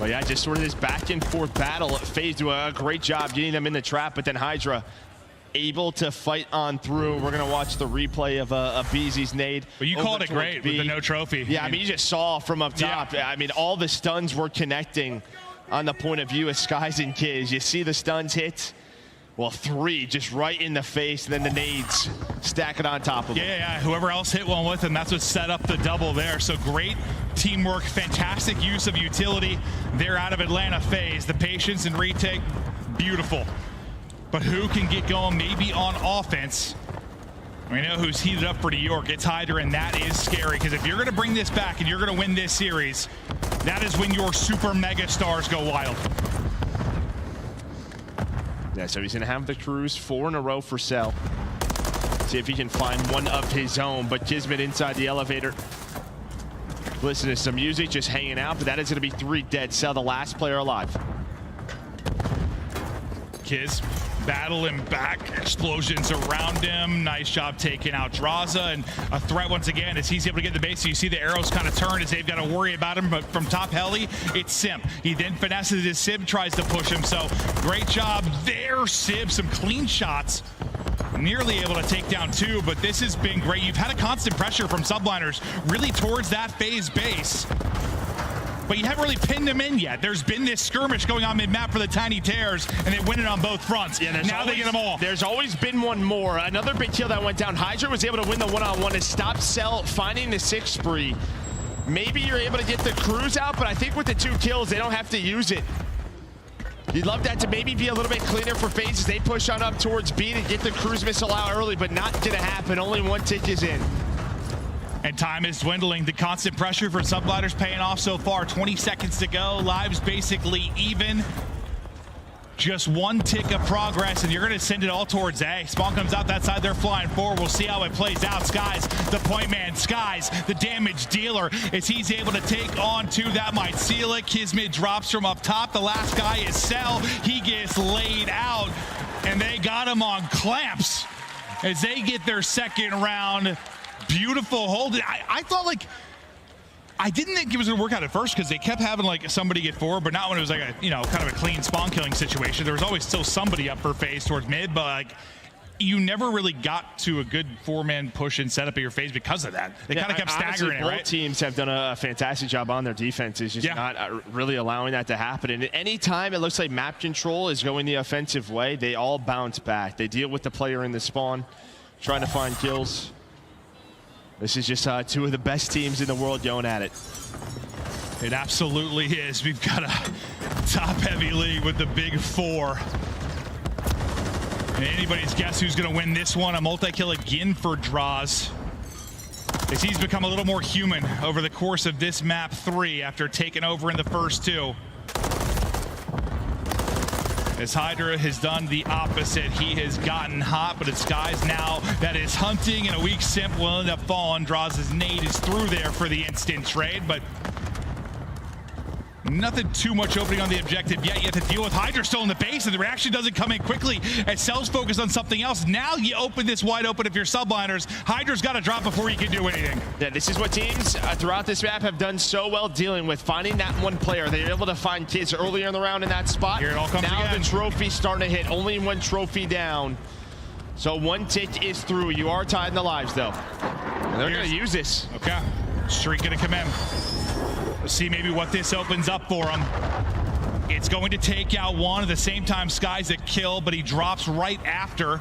Well, yeah, just sort of this back and forth battle. FaZe do a great job getting them in the trap, but then Hydra able to fight on through. We're going to watch the replay of aBeZy's nade. But you called it great with the no trophy. Yeah, I mean, you just saw from up top. Yeah. I mean, all the stuns were connecting on the point of view of Skies and Kiz. You see the stuns hit. Well, 3 just right in the face, and then the nades stack it on top of them. Yeah, whoever else hit one with him, that's what set up the double there. So great teamwork, fantastic use of utility there out of Atlanta FaZe. The patience and retake, beautiful. But who can get going maybe on offense? We know who's heated up for New York. It's Hydra, and that is scary, because if you're going to bring this back and you're going to win this series, that is when your super mega stars go wild. Yeah, so he's going to have the cruise 4 in a row for Cell. See if he can find one of his own, but Kismet inside the elevator. Listen to some music, just hanging out, but that is going to be 3 dead. Cell, the last player alive. Kiz battling back, explosions around him. Nice job taking out Draza, and a threat once again as he's able to get the base. So you see the arrows kind of turn as they've got to worry about him, but from top heli, it's Simp. He then finesses his Sib, tries to push him, so great job there, Sib. Some clean shots. Nearly able to take down 2, but this has been great. You've had a constant pressure from Subliners really towards that FaZe base, but you haven't really pinned them in yet. There's been this skirmish going on mid-map for the Tiny Tears, and they win it on both fronts. Yeah, now they get them all. There's always been one more. Another big kill that went down. Hydra was able to win the one-on-one to stop Cell finding the 6 spree. Maybe you're able to get the cruise out, but I think with the 2 kills, they don't have to use it. You'd love that to maybe be a little bit cleaner for FaZe as they push on up towards B to get the cruise missile out early, but not gonna happen. Only 1 tick is in. And time is dwindling. The constant pressure for Subliners paying off so far. 20 seconds to go. Lives basically even. Just one tick of progress, and you're going to send it all towards A. Spawn comes out that side, they're flying forward. We'll see how it plays out. Skies, the point man. Skies, the damage dealer. As he's able to take on two, that might seal it. Kismet drops from up top. The last guy is Cell. He gets laid out, and they got him on clamps as they get their second round. Beautiful hold. I thought, like, I didn't think it was going to work out at first because they kept having like somebody get forward, but not when it was like a, you know, kind of a clean spawn killing situation. There was always still somebody up for phase towards mid, but like you never really got to a good 4-man push and setup of your phase because of that. They kind of kept staggering it, right? Both teams have done a fantastic job on their defenses, just not really allowing that to happen. And any time it looks like map control is going the offensive way, they all bounce back. They deal with the player in the spawn, trying to find kills. This is just two of the best teams in the world going at it. It absolutely is. We've got a top-heavy league with the big four. And anybody's guess who's going to win this one. A multi-kill again for Droz, as he's become a little more human over the course of this map 3 after taking over in the first 2. As Hydra has done the opposite. He has gotten hot, but it's Skies now that is hunting, and a weak Simp will end up falling. Droz's nade is through there for the instant trade, but nothing too much opening on the objective yet. You have to deal with Hydra still in the base, and the reaction doesn't come in quickly as Cell's focused on something else. Now you open this wide open if you're subliners. Hydra's got to drop before you can do anything. Yeah, this is what teams throughout this map have done so well, dealing with finding that one player. They're able to find kids earlier in the round in that spot. Here it all comes now again. The trophy's starting to hit. Only one trophy down. So one tick is through. You are tied in the lives, though. And they're going to use this. Okay. Streak going to come in. Let's see maybe what this opens up for him. It's going to take out one. At the same time, Sky's a kill, but he drops right after.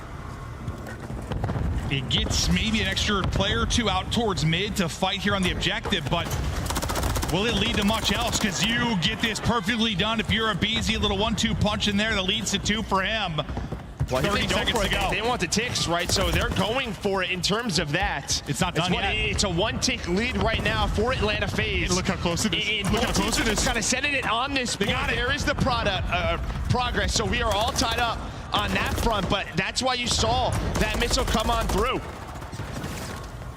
It gets maybe an extra player or two out towards mid to fight here on the objective, but will it lead to much else? Because you get this perfectly done if you're a BZ, a little 1-2 punch in there that leads to 2 for him. Well, 30 seconds to go. They want the ticks, right? So they're going for it in terms of that. It's not done yet. It's a 1-tick lead right now for Atlanta FaZe. Look how close it is. Look how close it is. Kind of setting it on this point. There is the progress. So we are all tied up on that front, but that's why you saw that missile come on through.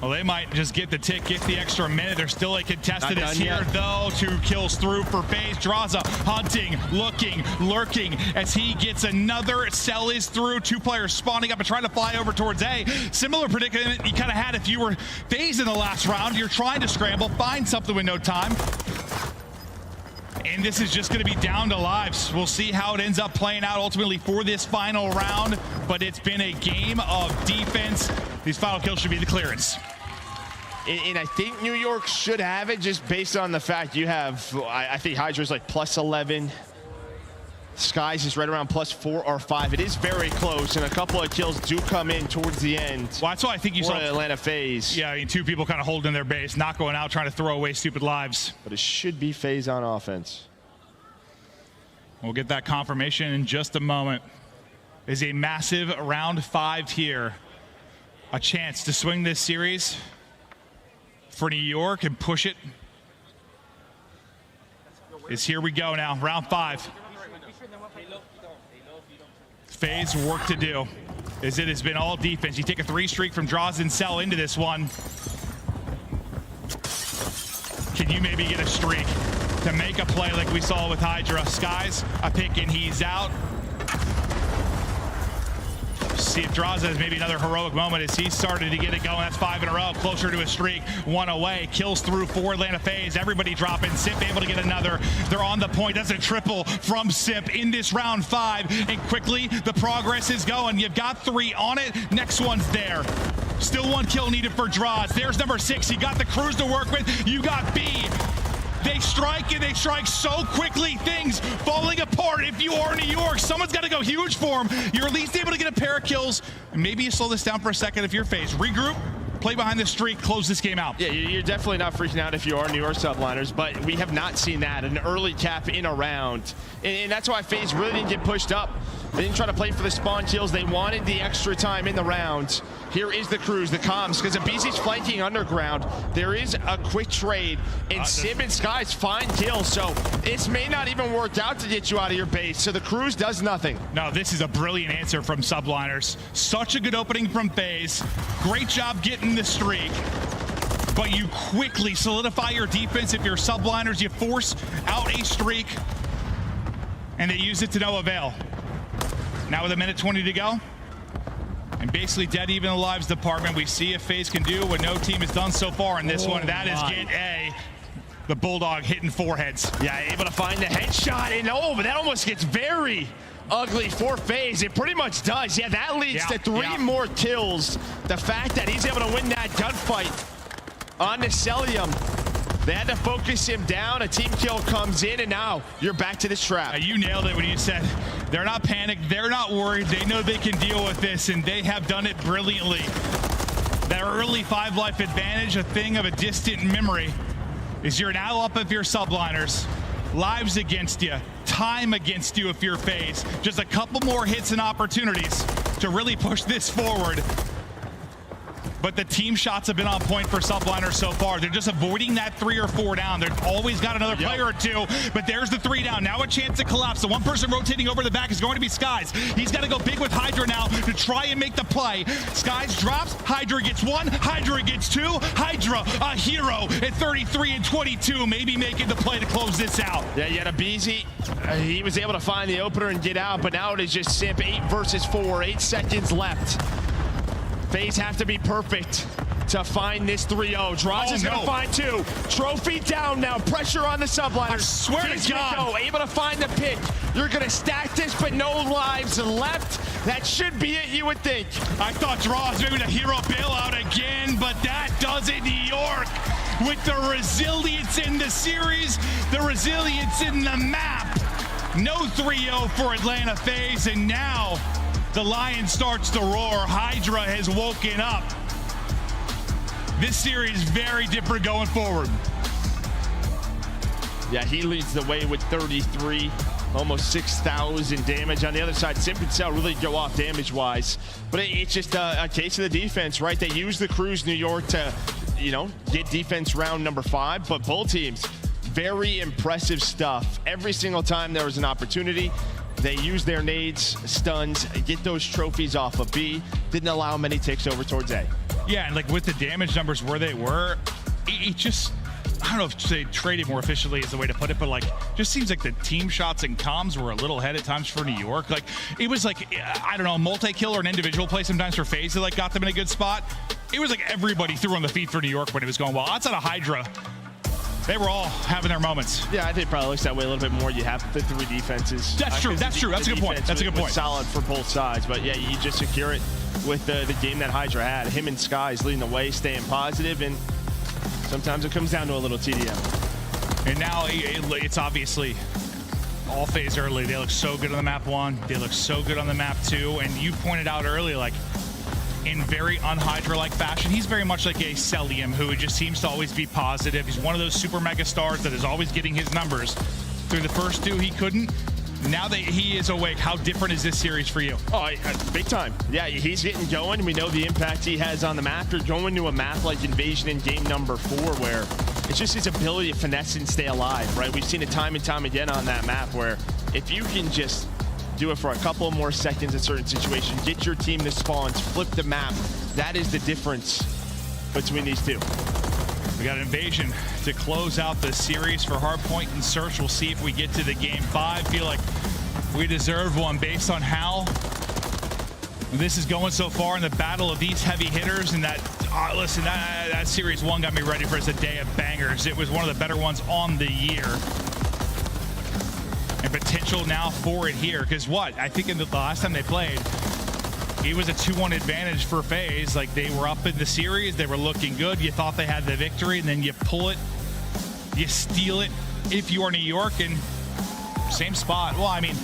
Well, they might just get the tick, get the extra minute. They're still a contested. It's here, though. 2 kills through for FaZe. Droza hunting, looking, lurking as he gets another. Cell is through. 2 players spawning up and trying to fly over towards A. Similar predicament you kind of had if you were FaZe in the last round. You're trying to scramble, find something with no time. And this is just going to be down to lives. We'll see how it ends up playing out ultimately for this final round. But it's been a game of defense. These final kills should be the clearance. And I think New York should have it just based on the fact you have, I think Hydra's like +11. Skies is right around +4 or 5. It is very close, and a couple of kills do come in towards the end. Well, that's why I think you saw Atlanta FaZe. Yeah, I mean, 2 people kind of holding their base, not going out, trying to throw away stupid lives. But it should be FaZe on offense. We'll get that confirmation in just a moment. Is a massive round 5 here. A chance to swing this series for New York and push it. Is here we go now, round 5. FaZe work to do, as it has been all defense. You take a 3 streak from Droz and Cell into this one. Can you maybe get a streak to make a play like we saw with Hydra? Skies a pick and he's out. See if Droz has maybe another heroic moment as he started to get it going. That's 5 in a row, closer to a streak. 1 away, kills through for Atlanta FaZe. Everybody dropping. Simp able to get another. They're on the point. That's a triple from Simp in this round 5. And quickly, the progress is going. You've got 3 on it. Next one's there. Still 1 kill needed for Droz. There's number 6. You got the crews to work with. You got B. They strike, and they strike so quickly, things falling apart. If you are New York, someone's got to go huge for them. You're at least able to get a pair of kills. And maybe you slow this down for a second if you're FaZe. Regroup, play behind the streak, close this game out. Yeah, you're definitely not freaking out if you are New York subliners, but we have not seen that, an early cap in a round. And that's why FaZe really didn't get pushed up. They didn't try to play for the spawn kills. They wanted the extra time in the round. Here is the Cruz, the comms, because aBeZy's flanking underground. There is a quick trade, and Sim and Skies find kills, so this may not even work out to get you out of your base. So the Cruz does nothing. No, this is a brilliant answer from Subliners. Such a good opening from FaZe. Great job getting the streak. But you quickly solidify your defense. If you're Subliners, you force out a streak, and they use it to no avail. Now with 1:20 to go, and basically dead even the lives department, we see if FaZe can do what no team has done so far in this one. That is get A. The Bulldog hitting foreheads. Yeah, able to find the headshot, and but that almost gets very ugly for FaZe. It pretty much does. Yeah, that leads to 3 more kills. The fact that he's able to win that gunfight on the Cellium. They had to focus him down. A team kill comes in, and now you're back to this trap. You nailed it when you said they're not panicked, they're not worried, they know they can deal with this, and they have done it brilliantly. That early 5-life advantage, a thing of a distant memory, is you're now up if you're Subliners. Lives against you, time against you if you're FaZe. Just a couple more hits and opportunities to really push this forward. But the team shots have been on point for Subliners so far. They're just avoiding that 3 or 4 down. They've always got another player or 2, but there's the 3 down. Now a chance to collapse. The one person rotating over the back is going to be Skies. He's got to go big with Hydra now to try and make the play. Skies drops, Hydra gets 1, Hydra gets 2. Hydra, a hero at 33 and 22, maybe making the play to close this out. Yeah, you had aBeZy. He was able to find the opener and get out, but now it is just Simp. 8 versus 4, 8 seconds left. FaZe have to be perfect to find this 3-0. Draza's gonna find 2. Trophy down now. Pressure on the Subliners. I swear to God. Able to find the pick. You're gonna stack this, but no lives left. That should be it, you would think. I thought Draws maybe the hero bailout again, but that does it, New York. With the resilience in the series, the resilience in the map. No 3-0 for Atlanta FaZe, and now the lion starts to roar. Hydra has woken up. This series very different going forward. Yeah, he leads the way with 33, almost 6,000 damage. On the other side, Simp and Cell really go off damage-wise. But it's just a case of the defense, right? They use the Cruz New York to, get defense round number 5. But both teams, very impressive stuff. Every single time there was an opportunity, they use their nades, stuns, get those trophies off of B. Didn't allow many takes over towards A. Yeah, and like with the damage numbers where they were, it just, I don't know if they traded more efficiently is the way to put it, but like, just seems like the team shots and comms were a little ahead at times for New York. Like, it was like, I don't know, a multi-kill or an individual play sometimes for FaZe that like got them in a good spot. It was like everybody threw on the feet for New York when it was going well. Outside of Hydra, they were all having their moments. Yeah, I think it probably looks that way a little bit more. You have the 3 defenses. That's true. That's true. That's a good point. That's a good point. Solid for both sides. But yeah, you just secure it with the game that Hydra had. Him and Skies leading the way, staying positive, and sometimes it comes down to a little TDM. And now it's obviously all FaZe early. They look so good on the map 1. They look so good on the map 2. And you pointed out earlier, like, in very un-Hydra-like fashion, he's very much like a Cellium who just seems to always be positive. He's one of those super mega stars that is always getting his numbers. Through the first 2, he couldn't. Now that he is awake, how different is this series for you? Oh, big time. Yeah, he's getting going. We know the impact he has on the map. You're going to a map like Invasion in game number 4 where it's just his ability to finesse and stay alive, right? We've seen it time and time again on that map where if you can just do it for a couple more seconds in certain situations, get your team to spawns, flip the map, that is the difference between these 2. We got Invasion to close out the series for Hardpoint and Search. We'll see if we get to the game 5. Feel like we deserve one based on how this is going so far in the battle of these heavy hitters. And that, listen, that series 1 got me ready for a day of bangers. It was one of the better ones on the year. And potential now for it here. Because what? I think in the last time they played, it was a 2-1 advantage for FaZe. Like, they were up in the series, they were looking good. You thought they had the victory, and then you pull it, you steal it if you are New York, and same spot. Well, I mean,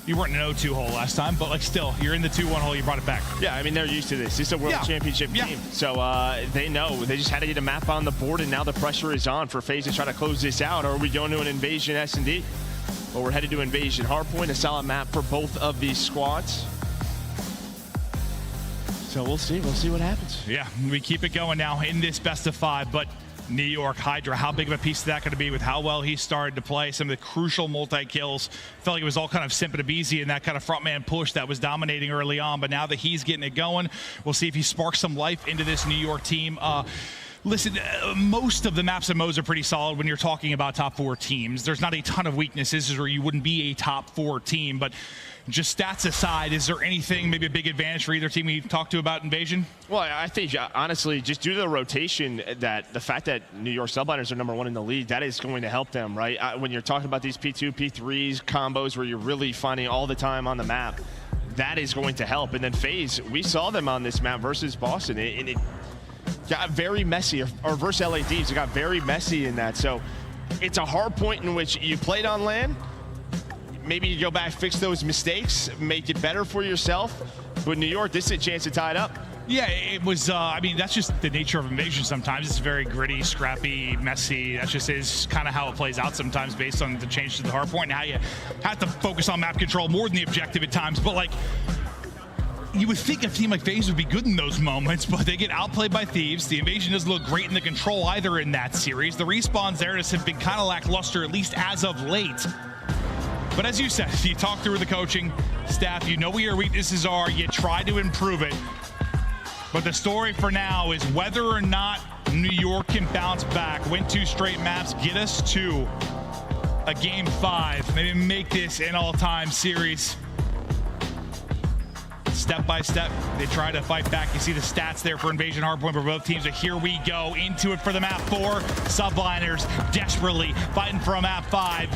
you weren't in an 0-2 hole last time, but like still, you're in the 2-1 hole, you brought it back. Yeah, I mean, they're used to this. It's a world championship team. So they know. They just had to get a map on the board, and now the pressure is on for FaZe to try to close this out. Or are we going to an Invasion S&D? But we're headed to Invasion Hardpoint, a solid map for both of these squads. So we'll see what happens. Yeah, we keep it going now in this best of 5, but New York, Hydra, how big of a piece is that going to be with how well he started to play? Some of the crucial multi-kills. Felt like it was all kind of Simp and Abizi and that kind of frontman push that was dominating early on, but now that he's getting it going, we'll see if he sparks some life into this New York team. Listen, most of the maps and modes are pretty solid when you're talking about top 4 teams. There's not a ton of weaknesses or you wouldn't be a top 4 team, but just stats aside, is there anything, maybe a big advantage for either team we talked to about Invasion? Well, I think, honestly, just due to the rotation, that the fact that New York Subliners are #1 in the league, that is going to help them, right? When you're talking about these P2, P3s, combos where you're really finding all the time on the map, that is going to help. And then FaZe, we saw them on this map versus Boston, and it got very messy, or versus LA Thieves, it got very messy in that. So it's a hard point in which you played on LAN. Maybe you go back, fix those mistakes, make it better for yourself. But New York, this is a chance to tie it up. Yeah, it was, I mean, that's just the nature of Invasion sometimes. It's very gritty, scrappy, messy. That just is kind of how it plays out sometimes based on the change to the hard point and how you have to focus on map control more than the objective at times. But, like, you would think a team like FaZe would be good in those moments, but they get outplayed by Thieves. The Invasion doesn't look great in the control either in that series. The respawns there just have been kind of lackluster, at least as of late. But as you said, you talk through the coaching staff, you know where your weaknesses are, you try to improve it. But the story for now is whether or not New York can bounce back, win 2 straight maps, get us to a Game 5, maybe make this an all-time series. Step by step, they try to fight back. You see the stats there for Invasion Hardpoint for both teams, but here we go into it for the map 4. Subliners desperately fighting for a map 5.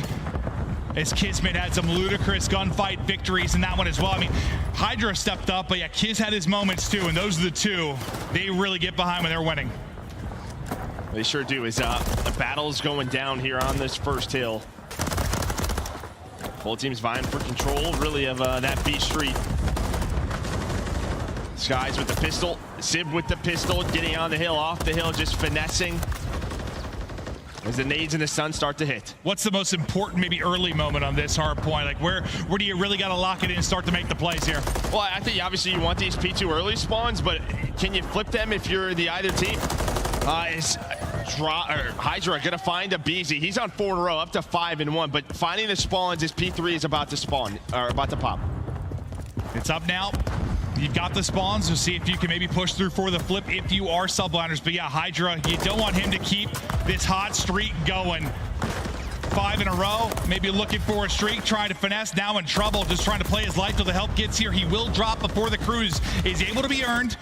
As Kismet had some ludicrous gunfight victories in that one as well. I mean, Hydra stepped up, but yeah, Kiz had his moments too, and those are the 2 they really get behind when they're winning. They sure do. As the battle's going down here on this first hill. Both teams vying for control, really, of that B Street. Skies with the pistol, Sib with the pistol, getting on the hill, off the hill, just finessing. As the nades and the sun start to hit. What's the most important, maybe early moment on this hard point? Like where do you really got to lock it in and start to make the plays here? Well, I think obviously you want these P2 early spawns, but can you flip them if you're the either team? Is Hydra gonna find Abizi? He's on 4 in a row, up to 5 in 1, but finding the spawns as P3 is about to spawn, or about to pop. It's up now. You've got the spawns, so see if you can maybe push through for the flip if you are Subliners. But yeah, Hydra, you don't want him to keep this hot streak going. 5 in a row, maybe looking for a streak, trying to finesse, now in trouble, just trying to play his life till the help gets here. He will drop before the cruise is able to be earned.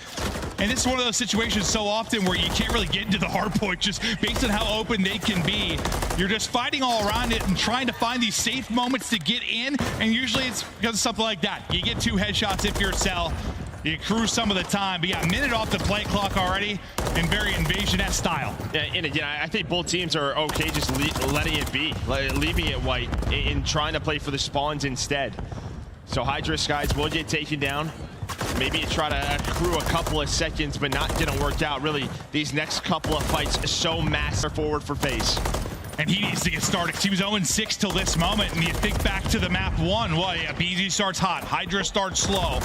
And this is one of those situations so often where you can't really get into the hard point just based on how open they can be. You're just fighting all around it and trying to find these safe moments to get in, and usually it's because of something like that. You get 2 headshots if you're Cell. You cruise some of the time, but yeah, a minute off the play clock already in very Invasion-esque style. Yeah, and again, I think both teams are okay just letting it be, leaving it white and trying to play for the spawns instead. So Hydra Skies will get taken down. Maybe you try to accrue a couple of seconds, but not gonna work out. Really, these next couple of fights are so massive forward for FaZe. And he needs to get started because he was 0-6 till this moment. And you think back to the map 1. Well, yeah, BZ starts hot. Hydra starts slow.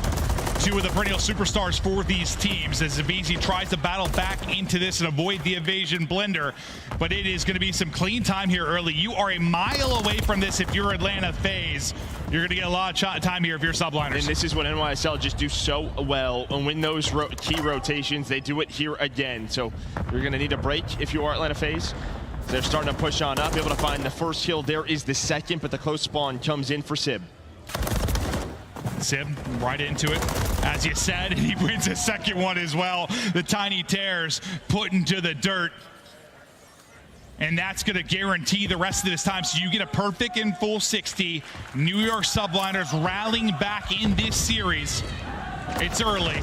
2 of the perennial superstars for these teams as Abizi tries to battle back into this and avoid the Invasion blender. But it is going to be some clean time here early. You are a mile away from this if you're Atlanta FaZe. You're going to get a lot of time here if you're Subliners. And this is what NYSL just do so well. And win those key rotations, they do it here again. So you're going to need a break if you are Atlanta FaZe. They're starting to push on up, able to find the first kill. There is the second, but the close spawn comes in for Sib. Sib right into it, as you said, and he wins a second one as well. The tiny tears put into the dirt. And that's going to guarantee the rest of this time. So you get a perfect in full 60. New York Subliners rallying back in this series. It's early,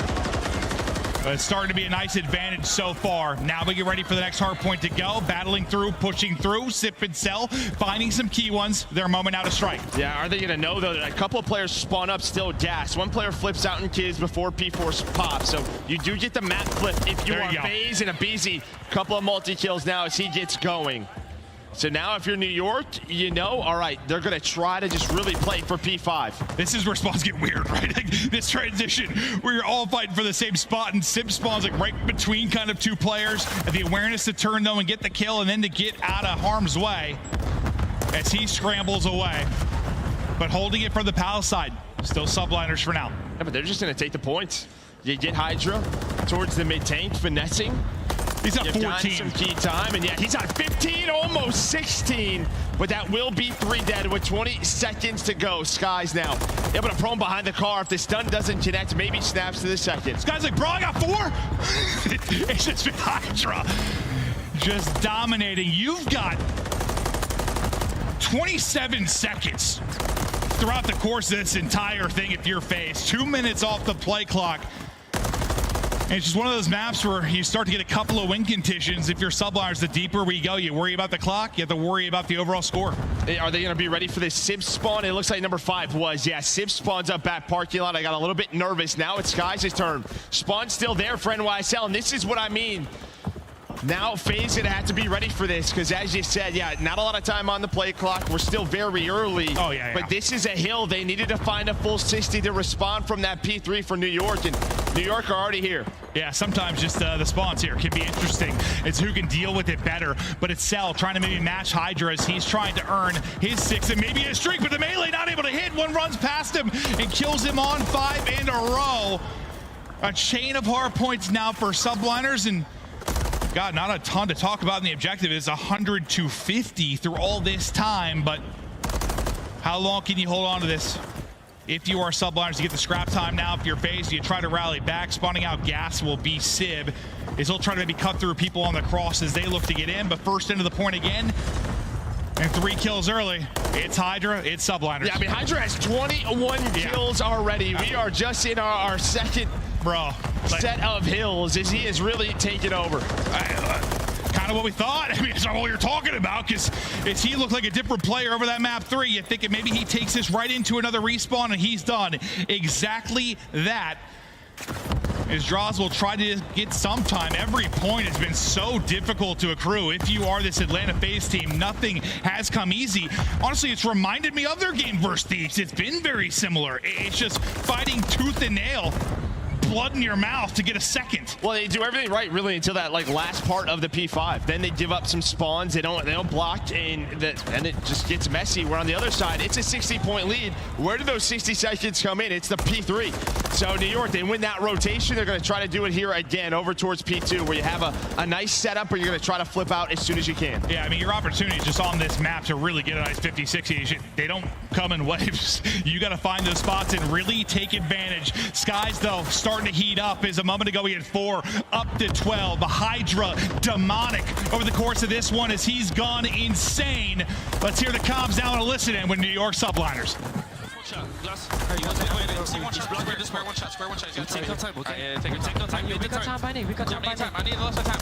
but it's starting to be a nice advantage so far. Now we get ready for the next hard point to go. Battling through, pushing through, Sip and Cell, finding some key ones. Their moment now to strike. Yeah, are they going to know, though, that a couple of players spawn up still gas? One player flips out in Kiz before P4 pops. So you do get the map flip if you are FaZe and Abizi. Couple of multi-kills now as he gets going. So now if you're New York, you know, all right, they're going to try to just really play for P5. This is where spawns get weird, right? Like this transition where you're all fighting for the same spot, and Sim spawns like right between kind of two players. And the awareness to turn though and get the kill, and then to get out of harm's way as he scrambles away. But holding it from the Palace side, still subliners for now. Yeah, but they're just going to take the points. You get Hydra towards the mid tank, finessing. He's at 14. Some key time, and yeah, he's at 15, almost 16. But that will be 3 dead with 20 seconds to go. Skies now able to prone behind the car. If the stun doesn't connect, maybe snaps to the second. Skies like, bro, I got 4. It's just been Hydra just dominating. You've got 27 seconds throughout the course of this entire thing if you're FaZe. 2 minutes off the play clock. And it's just one of those maps where you start to get a couple of win conditions. If you're subliners, the deeper we go, you worry about the clock, you have to worry about the overall score. Are they going to be ready for this Sib spawn? It looks like number 5 was. Yeah, Sib spawns up back parking lot. I got a little bit nervous. Now it's Skies' turn. Spawn's still there for NYSL, and this is what I mean. Now FaZe gonna have to be ready for this, because as you said, yeah, not a lot of time on the play clock. We're still very early. Oh yeah. But this is a hill. They needed to find a full 60 to respond from that P3 for New York, and New York are already here. Yeah, sometimes just the spawns here can be interesting. It's who can deal with it better. But it's Cell trying to maybe match Hydra as he's trying to earn his 6 and maybe a streak, but the melee not able to hit. One runs past him and kills him on 5 in a row. A chain of hard points now for subliners, and God, not a ton to talk about in the objective. Is 100 to 50 through all this time, but how long can you hold on to this? If you are subliners, you get the scrap time now. If you're FaZe, you try to rally back. Spawning out gas will be Sib, as he'll try to maybe cut through people on the cross as they look to get in, but first into the point again. And 3 kills early. It's Hydra, it's subliners. Yeah, I mean, Hydra has 21 kills already. We are just in our second set of hills as he is really taking over. Kind of what we thought. I mean, it's not what you're talking about, because he looked like a different player over that map 3. You think maybe he takes this right into another respawn, and he's done exactly that. As Draws will try to get some time. Every point has been so difficult to accrue. If you are this Atlanta FaZe team, nothing has come easy. Honestly, it's reminded me of their game versus Thieves. It's been very similar. It's just fighting tooth and nail, blood in your mouth to get a second. Well, they do everything right really until that last part of the P5. Then they give up some spawns. They don't block, and it just gets messy. Where on the other side, it's a 60-point lead. Where do those 60 seconds come in? It's the P3. So New York, they win that rotation. They're going to try to do it here again over towards P2, where you have a nice setup where you're going to try to flip out as soon as you can. Yeah, I mean, your opportunity just on this map to really get a nice 50-60, they don't come in waves. You got to find those spots and really take advantage. Skies, though, starting to heat up. As a moment ago, he had 4, up to 12. Hydra, demonic over the course of this one as he's gone insane. Let's hear the comms now and listen in with New York subliners. Take your time, okay? Take your time. We got time, Bunny. We got time, Bunny. I need lots of time.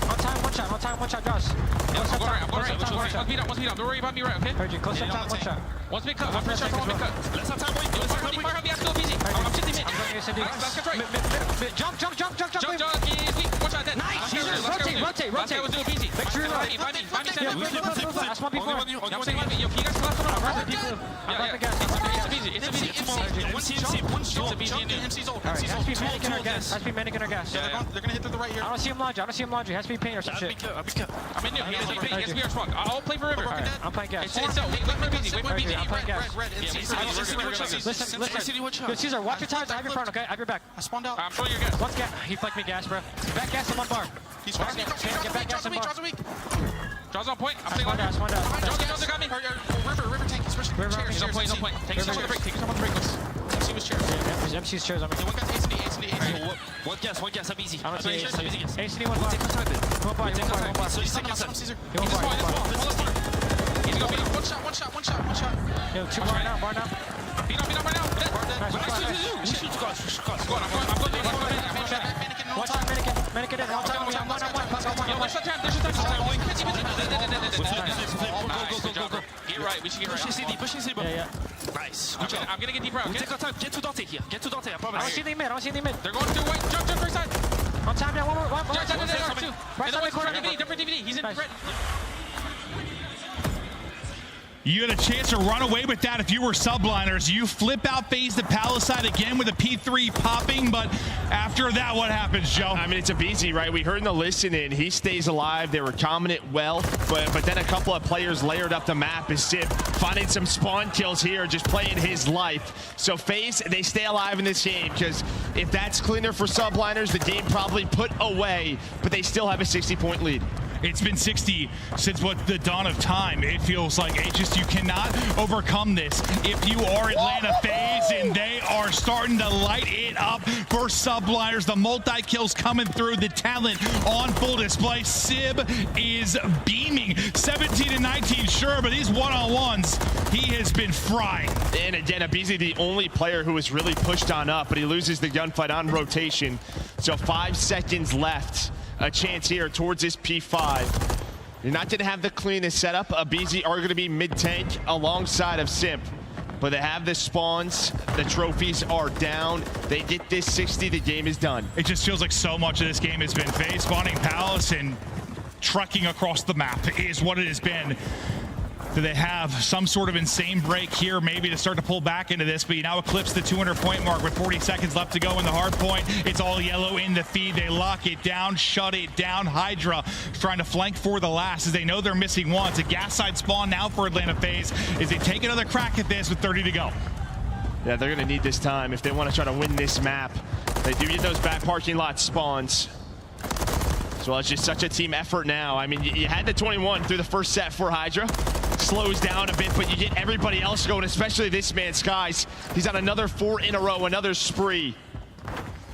One time, one shot, Josh. I'm going right. Once beat up. Don't worry about me, right, okay? Heard you. Close up time, one shot. Once we cut, let's have time, boy. Let's go, easy. I'm sitting mid. Let's get right. Jump. Watch out, dead. Nice. Rotate. We'll do it easy. Make sure you're right. Find me. That's one before. Yo, can you guys collapse on our Has to be mannequin or gas. They're gonna hit through the right here. I don't see him laundry. Has to be paint or some shit. I'm in new. Yes, we are strong. I'll play for River. I'm playing gas. Wait for gas. Listen. Good Caesar, watch your times. I have your front, okay? I have your back. I spawned out. I'm throwing your gas. Once gas. He flanked me gas, bro. Back gas in one bar. He's fast. Get back gas in bar. Draws on point. I'm playing on gas. Draws got me. River tank. River on point. Take yourself on the break. MC was chairs. MC's chairs on me. One gas. One gas. I'm easy. I'm easy. ACD one bar. One bar. Caesar. He's gonna be one shot. Yo, 2 bar now. Beat up right now. One time, mannequin in. One time. Yo, one shot. Go. Get right. We should get right. Push CD. Yeah. Nice. I'm gonna get deeper out. Take our time. Get to Dante here. I don't see the mid. They're going through white. Jump first side. On time now. One more. Right side of the door. Right side of the corner. Different DVD. He's in red. You had a chance to run away with that if you were subliners. You flip out FaZe to Palisade again with a P3 popping, but after that, what happens, Joe? I mean, it's aBeZy, right? We heard in the listening, he stays alive. They were combing it well, but then a couple of players layered up the map as Sib finding some spawn kills here, just playing his life. So FaZe, they stay alive in this game, because if that's cleaner for subliners, the game probably put away, but they still have a 60-point lead. It's been 60 since the dawn of time. It feels like you cannot overcome this if you are Atlanta FaZe, and they are starting to light it up for subliners. The multi-kills coming through, the talent on full display. Sib is beaming. 17-19, sure, but these one-on-ones, he has been frying. And again, aBeZy, the only player who was really pushed on up, but he loses the gunfight on rotation. So 5 seconds left. A chance here towards this P5. You're not going to have the cleanest setup. aBeZy are going to be mid-tank alongside of Simp. But they have the spawns. The trophies are down. They get this 60. The game is done. It just feels like so much of this game has been FaZe spawning Palace and trucking across the map is what it has been. Do they have some sort of insane break here maybe to start to pull back into this? But you now eclipse the 200-point mark with 40 seconds left to go in the hard point. It's all yellow in the feed. They lock it down, shut it down. Hydra trying to flank for the last as they know they're missing one. It's a gas side spawn now for Atlanta FaZe as they take another crack at this with 30 to go. Yeah, they're going to need this time if they want to try to win this map. They do get those back parking lot spawns. So it's just such a team effort now. I mean, you had the 21 through the first set for Hydra. Slows down a bit, but you get everybody else going, especially this man, Skies. He's on another 4 in a row, another spree.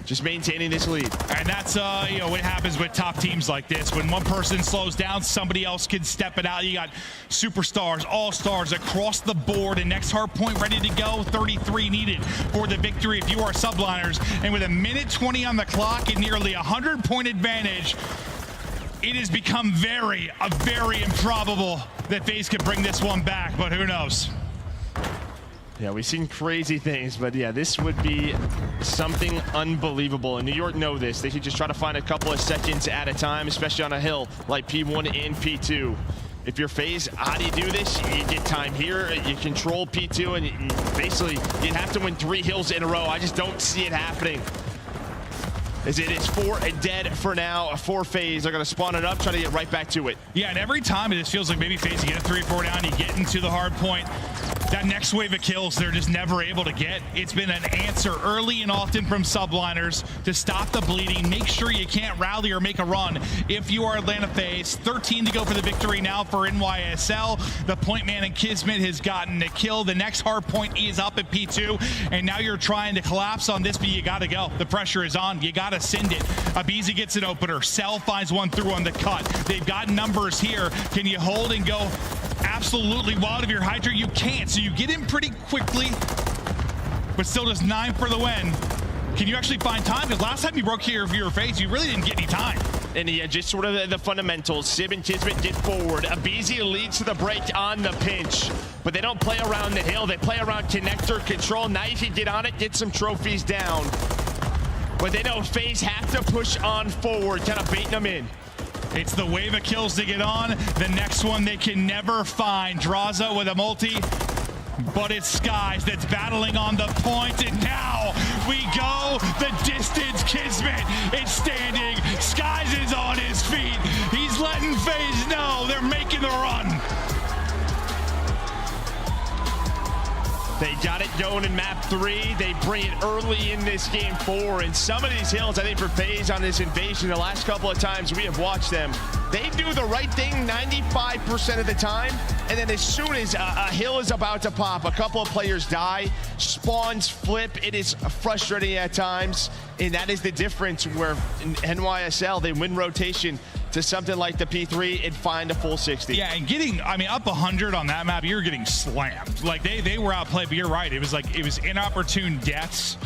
Just maintaining this lead. And that's, what happens with top teams like this. When one person slows down, somebody else can step it out. You got superstars, all-stars across the board, and next hard point ready to go. 33 needed for the victory if you are subliners. And with 1:20 on the clock and nearly 100-point advantage, it has become very improbable that FaZe can bring this one back, but who knows? Yeah, we've seen crazy things, but yeah, this would be something unbelievable. And New York know this. They should just try to find a couple of seconds at a time, especially on a hill like P1 and P2. If you're FaZe, how do you do this? You get time here, you control P2, and basically you'd have to win 3 hills in a row. I just don't see it happening. As it is 4 dead for now for FaZe. They're going to spawn it up, try to get right back to it. Yeah, and every time it just feels like maybe FaZe, you get a 3-4 down, you get into the hard point. That next wave of kills, they're just never able to get. It's been an answer early and often from subliners to stop the bleeding. Make sure you can't rally or make a run if you are Atlanta FaZe. 13 to go for the victory now for NYSL. The point man and Kismet has gotten a kill. The next hard point is up at P2, and now you're trying to collapse on this, but you got to go. The pressure is on. You got to send it. aBeZy gets an opener. Cell finds one through on the cut. They've got numbers here. Can you hold and go absolutely wild of your Hydra? You can't. So you get in pretty quickly, but still just 9 for the win. Can you actually find time? Because last time you broke here of your FaZe, you really didn't get any time. And yeah, just sort of the fundamentals. Sib and Kismet get forward. aBeZy leads to the break on the pinch, but they don't play around the hill. They play around connector control. Now you can get on it, get some trophies down. But they know FaZe have to push on forward, kind of baiting them in. It's the wave of kills to get on. The next one they can never find. Drazah with a multi, but it's Skies that's battling on the point, and now we go the distance. Kismet is standing. Skies is on his feet. He's letting FaZe know they're making the run. They got it going in map 3. They bring it early in this game 4. And some of these hills, I think for FaZe on this invasion, the last couple of times we have watched them, they do the right thing 95% of the time. And then as soon as a hill is about to pop, a couple of players die, spawns flip. It is frustrating at times. And that is the difference where in NYSL, they win rotation to something like the P3 and find a full 60. Yeah, and getting, up 100 on that map, you're getting slammed. Like, they were outplayed, but you're right. It was inopportune deaths.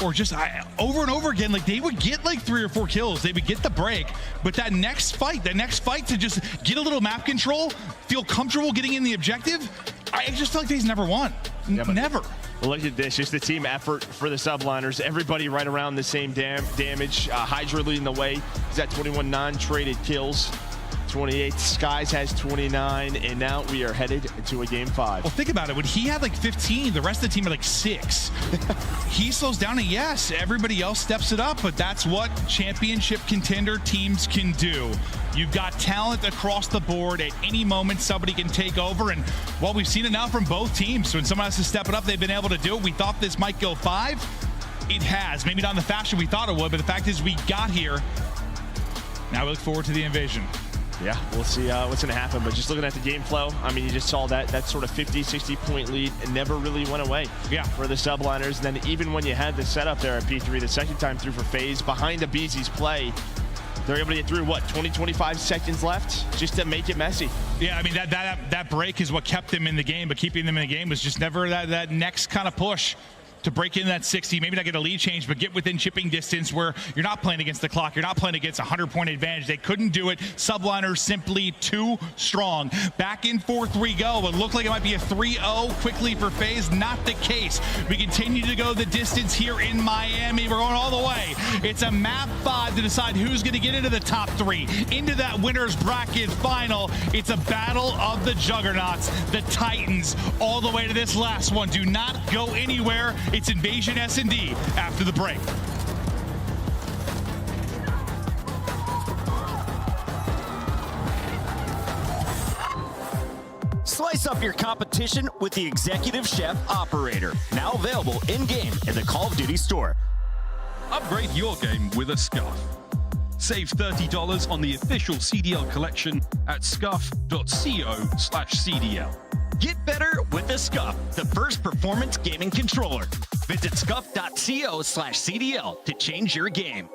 Or just over and over again, like they would get like 3 or 4 kills. They would get the break, but that next fight to just get a little map control, feel comfortable getting in the objective, I just feel like FaZe never won. Never. Well, look at this, just the team effort for the subliners. Everybody right around the same damage. Hydra leading the way. He's at 21 non-traded kills. 28. Skies has 29, and now we are headed to a game 5. Well, think about it. When he had like 15, the rest of the team had like 6. He slows down, and yes, everybody else steps it up, but that's what championship contender teams can do. You've got talent across the board. At any moment, somebody can take over, and well, we've seen it now from both teams. So when someone has to step it up, they've been able to do it. We thought this might go 5. It has. Maybe not in the fashion we thought it would, but the fact is we got here. Now we look forward to the invasion. Yeah, we'll see what's going to happen. But just looking at the game flow, I mean, you just saw that sort of 50, 60-point lead. It never really went away for the Subliners. And then even when you had the setup there at P3, the second time through for FaZe, behind the BZ's play, they're able to get through, what, 20, 25 seconds left just to make it messy. Yeah, I mean, that break is what kept them in the game, but keeping them in the game was just never that next kind of push to break in that 60, maybe not get a lead change, but get within chipping distance where you're not playing against the clock. You're not playing against a 100-point advantage. They couldn't do it. Subliners simply too strong. Back and forth we go. It looked like it might be a 3-0 quickly for FaZe. Not the case. We continue to go the distance here in Miami. We're going all the way. It's a map 5 to decide who's going to get into the top 3, into that winner's bracket final. It's a battle of the juggernauts, the Titans, all the way to this last one. Do not go anywhere. It's Invasion S&D after the break. Slice up your competition with the Executive Chef Operator. Now available in-game in the Call of Duty store. Upgrade your game with a Scuff. Save $30 on the official CDL collection at scuff.co/CDL. Get better with the Scuff, the first performance gaming controller. Visit scuff.co/CDL to change your game.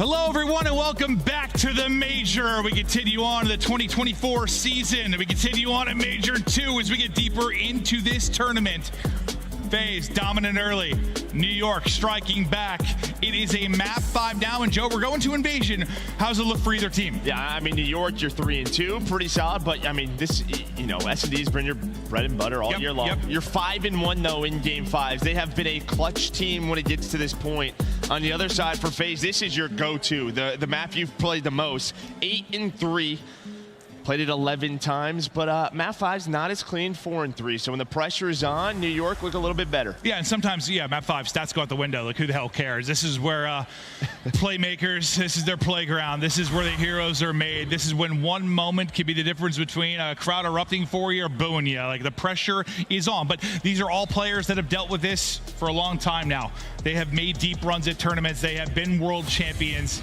Hello, everyone, and welcome back to the Major. We continue on the 2024 season. We continue on at Major 2 as we get deeper into this tournament. FaZe dominant early. New York striking back. It is a map 5 now, and Joe, we're going to Invasion. How's it look for either team? Yeah, I mean, New York, you're 3-2, pretty solid. But I mean, this, you know, S&D's been your bread and butter all year long. You're 5-1 though in Game 5s. They have been a clutch team when it gets to this point. On the other side for FaZe, this is your go-to, the map you've played the most. 8-3. Played it 11 times, but map 5's not as clean, 4-3. So when the pressure is on, New York look a little bit better. Yeah, and sometimes, map 5 stats go out the window. Like, who the hell cares? This is where playmakers, this is their playground. This is where the heroes are made. This is when one moment can be the difference between a crowd erupting for you or booing you. Like, the pressure is on. But these are all players that have dealt with this for a long time now. They have made deep runs at tournaments. They have been world champions.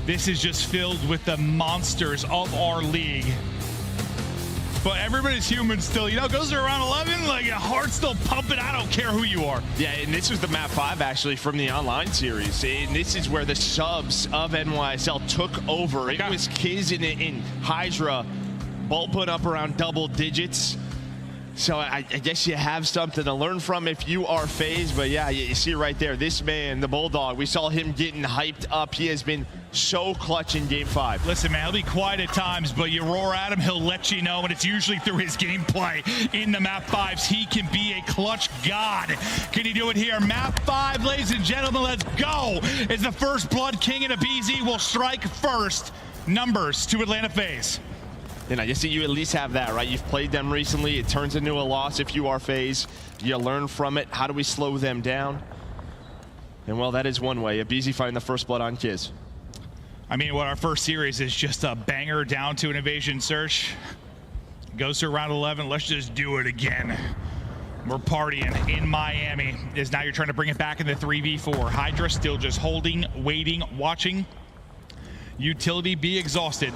This is just filled with the monsters of our league. But everybody's human still, goes to around 11, like your heart's still pumping. I don't care who you are. Yeah, and this was the map 5 actually from the online series. And this is where the subs of NYSL took over. It was Kiz and Hydra both put up around double digits. So I guess you have something to learn from if you are FaZe. But yeah, you see right there, this man, the Bulldog, we saw him getting hyped up. He has been so clutch in Game 5. Listen, man, he'll be quiet at times, but you roar at him, he'll let you know, and it's usually through his gameplay in the map 5s. He can be a clutch god. Can he do it here? Map 5, ladies and gentlemen, let's go. As the first Blood King and aBeZy will strike first. Numbers to Atlanta FaZe. And I just see you at least have that, right? You've played them recently. It turns into a loss if you are FaZe. You learn from it. How do we slow them down? And well, that is one way. aBeZy finding the first blood on Kiz. I mean, what our first series is just a banger down to an Invasion search. Goes to round 11. Let's just do it again. We're partying in Miami. Is now you're trying to bring it back in the 3v4. Hydra still just holding, waiting, watching. Utility be exhausted.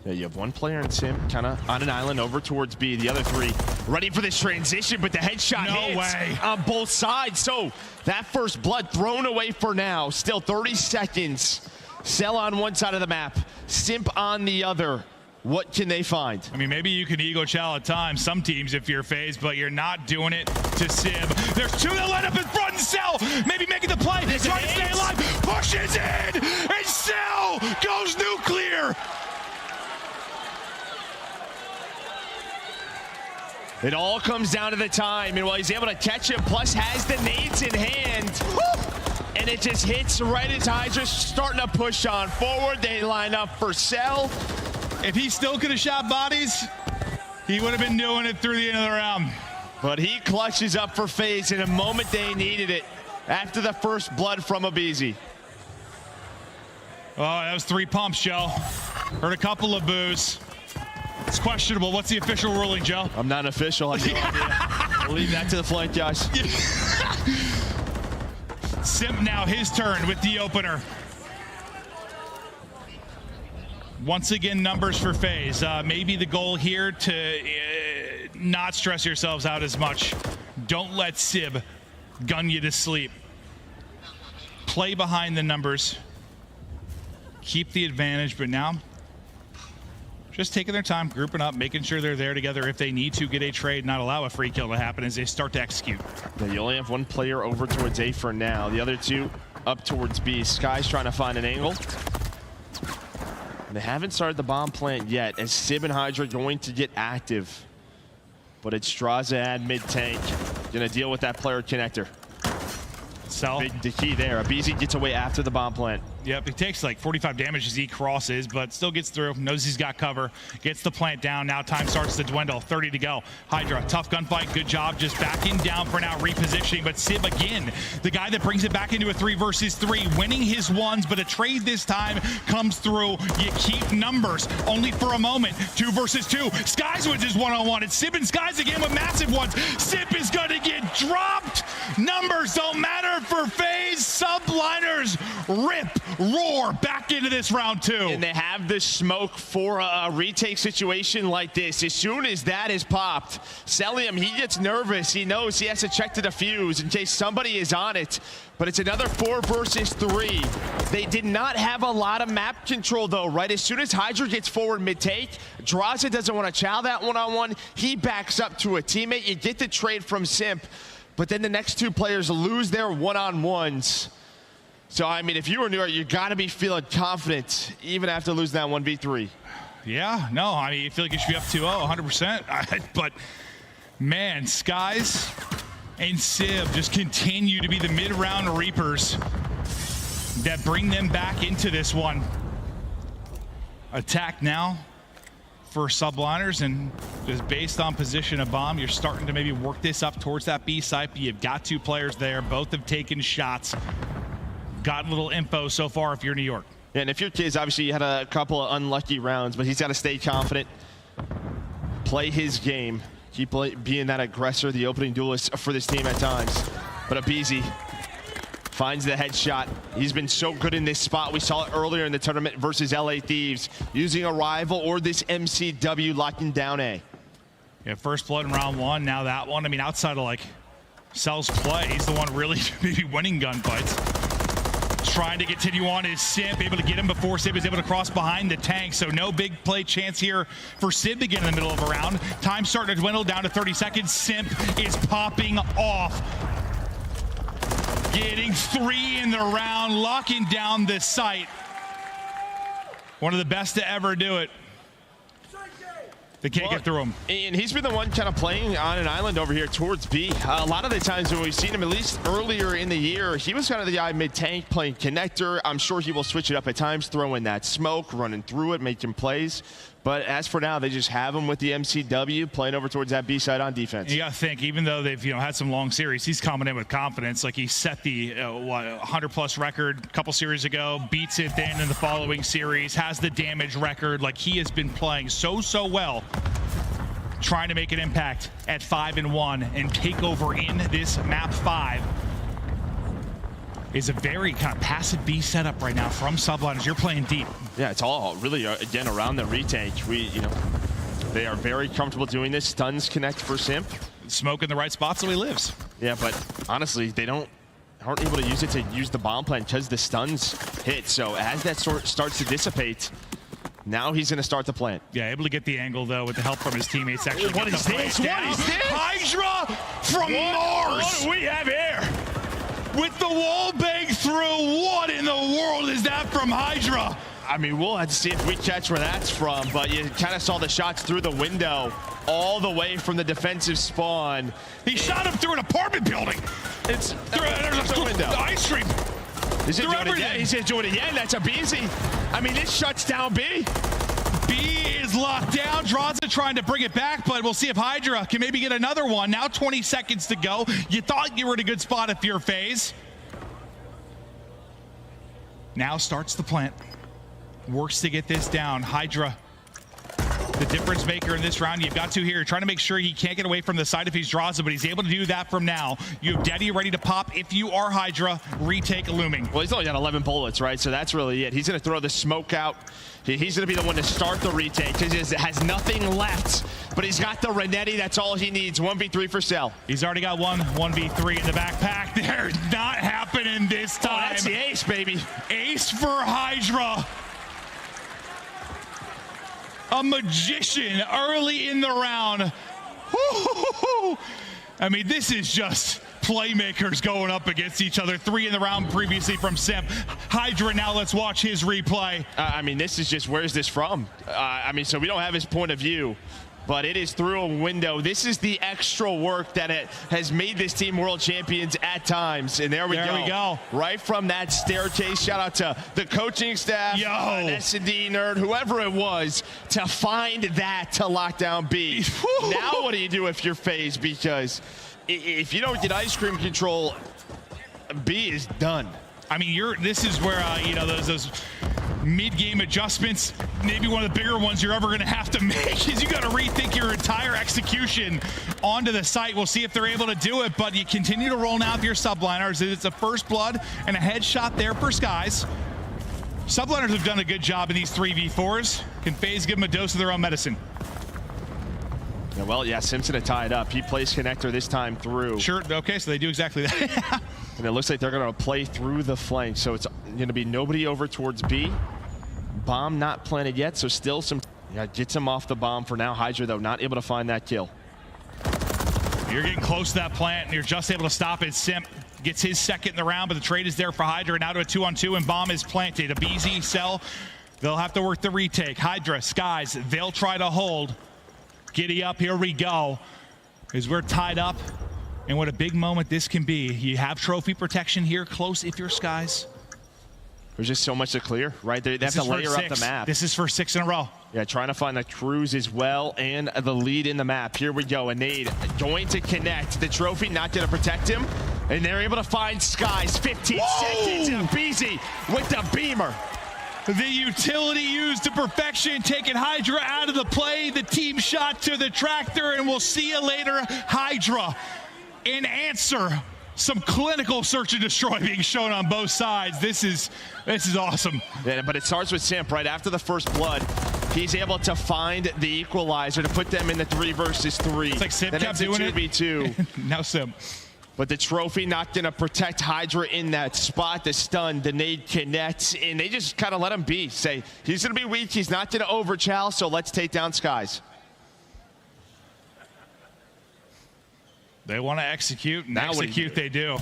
Yeah, you have one player in Sim kind of on an island over towards B. The other three ready for this transition, but the headshot hits on both sides. So that first blood thrown away for now. Still 30 seconds. Cell on one side of the map, Simp on the other. What can they find? I mean, maybe you can ego chow at times, some teams if you're FaZe, but you're not doing it to Sib. There's two that line up in front, and Cell maybe making the play. He's trying to stay alive, pushes in, and Cell goes nuclear. It all comes down to the time, and while he's able to catch him, plus has the nades in hand, and it just hits right as Hydra's starting to push on forward. They line up for Cell. If he still could have shot bodies, he would have been doing it through the end of the round. But he clutches up for FaZe in a moment they needed it after the first blood from aBeZy. Oh, that was 3 pumps, Joe. Heard a couple of boos. It's questionable. What's the official ruling, Joe? I'm not official. I have no idea. I'll leave that to the flank guys. Simp now his turn with the opener. Once again, numbers for FaZe. Maybe the goal here to not stress yourselves out as much. Don't let Sib gun you to sleep. Play behind the numbers. Keep the advantage, but now just taking their time, grouping up, making sure they're there together if they need to get a trade, not allow a free kill to happen as they start to execute. Yeah, you only have one player over towards A for now. The other two up towards B. Sky's trying to find an angle. And they haven't started the bomb plant yet, as Sib and Hydra are going to get active. But it's Straza and mid-tank. Gonna deal with that player connector. Cell. The key there. aBeZy gets away after the bomb plant. Yep, he takes like 45 damage as he crosses, but still gets through, knows he's got cover, gets the plant down. Now time starts to dwindle, 30 to go. Hydra, tough gunfight, good job, just backing down for now, repositioning, but Sib again, the guy that brings it back into a 3 versus 3, winning his ones, but a trade this time comes through. You keep numbers, only for a moment, 2 versus 2. Skies wins his one-on-one. It's Sib and Skies again with massive ones. Sib is gonna get dropped. Numbers don't matter for FaZe. Subliners rip roar back into this round 2. And they have the smoke for a retake situation like this. As soon as that is popped, Cellium, he gets nervous. He knows he has to check the defuse in case somebody is on it. But it's another 4 versus 3. They did not have a lot of map control, though, right? As soon as Hydra gets forward mid-take, Drazah doesn't want to chow that one-on-one. He backs up to a teammate. You get the trade from Simp, but then the next 2 players lose their one-on-ones. So, I mean, if you were New York, you got to be feeling confident, even after losing that 1v3. Yeah, no, I mean, you feel like you should be up 2-0, 100%. But, man, Skies and Civ just continue to be the mid-round reapers that bring them back into this one. Attack now for Subliners, and just based on position of bomb, you're starting to maybe work this up towards that B site, but you've got 2 players there. Both have taken shots. Got a little info so far if you're New York. Yeah, and if you're Kiz, obviously you had a couple of unlucky rounds, but he's got to stay confident, play his game. Keep being that aggressor, the opening duelist for this team at times. But aBeZy finds the headshot. He's been so good in this spot. We saw it earlier in the tournament versus LA Thieves, using a rival or this MCW locking down A. Yeah, first blood in round 1, now that one. I mean, outside of like Cell's play, he's the one really maybe winning gunfights. Trying to continue on is Simp, able to get him before Sid was able to cross behind the tank, so no big play chance here for Sid to get in the middle of a round. Time starting to dwindle down to 30 seconds. Simp is popping off. Getting 3 in the round, locking down this site. One of the best to ever do it. They can't get through him. And he's been the one kind of playing on an island over here towards B. A lot of the times when we've seen him, at least earlier in the year, he was kind of the guy mid-tank playing connector. I'm sure he will switch it up at times, throwing that smoke, running through it, making plays. But as for now, they just have him with the MCW playing over towards that B side on defense. You got to think, even though they've had some long series, he's coming in with confidence. Like he set the 100+ record a couple series ago, beats it then in the following series, has the damage record. Like he has been playing so well, trying to make an impact at 5-1 and take over in this map 5. Is a very kind of passive B setup right now from Subliners. You're playing deep. Yeah, it's all really, again, around the retake. They are very comfortable doing this. Stuns connect for Simp. Smoke in the right spot, so he lives. Yeah, but honestly, they aren't able to use it to use the bomb plan because the stuns hit. So as that starts to dissipate, now he's going to start to plant. Yeah, able to get the angle, though, with the help from his teammates. Actually, What is this? Hydra from Mars! What do we have here? With the wall bang through, what in the world is that from Hydra? I mean, we'll have to see if we catch where that's from, but you kind of saw the shots through the window all the way from the defensive spawn. He shot him through an apartment building. It's there's a window. The ice cream. He's going to do it again. He's going to do it again. That's aBeZy. I mean, this shuts down B. B is locked down. Drazah trying to bring it back, but we'll see if Hydra can maybe get another one. Now 20 seconds to go. You thought you were in a good spot if you're FaZe. Now starts the plant. Works to get this down. Hydra, the difference maker in this round. You've got 2 here. Trying to make sure he can't get away from the side if he's Drazah, but he's able to do that from now. You have Daddy ready to pop if you are Hydra. Retake looming. Well, he's only got 11 bullets, right? So that's really it. He's going to throw the smoke out. He's going to be the one to start the retake because he has nothing left. But he's got the Renetti. That's all he needs. 1v3 for Cell. He's already got 1v3 in the backpack. They're not happening this time. Oh, that's the ace, baby. Ace for Hydra. A magician early in the round. I mean, this is just playmakers going up against each other. 3 in the round previously from Simp. Hydra, now let's watch his replay. I mean, this is just, where's this from? I mean, so we don't have his point of view, but it is through a window. This is the extra work that has made this team world champions at times. And there we go. Right from that staircase. Shout out to the coaching staff, S&D nerd, whoever it was, to find that to lock down B. Now what do you do if you're FaZe? Because if you don't get ice cream control, B is done. I mean, this is where those mid-game adjustments, maybe one of the bigger ones you're ever going to have to make, is you got to rethink your entire execution onto the site. We'll see if they're able to do it, but you continue to roll now if you're Subliners. It's a first blood and a headshot there for Skies. Subliners have done a good job in these 3v4s. Can FaZe give them a dose of their own medicine? Yeah, well, yeah, Simpson had tied up. He plays connector this time through. Sure, okay, so they do exactly that. And it looks like they're going to play through the flank, so it's going to be nobody over towards B. Bomb not planted yet, so still some... Yeah, gets him off the bomb for now. Hydra, though, not able to find that kill. You're getting close to that plant, and you're just able to stop it. Simp gets his second in the round, but the trade is there for Hydra. Now to a 2-on-2, and bomb is planted. A BZ cell, they'll have to work the retake. Hydra, Skies, they'll try to hold. Giddy up, here we go. As we're tied up, and what a big moment this can be. You have trophy protection here, close if you're Skies. There's just so much to clear, right? They have to layer up the map. This is for 6 in a row. Yeah, trying to find the cruise as well and the lead in the map. Here we go. A nade going to connect. The trophy not going to protect him. And they're able to find Skies. 15 seconds. And BZ with the beamer. The utility used to perfection, taking Hydra out of the play. The team shot to the tractor, and we'll see you later. Hydra in answer. Some clinical search and destroy being shown on both sides. This is awesome. Yeah, but it starts with Simp right after the first blood. He's able to find the equalizer to put them in the 3 versus 3. It's like Simp kept doing it. 2v2. Now Simp. But the trophy not going to protect Hydra in that spot. The stun, the nade connects, and they just kind of let him be. Say, he's going to be weak. He's not going to overchow, so let's take down Skies. They want to execute, and execute they do.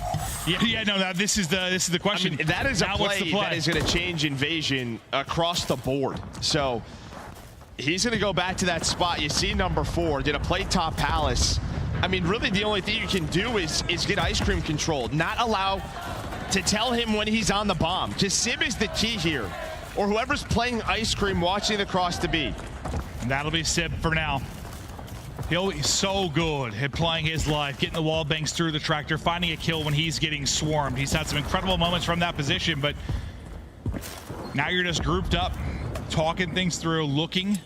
Yeah, no, this is the question. I mean, that is now, a play that is going to change Invasion across the board. So he's going to go back to that spot. You see number 4, going to play top Palace. I mean, really the only thing you can do is get Ice Cream controlled, not allow to tell him when he's on the bomb. Just Sib is the key here, or whoever's playing Ice Cream watching the cross to be. And that'll be Sib for now. He'll be so good at playing his life, getting the wall bangs through the tractor, finding a kill when he's getting swarmed. He's had some incredible moments from that position, but now you're just grouped up, talking things through, looking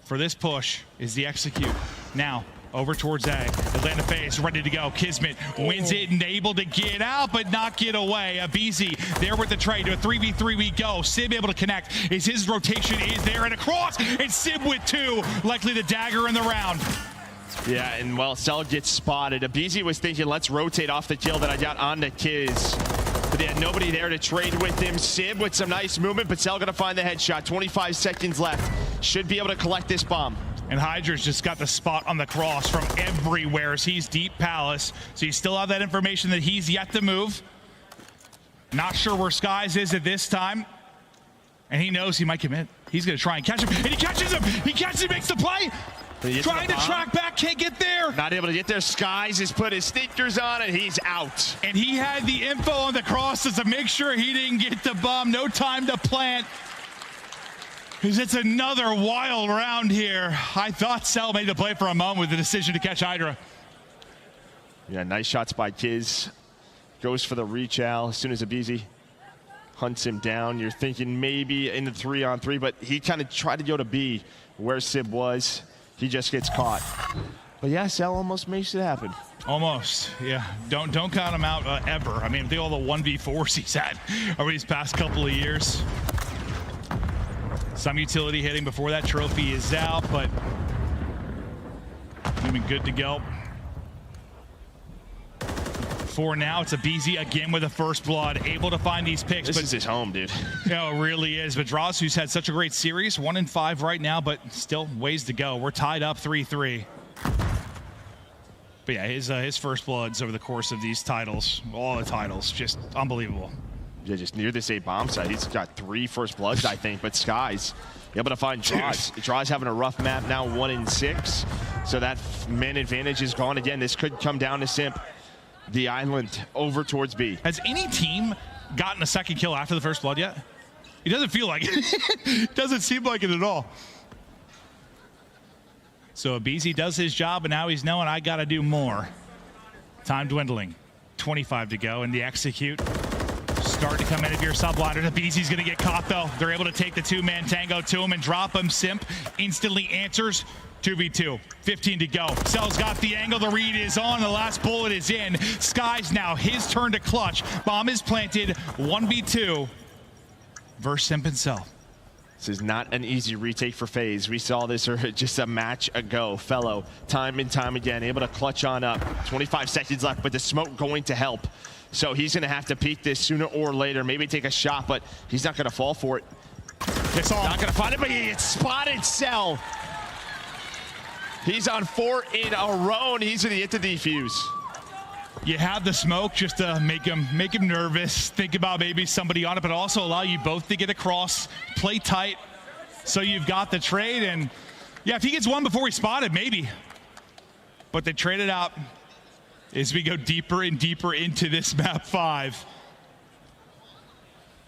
for this push is the execute. Now, over towards A. Atlanta FaZe ready to go. Kismet wins it and able to get out, but not get away. BZ there with the trade. To a 3v3 we go. Sib able to connect. Is his rotation is there and across. And Sib with 2. Likely the dagger in the round. Yeah, and well, Cell gets spotted. BZ was thinking, let's rotate off the kill that I got on the Kiz. But they had nobody there to trade with him. Sib with some nice movement, but Cell gonna find the headshot. 25 seconds left. Should be able to collect this bomb. And Hydra's just got the spot on the cross from everywhere as he's deep Palace. So you still have that information that he's yet to move. Not sure where Skies is at this time. And he knows he might commit. He's going to try and catch him. And he catches him. He catches him, makes the play. Trying to track back, can't get there. Not able to get there. Skies has put his sneakers on and he's out. And he had the info on the crosses to make sure he didn't get the bomb. No time to plant. Because it's another wild round here. I thought Cell made the play for a moment with the decision to catch Hydra. Yeah, nice shots by Kiz. Goes for the reach, Al. As soon as Abizi hunts him down, you're thinking maybe in the 3-on-3, but he kind of tried to go to B where Sib was. He just gets caught. But yeah, Cell almost makes it happen. Almost, yeah. Don't count him out ever. I mean, think all the 1v4s he's had over these past couple of years. Some utility hitting before that trophy is out, but he's been good to go. For now, it's a BZ again with a first blood, able to find these picks. This is his home, dude. No, it really is. But Droz, who's had such a great series, 1-5 right now, but still ways to go. We're tied up 3-3. But yeah, his first bloods over the course of these titles, all the titles, just unbelievable. Yeah, just near this A bomb site. He's got 3 first bloods, I think, but Skies able to find Droz. Droz having a rough map now, 1-6. So that man advantage is gone again. This could come down to Simp. The island over towards B. Has any team gotten a second kill after the first blood yet? It doesn't feel like it. It doesn't seem like it at all. So BZ does his job, and now he's knowing I got to do more. Time dwindling. 25 to go, and the execute. Start to come in if you're a subliner. The BZ's going to get caught, though. They're able to take the 2-man tango to him and drop him. Simp instantly answers. 2v2, 15 to go. Cell's got the angle, the read is on, the last bullet is in. Skies now, his turn to clutch. Bomb is planted, 1v2. versus Simp and Cell. This is not an easy retake for FaZe. We saw this just a match ago. Fellow, time and time again, able to clutch on up. 25 seconds left, but the smoke going to help. So he's going to have to peek this sooner or later. Maybe take a shot, but he's not going to fall for it. It's all. Not going to find it, but he gets spotted. Cell. He's on 4 in a row, and he's going to get the defuse. You have the smoke just to make him nervous, think about maybe somebody on it, but also allow you both to get across, play tight, so you've got the trade. And yeah, if he gets one before he spotted, maybe. But they traded out as we go deeper and deeper into this map 5.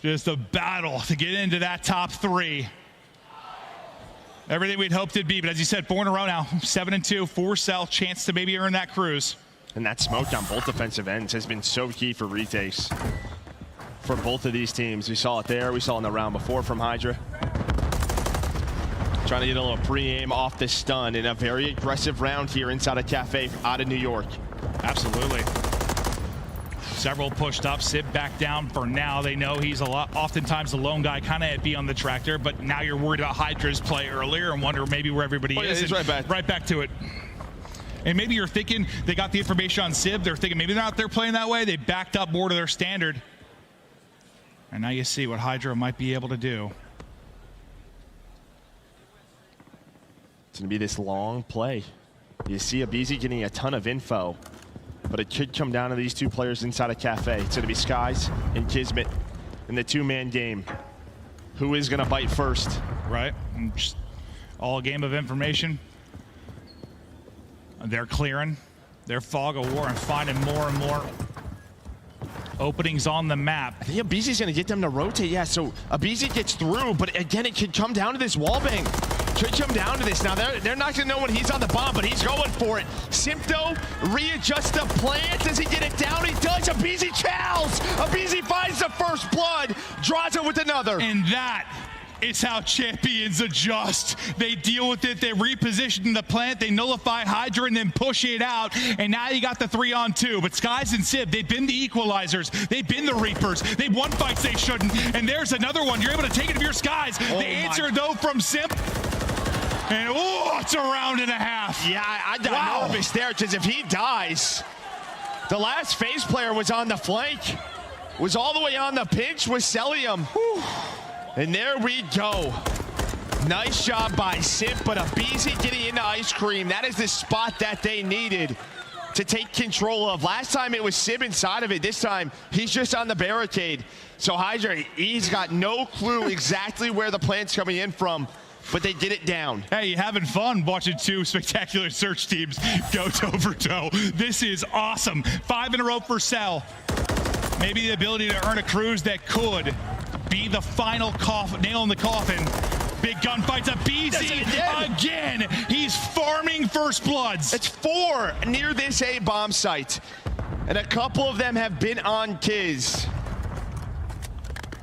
Just a battle to get into that top 3. Everything we'd hoped it'd be, but as you said, 4 in a row now, 7-2, 4 Cell, chance to maybe earn that cruise. And that smoke on both defensive ends has been so key for retakes for both of these teams. We saw it there. We saw it in the round before from Hydra. Trying to get a little pre-aim off the stun in a very aggressive round here inside of Cafe out of New York. Absolutely. Several pushed up, sit back down for now. They know he's oftentimes the lone guy, kind of be on the tractor, but now you're worried about Hydra's play earlier and wonder maybe where everybody is. He's right back to it. And maybe you're thinking they got the information on Sib. They're thinking maybe they're not there playing that way. They backed up more to their standard. And now you see what Hydra might be able to do. It's going to be this long play. You see aBeZy getting a ton of info, but it could come down to these 2 players inside of Cafe. It's going to be Skies and Kismet in the 2-man game. Who is going to bite first? Right. And just all a game of information. They're clearing their fog of war and finding more and more openings on the map. I think aBeZy's going to get them to rotate. Yeah, so aBeZy gets through, but again, it could come down to this wallbang. Could come down to this. Now, they're not going to know when he's on the bomb, but he's going for it. Sympto readjusts the plant. Does he get it down? He does. aBeZy chows. aBeZy finds the first blood. Draws it with another. And that is how champions adjust. They deal with it, they reposition the plant, they nullify Hydra and then push it out, and now you got the 3-on-2. But Skies and Sib, they've been the equalizers, they've been the Reapers, they've won fights they shouldn't, and there's another one. You're able to take it to your Skies. The answer, though, from Simp, and oh, it's a round and a half. Yeah, I got nervous there, because if he dies, the last FaZe player was on the flank, was all the way on the pinch with Cellium. Whew. And there we go. Nice job by Simp, but aBeZy getting into Ice Cream. That is the spot that they needed to take control of. Last time it was Sib inside of it. This time he's just on the barricade. So Hydra, he's got no clue exactly where the plant's coming in from, but they get it down. Hey, you having fun watching 2 spectacular search teams go toe for toe. This is awesome. 5 in a row for Cell. Maybe the ability to earn a cruise that could be the final nail in the coffin. Big gunfights. aBeZy again. He's farming first bloods. It's 4 near this A-bomb site, and a couple of them have been on Kiz.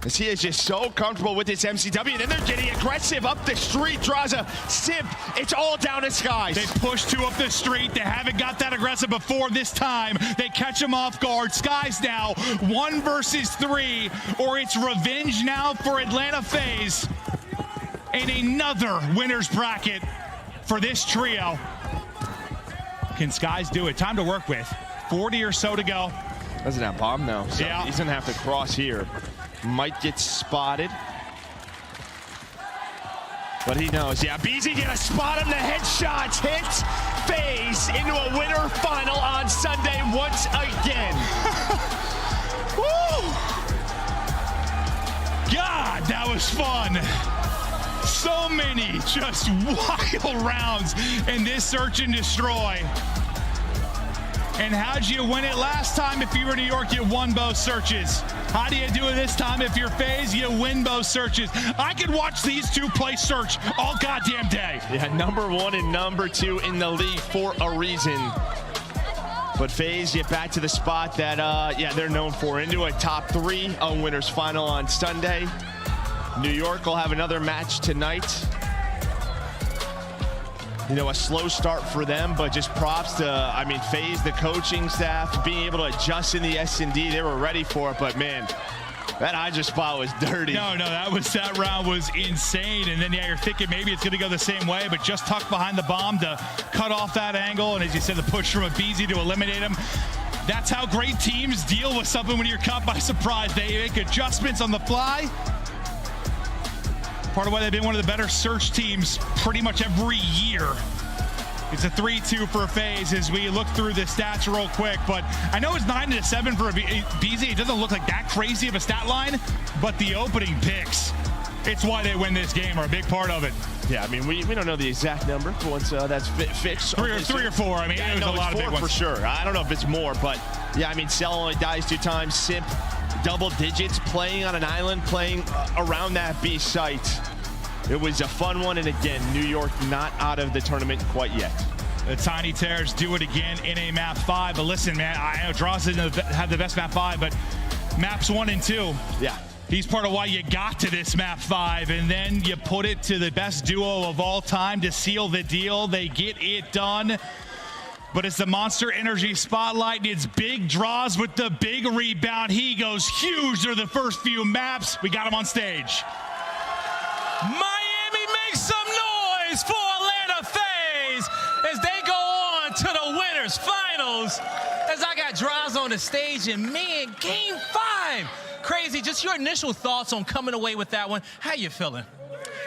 As he is just so comfortable with this MCW, and then they're getting aggressive up the street. Draza, Simp, it's all down to Skies. They push 2 up the street. They haven't got that aggressive before. This time, they catch him off guard. Skies now, 1 versus 3, or it's revenge now for Atlanta FaZe. And another winner's bracket for this trio. Can Skies do it? Time to work with. 40 or so to go. Doesn't have bomb though, so yeah. He's gonna have to cross here. Might get spotted, but he knows. Yeah, aBeZy gonna spot him. The headshots hit FaZe into a winner final on Sunday once again. Woo! God, that was fun. So many just wild rounds in this search and destroy. And how'd you win it last time? If you were New York, you won both searches. How do you do it this time? If you're FaZe, you win both searches. I could watch these 2 play search all goddamn day. Yeah, #1 and #2 in the league for a reason. But FaZe get back to the spot that, they're known for, into a top 3 on winners final on Sunday. New York will have another match tonight. You know, a slow start for them, but just props to, FaZe, the coaching staff, being able to adjust in the S&D. They were ready for it, but man, That Hydra spot was dirty. No, that round was insane. And then yeah, you're thinking maybe it's gonna go the same way, but just tucked behind the bomb to cut off that angle. And as you said, the push from aBeZy to eliminate him. That's how great teams deal with something when you're caught by surprise. They make adjustments on the fly. Part of why they've been one of the better search teams pretty much every year. It's a 3-2 for FaZe as we look through the stats real quick, but I know it's 9-7 for aBeZy. It doesn't look like that crazy of a stat line, but the opening picks, it's why they win this game, are a big part of it. Yeah, I mean, we don't know the exact number once that's fixed. Three or four. I mean, yeah, it was a lot of big ones. For sure. I don't know if it's more, but yeah, I mean, Cell only dies 2 times. Simp, double digits, playing on an island, playing around that B site. It was a fun one, and again, New York not out of the tournament quite yet. The Tiny Terrors do it again in a map 5, but listen, man, I know Droz didn't have the best map 5, but maps 1 and 2. Yeah. He's part of why you got to this map 5, and then you put it to the best duo of all time to seal the deal. They get it done. But it's the Monster Energy spotlight, and it's Big Droz with the big rebound. He goes huge through the first few maps. We got him on stage. Miami makes some noise for Atlanta FaZe as they go on to the winners finals. As I got Droz on the stage, and man, game 5. Crazy, just your initial thoughts on coming away with that one. How you feeling?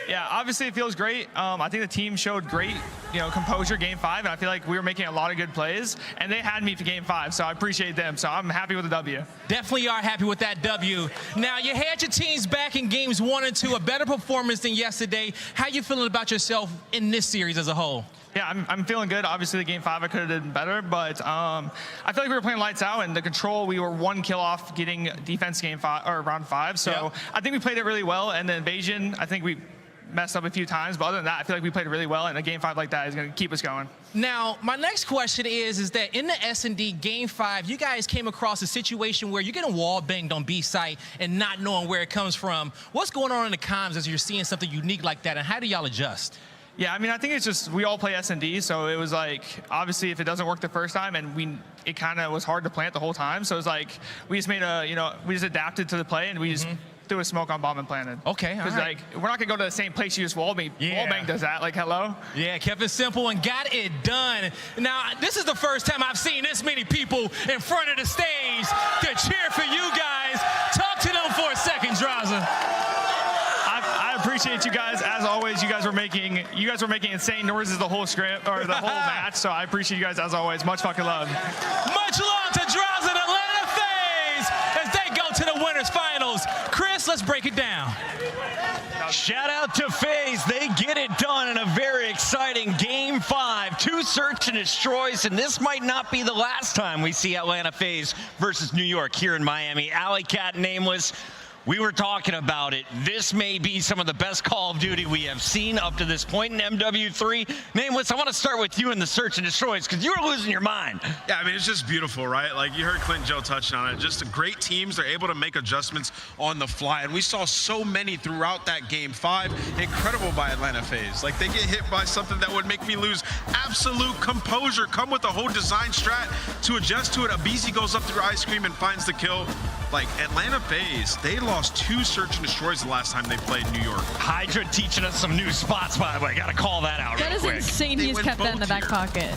Yeah, obviously it feels great. I think the team showed great, composure game 5, and I feel like we were making a lot of good plays, and they had me for game 5, so I appreciate them. So I'm happy with the W. Definitely are happy with that W. Now, you had your teams back in games 1 and 2, a better performance than yesterday. How you feeling about yourself in this series as a whole? Yeah, I'm feeling good. Obviously, the game 5 I could have done better, but I feel like we were playing lights out, and the control, we were 1 kill off getting defense game 5 or round 5. So yep. I think we played it really well, and the invasion, I think we messed up a few times, but other than that, I feel like we played it really well, and a game 5 like that is going to keep us going. Now, my next question is that in the S&D game 5, you guys came across a situation where you're getting wall banged on B site and not knowing where it comes from. What's going on in the comms as you're seeing something unique like that, and how do y'all adjust? Yeah, I mean, I think it's just we all play S&D, so it was like, obviously, if it doesn't work the first time, and it kind of was hard to plant the whole time, so it was like, we just made we just adapted to the play, and we just threw a smoke on bomb and planted. Okay, all right. Because, like, we're not going to go to the same place you just wall bang. Yeah. Wall bang does that, like, hello? Yeah, kept it simple and got it done. Now, this is the first time I've seen this many people in front of the stage to cheer for you guys. Talk to them for a second, Droza. I appreciate you guys. As always, you guys were making insane noises the whole script or the whole match. So I appreciate you guys as always. Much fucking love. Much love to Droz and Atlanta FaZe as they go to the winners finals. Chris, let's break it down. Shout out to FaZe. They get it done in a very exciting game 5. 2 search and destroys, and this might not be the last time we see Atlanta FaZe versus New York here in Miami. Alley Cat, Nameless. We were talking about it. This may be some of the best Call of Duty we have seen up to this point in MW3. Nameless, I want to start with you in the search and destroys because you were losing your mind. Yeah, I mean, it's just beautiful, right? Like you heard Clint and Joe touch on it. Just great teams. They're able to make adjustments on the fly. And we saw so many throughout that game 5. Incredible by Atlanta FaZe. Like they get hit by something that would make me lose absolute composure. Come with a whole design strat to adjust to it. aBeZy goes up through Ice Cream and finds the kill. Like Atlanta FaZe, they lost 2 search and destroys the last time they played New York. Hydra teaching us some new spots, by the way. Gotta call that out That real is quick. insane. He's kept that in the back pocket.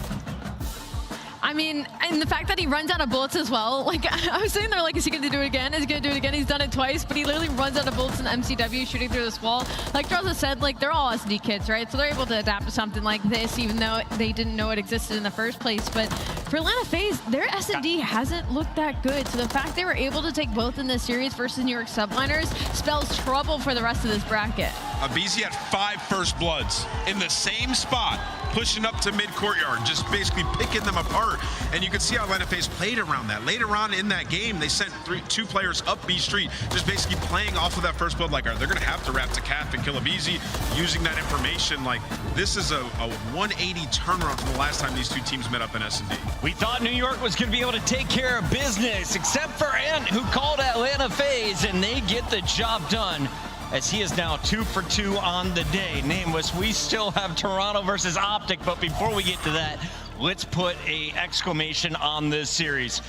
I mean, and the fact that he runs out of bullets as well. Like, I was sitting there like, is he going to do it again? Is he going to do it again? He's done it twice, but he literally runs out of bullets in MCW shooting through this wall. Like Droza said, like, they're all SD kids, right? So they're able to adapt to something like this, even though they didn't know it existed in the first place. But for Atlanta FaZe, their S&D hasn't looked that good. So the fact they were able to take both in this series versus New York Subliners spells trouble for the rest of this bracket. aBeZy had 5 first bloods in the same spot, pushing up to mid-courtyard, just basically picking them apart. And you can see how Atlanta FaZe played around that. Later on in that game, they sent 2 players up B Street, just basically playing off of that first blood. Like, they're going to have to wrap to Cap and kill aBeZy using that information. Like, this is a 180 turnaround from the last time these 2 teams met up in S&D. We thought New York was going to be able to take care of business, except for Ant, who called Atlanta FaZe, and they get the job done, as he is now 2 for 2 on the day. Nameless, we still have Toronto versus Optic, but before we get to that, let's put a exclamation on this series.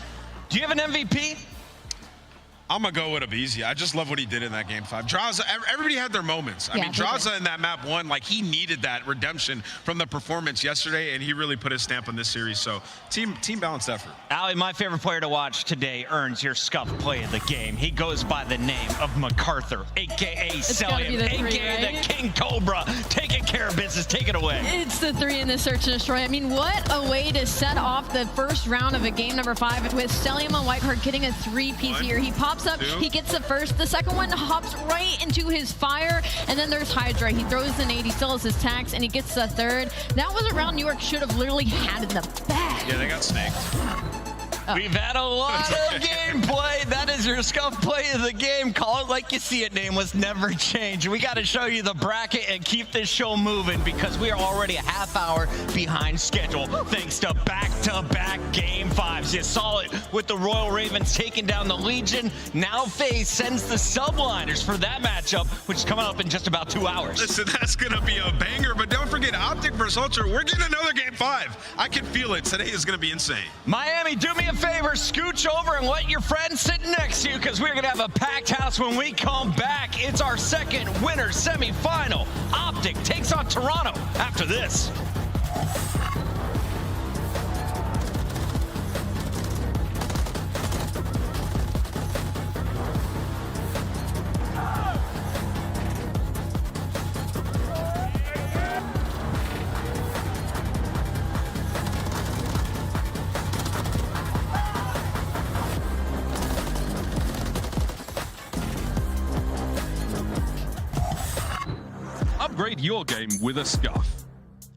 Do you have an MVP? I'm going to go with Abizi. I just love what he did in that game 5. Draza, everybody had their moments. I mean, Draza in that map 1, like, he needed that redemption from the performance yesterday, and he really put his stamp on this series. So, team balanced effort. Allie, my favorite player to watch today earns your Scuff play of the game. He goes by the name of MacArthur, a.k.a. Celium, a.k.a. the King Cobra. Taking care of business. Take it away. It's the 3 in the search and destroy. I mean, what a way to set off the first round of a game number 5 with Celium on Whiteheart getting a 3-piece here. He pops up, he gets the first, the second one hops right into his fire, and then there's Hydra. He throws the nade, he still has his tax, and he gets the third. That was a round New York should have literally had in the bag. Yeah, they got snaked. We've had a lot of gameplay. That is your Scuff play of the game. Call it like you see it, Nameless. Never change. We got to show you the bracket and keep this show moving because we are already a half hour behind schedule thanks to back-to-back game 5s. You saw it with the Royal Ravens taking down the Legion. Now FaZe sends the Subliners for that matchup, which is coming up in just about 2 hours. Listen, that's going to be a banger, but don't forget Optic versus Ultra. We're getting another game 5. I can feel it. Today is going to be insane. Miami, do me a favor, scooch over and let your friend sit next to you because we're going to have a packed house when we come back. It's our second winner semifinal. Optic takes on Toronto after this. Upgrade your game with a Scuff.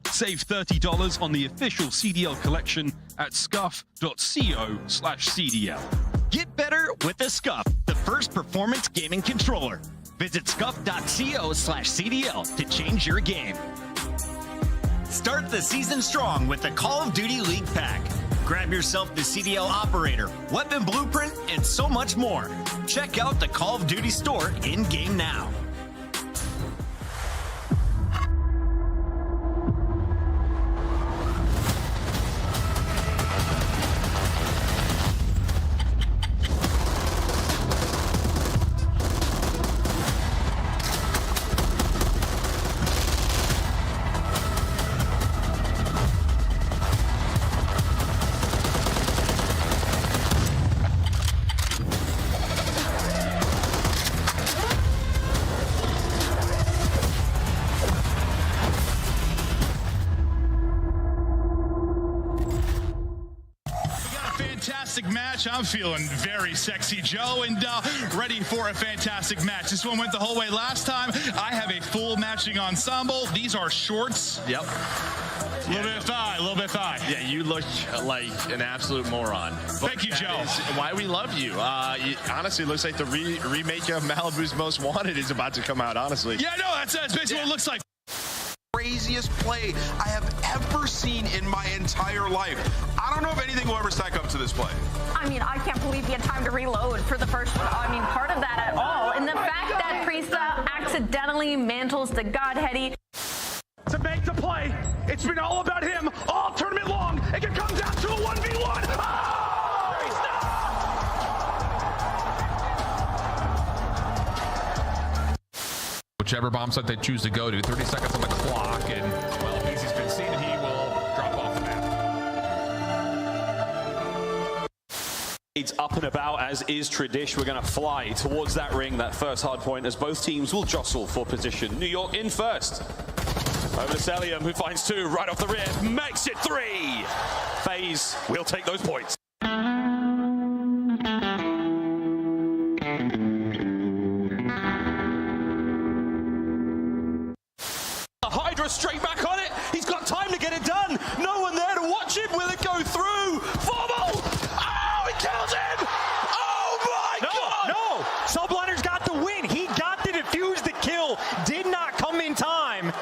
Save $30 on the official CDL collection at scuff.co/CDL. Get better with a Scuff, the first performance gaming controller. Visit scuff.co/CDL to change your game. Start the season strong with the Call of Duty League Pack. Grab yourself the CDL Operator, Weapon Blueprint, and so much more. Check out the Call of Duty store in-game now. Match. I'm feeling very sexy, Joe, and ready for a fantastic match. This one went the whole way last time. I have a full matching ensemble. These are shorts. Yep. A little bit of thigh, a little bit of thigh. Yeah, you look like an absolute moron. Thank you, Joe. Why we love you. Honestly, it looks like the remake of Malibu's Most Wanted is about to come out, honestly. Yeah, no, that's basically what it looks like. Craziest play I have ever seen in my entire life. I don't know if anything will ever stack up to this play. I mean, I can't believe he had time to reload for the first one. I mean, part of that at all. And the fact that Priesta accidentally mantles the Godheady. To make the play, it's been all about him all tournament long. It can come down to a 1v1. Whichever bomb site they choose to go to, 30 seconds on the clock, and well, if Easy's been seen, he will drop off the map. It's up and about, as is tradition. We're going to fly towards that ring, that first hard point, as both teams will jostle for position. New York in first. Over to Celium, who finds 2 right off the rear, makes it 3. FaZe will take those points. Hydra straight back on it. He's got time to get it done. No one there to watch him. Will it go through? Formal! Oh, he kills him! Oh my God! No! Subliner's got the win. He got the defuse. The kill did not come in time.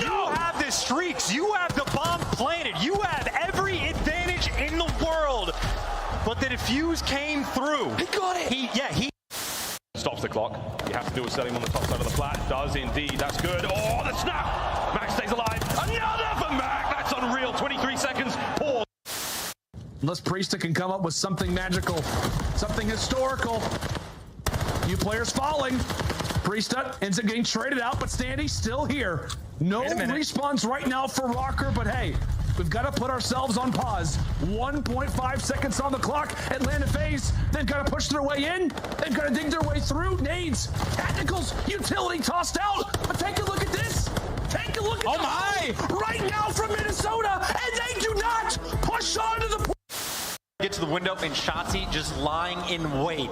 No! You have the streaks. You have the bomb planted. You have every advantage in the world. But the defuse came through. He got it. He stops the clock. You have to do a Celium on the top side of the flat. Does indeed. That's good. Oh, the snap! Max stays alive. Another for Mac. That's unreal. 23 seconds. Pause. unless Priesta can come up with something magical, something historical. New players falling. Priesta ends up getting traded out, but Standy's still here. No respawns right now for Rocker, but hey, we've got to put ourselves on pause. 1.5 seconds on the clock. Atlanta FaZe, they've got to push their way in. They've got to dig their way through. Nades, tacticals, utility tossed out. But take a look at this. Take a look at right now from Minnesota, and they do not push onto the. Get to the window, and Shotzzy just lying in wait.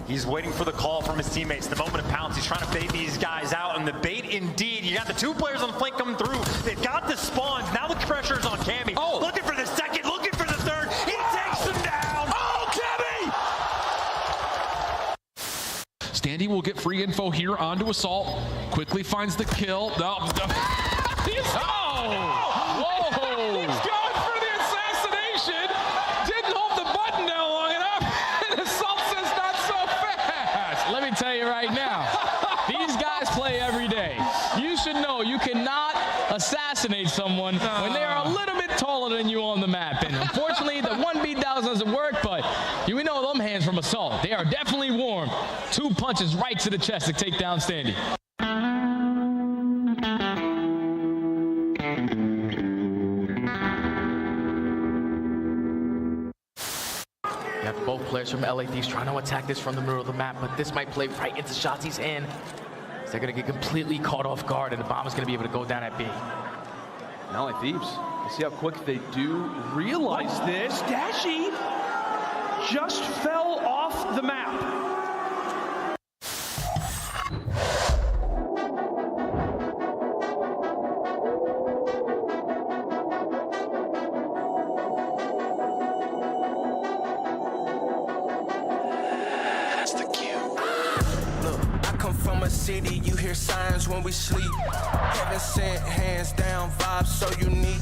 He's waiting for the call from his teammates. The moment of pounce, he's trying to bait these guys out, and the bait indeed. You got the two players on the flank coming through. They've got the spawns. Now the pressure's on Cammy. Oh. Looking for the second, looking for the third. He takes them down. Oh, Cammy! Standy will get free info here onto Assault. Quickly finds the kill. Whoa! He's going for the assassination. Didn't hold the button down long enough. And Assault says not so fast. Let me tell you right now, these guys play every day. You should know you cannot assassinate someone when they are a little bit taller than you on the map. And unfortunately, the 1v doesn't work, but we know them hands from Assault. They are definitely warm. 2 punches right to the chest to take down Standy. You have both players from LA Thieves trying to attack this from the middle of the map, but this might play right into Shotzzy's hand. So they're going to get completely caught off guard, and the bomb is going to be able to go down at B. LA Thieves, you see how quick they do realize this. Dashy just fell off the map. City, you hear sirens when we sleep. Heaven sent, hands down, vibes so unique.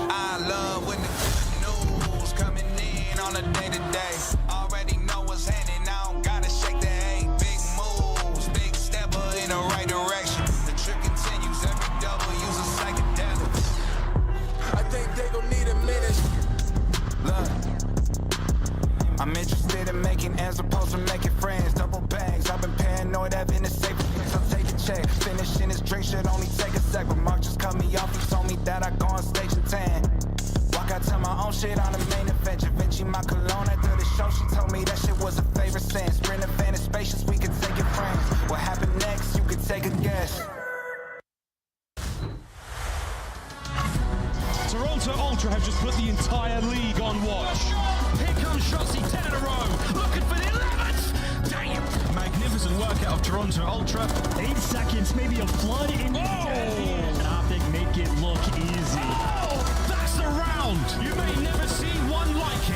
I love when the good news coming in on a day-to-day. Already know what's happening, I don't gotta shake the hay. Big moves, big stepper in the right direction. The trip continues, every double use a psychedelic. I think they gon' need a minute. Look, I'm interested in making as opposed to making friends. Double bags, I've been paranoid, having a safe so take a check. Finishing this drink should only take a sec. But Mark just cut me off, he told me that I go on stage and tan. Walk out to my own shit on the main event. Givenchy, my cologne after the show, she told me that shit was a favorite sense. Sprint advantage spacious, we could take it frames. What happened next, you could take a guess. Toronto Ultra have just put the entire league on watch. Here comes Shotzzy, 10 in a row, looking for the 11th! Damn! Magnificent work out of Toronto Ultra. 8 seconds, maybe a flood in the and Optic make it look easy. Oh, that's the round! You may never see one like it.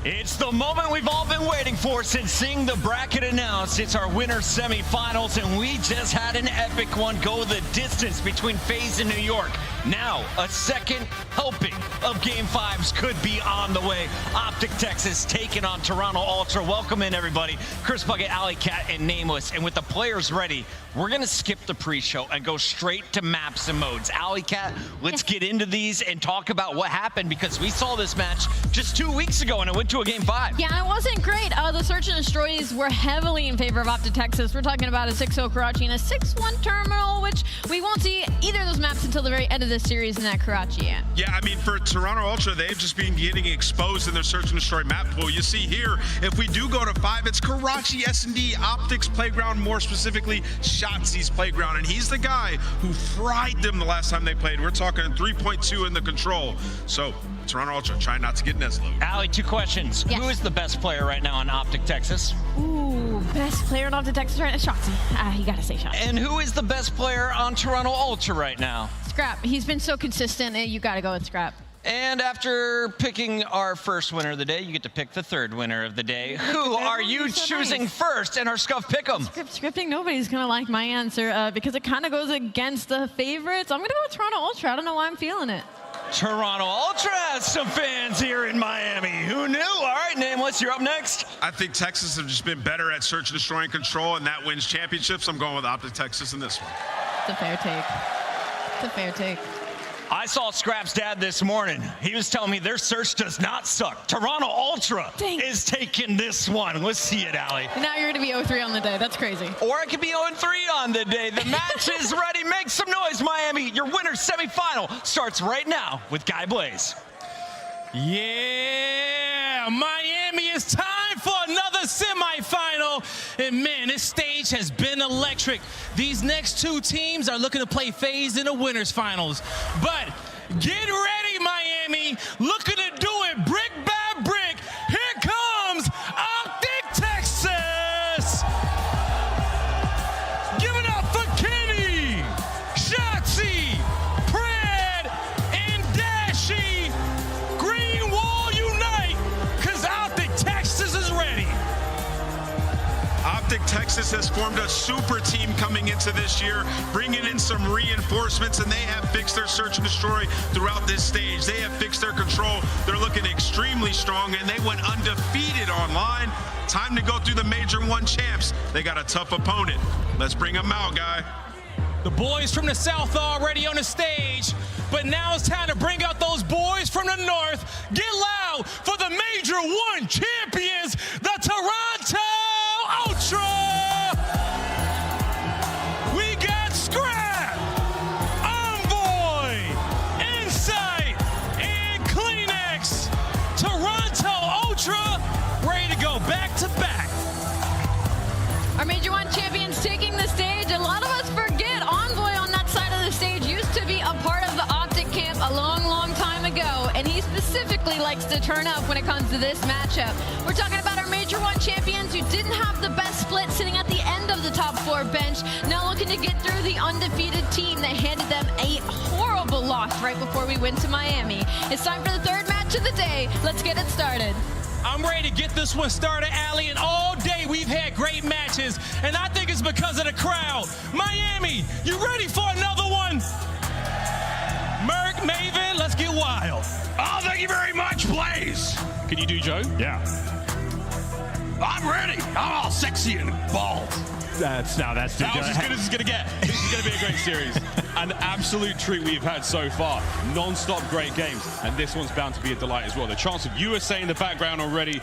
It's the moment we've all been waiting for since seeing the bracket announced. It's our winter semifinals, and we just had an epic one go the distance between FaZe and New York. Now, a second helping of Game 5s could be on the way. Optic Texas taking on Toronto Ultra. Welcome in, everybody. Chris Bucket, Alley Cat, and Nameless. And with the players ready, we're going to skip the pre-show and go straight to maps and modes. Alley Cat, let's get into these and talk about what happened, because we saw this match just 2 weeks ago, and it went to a Game 5. Yeah, it wasn't great. The Search and Destroys were heavily in favor of Optic Texas. We're talking about a 6-0 Karachi and a 6-1 Terminal, which we won't see either of those maps until the very end of this series in that Karachi end. Yeah, I mean, for Toronto Ultra, they've just been getting exposed in their Search and Destroy map pool. You see here, if we do go to 5, it's Karachi, S&D, Optics Playground, more specifically, Shotzi's Playground. And he's the guy who fried them the last time they played. We're talking 3.2 in the control. So, Toronto Ultra, try not to get Neslo. Allie, 2 questions. Yes. Who is the best player right now on Optic Texas? Ooh, best player on Optic Texas right now, Shotzzy. You gotta say Shotzzy. And who is the best player on Toronto Ultra right now? Scrap. He's been so consistent, you gotta go with Scrap. And after picking our first winner of the day, you get to pick the third winner of the day. Who are you choosing first in our Scuff Pick'em? Scripting, nobody's going to like my answer because it kind of goes against the favorites. I'm going to go with Toronto Ultra. I don't know why I'm feeling it. Toronto Ultra has some fans here in Miami. Who knew? All right, Nameless, you're up next. I think Texas have just been better at search and destroy and control, and that wins championships. I'm going with Optic Texas in this one. It's a fair take. It's a fair take. I saw Scrap's dad this morning. He was telling me their search does not suck. Toronto Ultra is taking this one. Let's see it, Allie. Now you're going to be 0-3 on the day. That's crazy. Or I could be 0-3 on the day. The match is ready. Make some noise, Miami. Your winner's semifinal starts right now with Guy Blaze. Yeah, Miami, it's time for another semifinal. And man, this stage has been electric. These next two teams are looking to play phase in the winners finals. But get ready, Miami. Looking to do it brick by brick. Here comes Optic Texas. Give it up for Kenny, Shotzi, Pred, and Dashy. Green Wall unite, because Optic Texas is ready. Optic Texas has formed a super team coming into this year, bringing in some reinforcements, and they have fixed their search and destroy throughout this stage. They have fixed their control. They're looking extremely strong, and they went undefeated online. Time to go through the Major 1 champs. They got a tough opponent. Let's bring them out, Guy. The boys from the South are already on the stage, but now it's time to bring out those boys from the North. Get loud for the Major 1 champions, the Toronto Ultra. We got Scrap, Envoy, Insight, and Kleenex. Toronto Ultra ready to go back to back. Our Major 1 champions taking the stage. A lot of us forget Envoy on that side of the stage used to be a part of the Optic camp a long, long time ago, and he specifically likes to turn up when it comes to this matchup. We're talking about our Major 1 champions who didn't have the best split, sitting at the end of the top 4 bench, now looking to get through the undefeated team that handed them a horrible loss right before we went to Miami. It's time for the third match of the day. Let's get it started. I'm ready to get this one started, Allie, and all day we've had great matches, and I think it's because of the crowd. Miami, you ready for another one? Merc, Maven, let's get wild. Oh, thank you very much, Blaze. Can you do Joe? Yeah. I'm ready. I'm all sexy and bald. That's that was as good as it's gonna get. This is gonna be a great series. An absolute treat we've had so far. Non-stop great games, and this one's bound to be a delight as well. The chance of USA in the background already.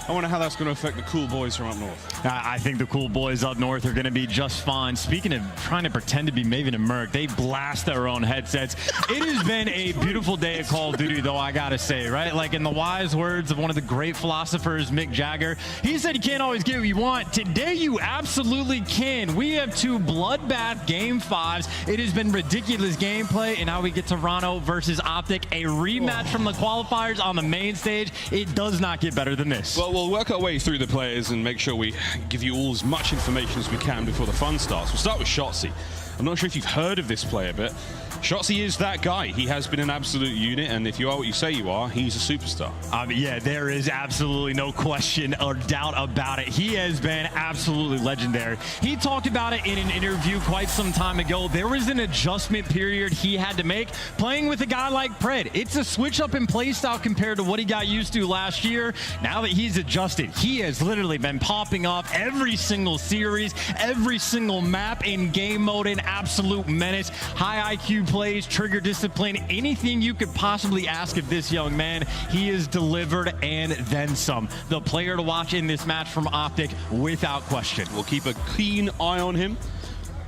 I wonder how that's going to affect the cool boys from up north. I think the cool boys up north are going to be just fine. Speaking of trying to pretend to be Maven and Merc, they blast their own headsets. It has been a beautiful day at Call of Duty, though, I got to say, right? Like in the wise words of one of the great philosophers, Mick Jagger, he said you can't always get what you want. Today, you absolutely can. We have 2 bloodbath Game 5s. It has been ridiculous gameplay, and now we get Toronto versus Optic, a rematch from the qualifiers on the main stage. It does not get better than this. Well, we'll work our way through the players and make sure we give you all as much information as we can before the fun starts. We'll start with Shotzi. I'm not sure if you've heard of this player, but Shotzi is that guy. He has been an absolute unit, and if you are what you say you are, he's a superstar. Yeah, there is absolutely no question or doubt about it. He has been absolutely legendary. He talked about it in an interview quite some time ago. There was an adjustment period he had to make playing with a guy like Pred. It's a switch up in play style compared to what he got used to last year. Now that he's adjusted, he has literally been popping off every single series, every single map in game mode, an absolute menace. High IQ plays, trigger discipline, anything you could possibly ask of this young man, he has delivered and then some. The player to watch in this match from Optic, without question. We'll keep a keen eye on him.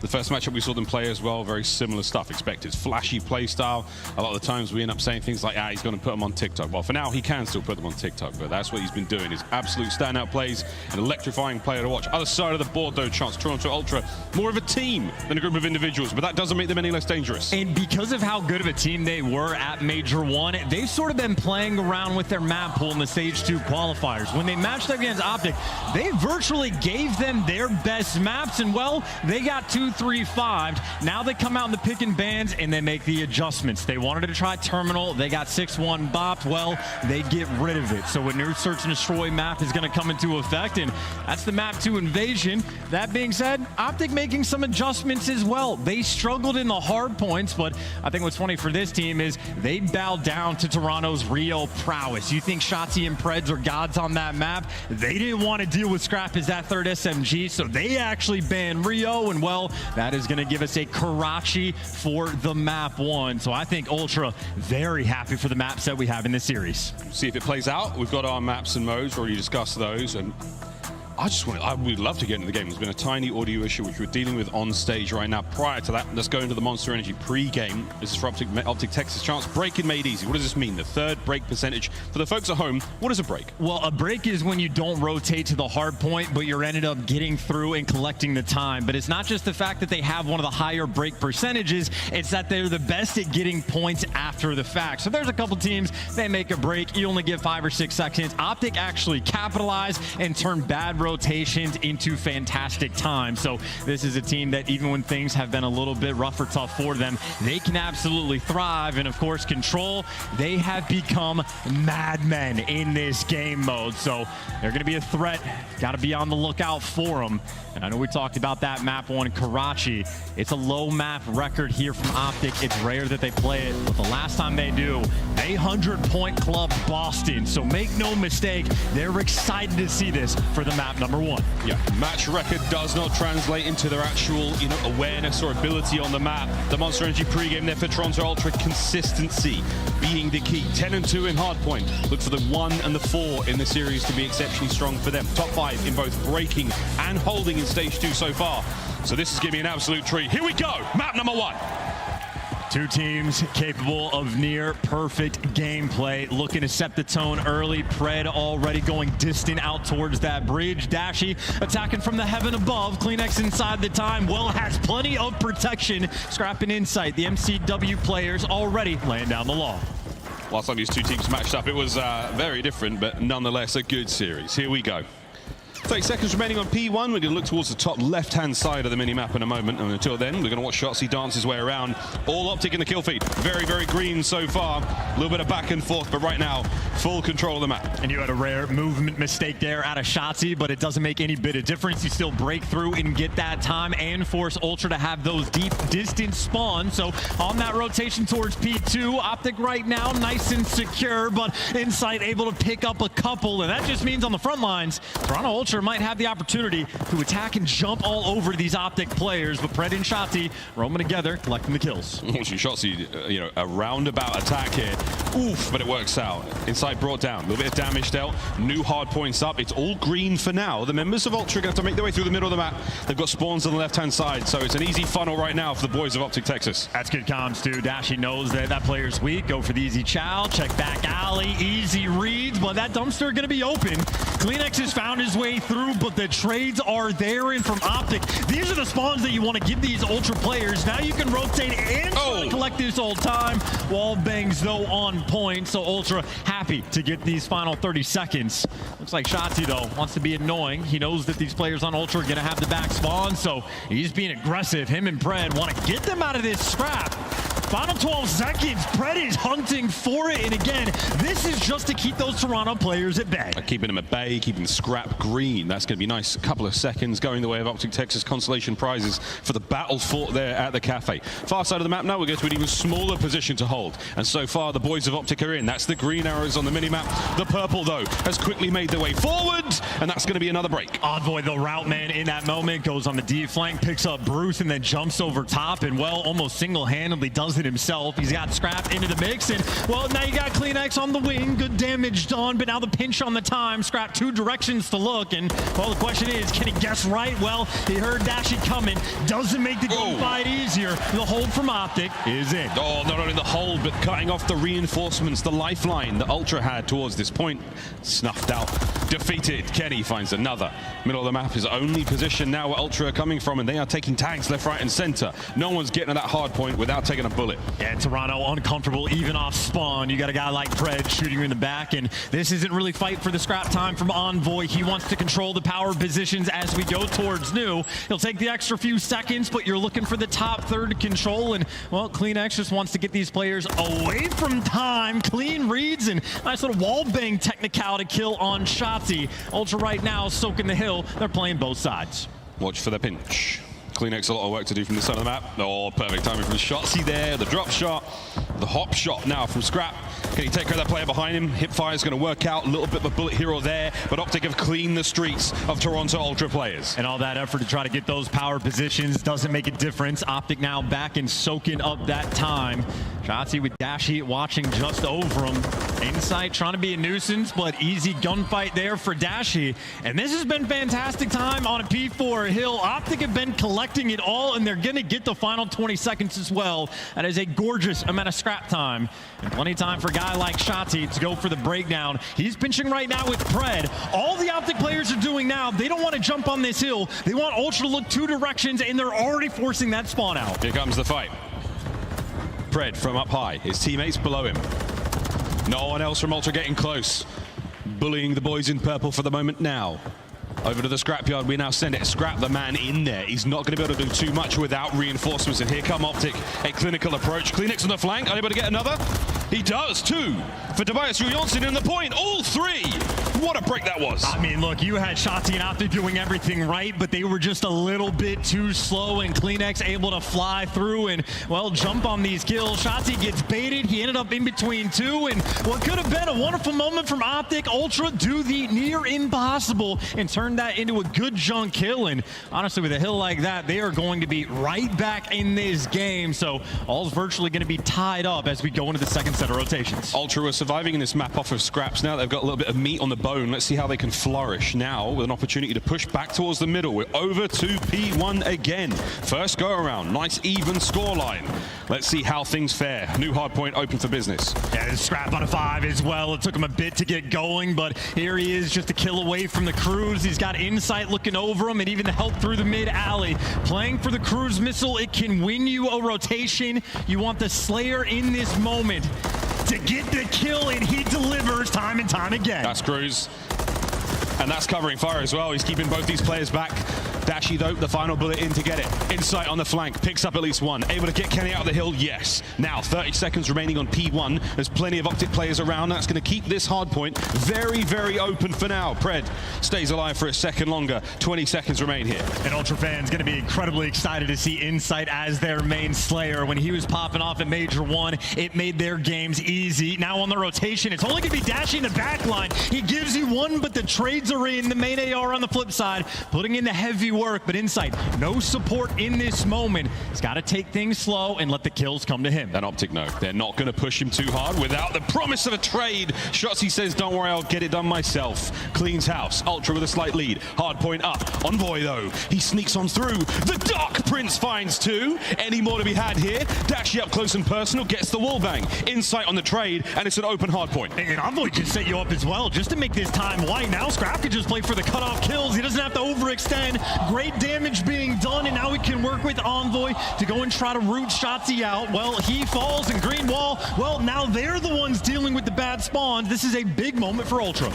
The first matchup we saw them play as well, very similar stuff. Expected flashy play style. A lot of the times we end up saying things like, he's going to put them on TikTok. Well, for now, he can still put them on TikTok, but that's what he's been doing. His absolute standout plays, an electrifying player to watch. Other side of the board, though, Chance, Toronto Ultra, more of a team than a group of individuals, but that doesn't make them any less dangerous. And because of how good of a team they were at Major 1, they've sort of been playing around with their map pool in the Stage 2 qualifiers. When they matched up against Optic, they virtually gave them their best maps, and well, they got 2 1-3-5. Now they come out in the pick and bands and they make the adjustments. They wanted to try terminal. They got 6-1 bopped. Well, they get rid of it. So a new search and destroy map is going to come into effect, and that's the map 2 invasion. That being said, Optic making some adjustments as well. They struggled in the hard points, but I think what's funny for this team is they bowed down to Toronto's Rio prowess. You think Shotzzy and Preds are gods on that map? They didn't want to deal with Scrap as that third SMG, so they actually banned Rio, and well, that is going to give us a Karachi for the map 1. So I think Ultra very happy for the maps that we have in this series. See if it plays out. We've got our maps and modes, already discussed those, and I would love to get into the game. There's been a tiny audio issue which we're dealing with on stage right now. Prior to that, let's go into the Monster Energy pre-game. This is for Optic Texas Chance. Breaking made easy. What does this mean? The third break percentage. For the folks at home, what is a break? Well, a break is when you don't rotate to the hard point, but you're ended up getting through and collecting the time. But it's not just the fact that they have one of the higher break percentages, it's that they're the best at getting points after the fact. So there's a couple teams, they make a break, you only get 5 or 6 seconds. Optic actually capitalize and turn bad rotations into fantastic time. So this is a team that even when things have been a little bit rough or tough for them, they can absolutely thrive. And of course, Control, they have become madmen in this game mode. So they're going to be a threat. Got to be on the lookout for them. And I know we talked about that map 1, Karachi. It's a low map record here from Optic. It's rare that they play it, but the last time they do, a 100-point club Boston. So make no mistake, they're excited to see this for the map number 1. Yeah, match record does not translate into their actual, awareness or ability on the map. The Monster Energy pregame there for Toronto Ultra, consistency being the key. 10-2 in hardpoint. Look for the 1 and the 4 in the series to be exceptionally strong for them. Top 5 in both breaking and holding in stage 2 so far. So this is giving me an absolute treat. Here we go, map number 1. Two teams capable of near perfect gameplay, looking to set the tone early. Pred already going distant out towards that bridge. Dashy attacking from the heaven above. Kleenex inside the time. Well, has plenty of protection. Scrapping insight. The MCW players already laying down the law. Last time these two teams matched up, it was very different, but nonetheless a good series. Here we go. 30 seconds remaining on P1. We're going to look towards the top left-hand side of the mini-map in a moment. And until then, we're going to watch Shotzzy dance his way around. All Optic in the kill feed. Very, very green so far. A little bit of back and forth, but right now, full control of the map. And you had a rare movement mistake there out of Shotzzy, but it doesn't make any bit of difference. You still break through and get that time and force Ultra to have those deep distance spawns. So on that rotation towards P2, Optic right now nice and secure, but Insight able to pick up a couple. And that just means on the front lines, Toronto Ultra might have the opportunity to attack and jump all over these Optic players, but Pred and Shotzzy roaming together, collecting the kills. Shotzzy, a roundabout attack here. Oof, but it works out. Inside brought down, a little bit of damage dealt. New hard points up. It's all green for now. The members of Ultra are going to have to make their way through the middle of the map. They've got spawns on the left-hand side, so it's an easy funnel right now for the boys of Optic Texas. That's good comms, too. Dashy knows that that player's weak. Go for the easy chow. Check back alley. Easy reads, but that dumpster going to be open. Kleenex has found his way through, but the trades are there, and from Optic, these are the spawns that you want to give these Ultra players. Now you can rotate and collect this whole time. Wall bangs, though, on point, so Ultra happy to get these final 30 seconds. Looks like Shotzzy, though, wants to be annoying. He knows that these players on Ultra are going to have the back spawn, so he's being aggressive. Him and Pred want to get them out of this scrap. Final 12 seconds, Pred is hunting for it, and again, this is just to keep those Toronto players at bay. Keeping them at bay, keeping scrap green. That's going to be nice. A couple of seconds going the way of Optic Texas consolation prizes for the battle fought there at the cafe. Far side of the map now, we're going to an even smaller position to hold. And so far, the boys of Optic are in. That's the green arrows on the mini-map. The purple, though, has quickly made their way forward, and that's going to be another break. Envoy, the route man in that moment, goes on the D flank, picks up Bruce, and then jumps over top, and, well, almost single-handedly does it himself. He's got Scrap into the mix, and, well, now you got Kleenex on the wing. Good damage done, but now the pinch on the time. Scrap 2 directions to look, and, well, the question is, can he guess right? Well, he heard Dashy coming. Doesn't make the fight easier. The hold from Optic is in. Oh, not only the hold, but cutting off the reinforcements, the lifeline that Ultra had towards this point. Snuffed out. Defeated. Kenny finds another. Middle of the map is only position now where Ultra are coming from, and they are taking tags left, right, and center. No one's getting to that hard point without taking a bullet. bullet. Yeah, Toronto uncomfortable even off spawn. You got a guy like Pred shooting you in the back, and this isn't really fight for the scrap time from Envoy. He wants to control the power positions as we go towards new. He'll take the extra few seconds, but you're looking for the top third to control, and well, CleanX just wants to get these players away from time. Clean reads and nice little wall bang technicality kill on Shotzzy. Ultra right now soaking the hill. They're playing both sides. Watch for the pinch. CleanX, a lot of work to do from the side of the map. Oh, perfect timing from Shotzzy there. The drop shot, the hop shot now from Scrap. Can he take care of that player behind him? Hipfire is going to work out. A little bit of a bullet here or there, but Optic have cleaned the streets of Toronto Ultra players. And all that effort to try to get those power positions doesn't make a difference. Optic now back and soaking up that time. Shotzzy with Dash Heat watching just over him. Insight trying to be a nuisance, but easy gunfight there for Dash Heat. And this has been fantastic time on a P4 hill. Optic have been collecting it all, and they're going to get the final 20 seconds as well. That is a gorgeous amount of scrap time. And plenty of time for a guy like Shotzzy to go for the breakdown. He's pinching right now with Pred. All the Optic players are doing now, they don't want to jump on this hill. They want Ultra to look two directions, and they're already forcing that spawn out. Here comes the fight. Pred from up high. His teammates below him. No one else from Ultra getting close. Bullying the boys in purple for the moment now. Over to the scrapyard, we now send it. Scrap the man in there. He's not going to be able to do too much without reinforcements. And here come Optic, a clinical approach. CleanX on the flank, unable to get another. He does, two for Tobias Johansson in the point. All three. What a break that was. I mean, look, you had Shotzzy and Optic doing everything right, but they were just a little bit too slow, and CleanX able to fly through and, well, jump on these kills. Shotzzy gets baited. He ended up in between two, and what could have been a wonderful moment from Optic, Ultra do the near impossible and turn that into a good junk kill. And honestly, with a hill like that, they are going to be right back in this game. So all's virtually going to be tied up as we go into the second set of rotations. Ultra are surviving in this map off of scraps now. They've got a little bit of meat on the bone. Let's see how they can flourish now with an opportunity to push back towards the middle. We're over to P1 again. First go around. Nice even scoreline. Let's see how things fare. New hardpoint open for business. Yeah, there's Scrap on a 5 as well. It took him a bit to get going, but here he is, just a kill away from the Cruise. He's got Insight looking over him, and even the help through the mid alley. Playing for the Cruise missile, it can win you a rotation. You want the Slayer in this moment to get the kill, and he delivers time and time again. That's Cruise. And that's covering fire as well. He's keeping both these players back. Dashy, though, the final bullet in to get it. Insight on the flank, picks up at least one. Able to get Kenny out of the hill, yes. Now, 30 seconds remaining on P1. There's plenty of Optic players around. That's going to keep this hard point very, very open for now. Pred stays alive for a second longer. 20 seconds remain here. And Ultra fans going to be incredibly excited to see Insight as their main Slayer. When he was popping off at Major 1, it made their games easy. Now on the rotation, it's only going to be Dashy in the back line. He gives you one, but the trades are in. The main AR on the flip side, putting in the heavy work, but Insight, no support in this moment. He's got to take things slow and let the kills come to him. And Optic, no, they're not going to push him too hard without the promise of a trade. Shotzzy says, don't worry, I'll get it done myself. Cleans house. Ultra with a slight lead. Hard point up. Envoy, though, he sneaks on through. The Dark Prince finds two. Any more to be had here? Dashy up close and personal, gets the wall bang. Insight on the trade, and it's an open hard point. And Envoy just set you up as well, just to make this time light. Now Scrap could just play for the cutoff kills. He doesn't have to overextend. Great damage being done, and now we can work with Envoy to go and try to root Shotzzy out. Well, he falls, and Green Wall, well, now they're the ones dealing with the bad spawns. This is a big moment for Ultra.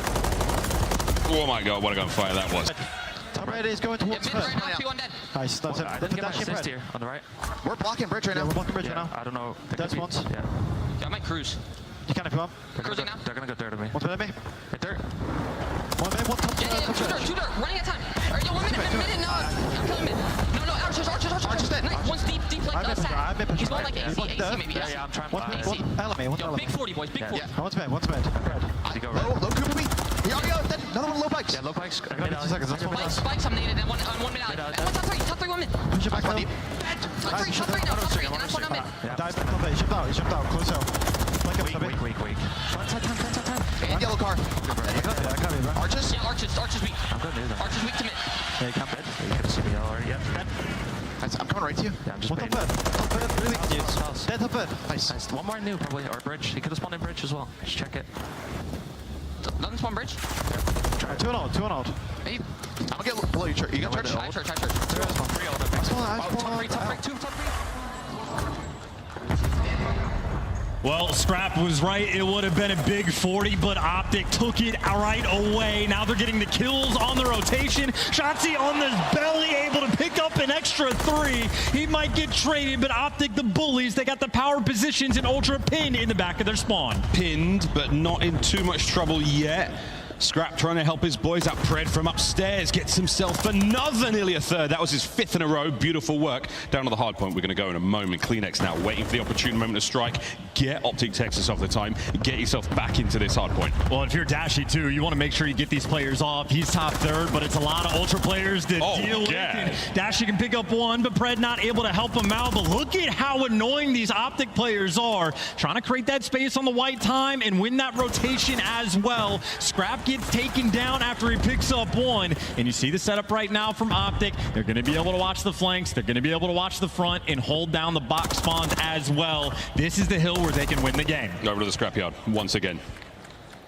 Oh my god, what a gunfire that was. Top right is going towards first. Nice, that's it. I didn't get my assist here on the right. We're blocking bridge right now. We're blocking bridge right now. I don't know. Dead spawns. Yeah. Yeah, I might cruise. You can if you want. Cruising now. They're gonna go dirt on me. One's below me. Hit dirt. One man, one top. Two dirt. Running out of time. Or, yo, 1 minute, no. I'm killing mid. No, Archer's dead. Nice. One's deep like side. He's going like AC maybe. Yeah, I'm trying to buy. One element. Yo, big 40, boys, big 40. Yeah, one's mid. Low Cooper B. He already got dead. Another one low bikes. Yeah, low bikes. I got 2 seconds. Spikes, I'm naded, and one mid alley. Top three, 1 mid. Push it back low. Top three now, top three, and that's one on mid. Dive back top 8. He jumped out. Close out. Weak. Time. And yellow car. Arches? Yeah, Arches weak. I'm good, dude. Arches weak to mid. Yeah, you can't bed. You could have seen me already. Yeah, dead. I'm coming right to you. Yeah, I'm just baiting. Top bed, really. Dead top bed. Nice. One more new, probably. Or bridge. He could have spawned in bridge as well. Just check it. Doesn't spawn bridge? Two and out. Hey. I'm gonna get below you, church. You got church? High church. Three all the Top three. Yeah, Well, Scrap was right. It would have been a big 40, but Optic took it right away. Now they're getting the kills on the rotation. Shotzzy on the belly, able to pick up an extra 3. He might get traded, but Optic, the bullies, they got the power positions, and Ultra pinned in the back of their spawn. Pinned, but not in too much trouble yet. Scrap trying to help his boys out. Pred from upstairs gets himself another nearly a third. That was his 5th in a row. Beautiful work. Down to the hard point. We're going to go in a moment. Kleenex now waiting for the opportune moment to strike. Get Optic Texas off the time. Get yourself back into this hard point. Well, if you're Dashy too, you want to make sure you get these players off. He's top 3rd, but it's a lot of Ultra players to deal with. And Dashy can pick up 1, but Pred not able to help him out. But look at how annoying these Optic players are. Trying to create that space on the white time and win that rotation as well. Scrap gets taken down after he picks up 1, and you see the setup right now from Optic. They're going to be able to watch the flanks, they're going to be able to watch the front and hold down the box spawns as well. This is the hill where they can win the game. Over to the scrapyard once again,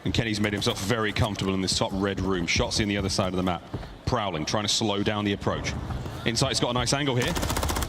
and Kenny's made himself very comfortable in this top red room. Shots in the other side of the map. Prowling, trying to slow down the approach. Insight's got a nice angle here.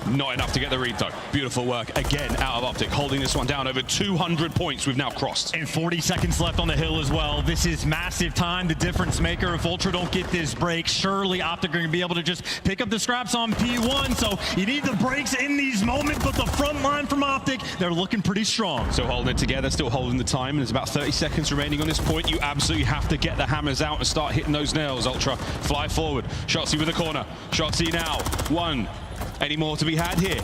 Not enough to get the read though. Beautiful work again out of Optic, holding this one down. Over 200 points we've now crossed. And 40 seconds left on the hill as well. This is massive time, the difference maker. If Ultra don't get this break, surely Optic are going to be able to just pick up the scraps on P1. So you need the breaks in these moments, but the front line from Optic, they're looking pretty strong. Still holding it together, still holding the time, and there's about 30 seconds remaining on this point. You absolutely have to get the hammers out and start hitting those nails. Ultra fly forward. Shotzzy with the corner. Shotzzy now. 1. Any more to be had here?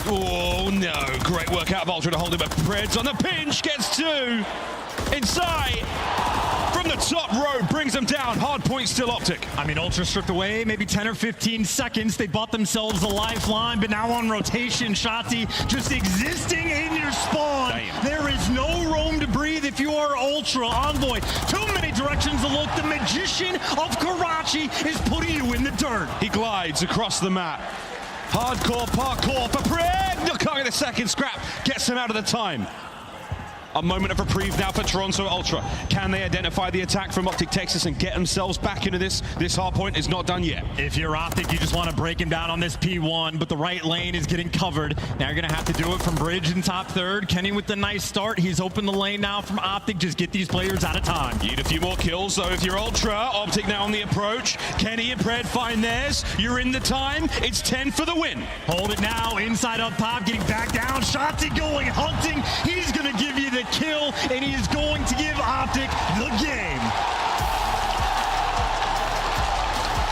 Oh no, great work out of Ultra to hold him, but Pred's on the pinch, gets 2. Inside, from the top row, brings them down. Hard point still Optic. I mean, Ultra stripped away, maybe 10 or 15 seconds. They bought themselves a lifeline, but now on rotation, Shotzzy just existing in your spawn. Damn. There is no room to breathe if you are Ultra. Envoy, too many directions to look. The magician of Karachi is putting you in the dirt. He glides across the map. Hardcore parkour for Pred. Look at the second scrap. Gets him out of the time. A moment of reprieve now for Toronto Ultra. Can they identify the attack from Optic Texas and get themselves back into this? This hard point is not done yet. If you're Optic, you just want to break him down on this P1, but the right lane is getting covered. Now you're going to have to do it from Bridge in top 3rd. Kenny with the nice start. He's opened the lane now from Optic. Just get these players out of time. You need a few more kills, though, if you're Ultra. Optic now on the approach. Kenny and Pred find theirs. You're in the time. It's 10 for the win. Hold it now. Inside up top, getting back down. Shotzzy going hunting. He's going to give you the kill, and he is going to give Optic the game.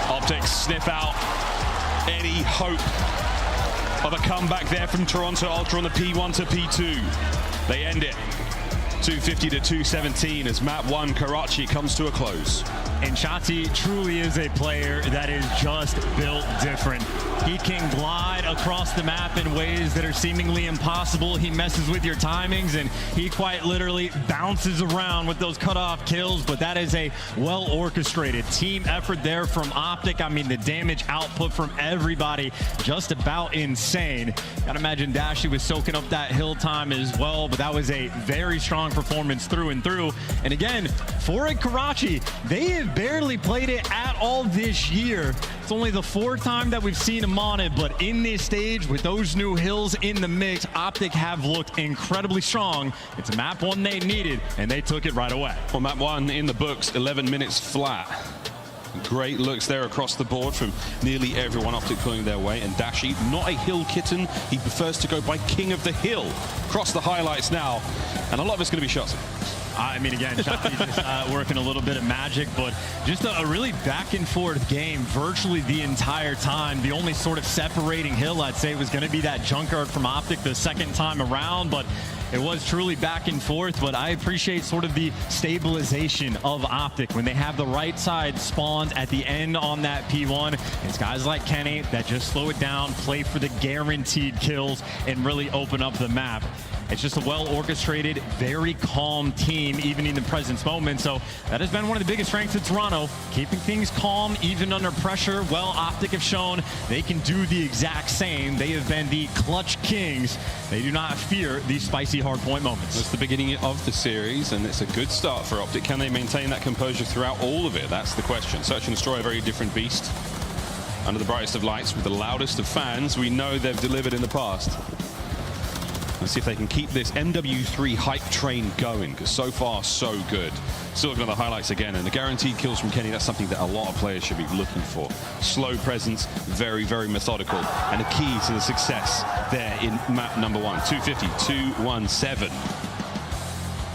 Optic sniff out any hope of a comeback there from Toronto Ultra on the P1 to P2. They end it 250 to 217 as map 1 Karachi comes to a close. And Shotzzy truly is a player that is just built different. He can glide across the map in ways that are seemingly impossible. He messes with your timings, and he quite literally bounces around with those cutoff kills, but that is a well-orchestrated team effort there from Optic. I mean, the damage output from everybody, just about insane. Gotta imagine Dashy was soaking up that hill time as well, but that was a very strong performance through and through. And again, for Karachi, they have barely played it at all this year. It's only the 4th time that we've seen them on it, but in this stage, with those new hills in the mix, Optic have looked incredibly strong. It's map 1 they needed, and they took it right away. Well, map 1 in the books, 11 minutes flat. Great looks there across the board from nearly everyone. Optic pulling their way, and Dashy, not a hill kitten. He prefers to go by King of the Hill. Across the highlights now, and a lot of it's going to be shots. I mean, again, Shotzzy just working a little bit of magic, but just a really back and forth game virtually the entire time. The only sort of separating hill, I'd say, was going to be that junkyard from Optic the second time around, but it was truly back and forth. But I appreciate sort of the stabilization of Optic when they have the right side spawns at the end on that P1. It's guys like Kenny that just slow it down, play for the guaranteed kills, and really open up the map. It's just a well-orchestrated, very calm team, even in the present moment. So that has been one of the biggest strengths of Toronto, keeping things calm, even under pressure. Well, Optic have shown they can do the exact same. They have been the clutch kings. They do not fear these spicy hardpoint moments. It's the beginning of the series, and it's a good start for Optic. Can they maintain that composure throughout all of it? That's the question. Search and Destroy, a very different beast. Under the brightest of lights, with the loudest of fans, we know they've delivered in the past. Let's see if they can keep this MW3 hype train going, because so far, so good. Still looking at the highlights again, and the guaranteed kills from Kenny, that's something that a lot of players should be looking for. Slow presence, very, very methodical, and a key to the success there in map number 1. 250, 217.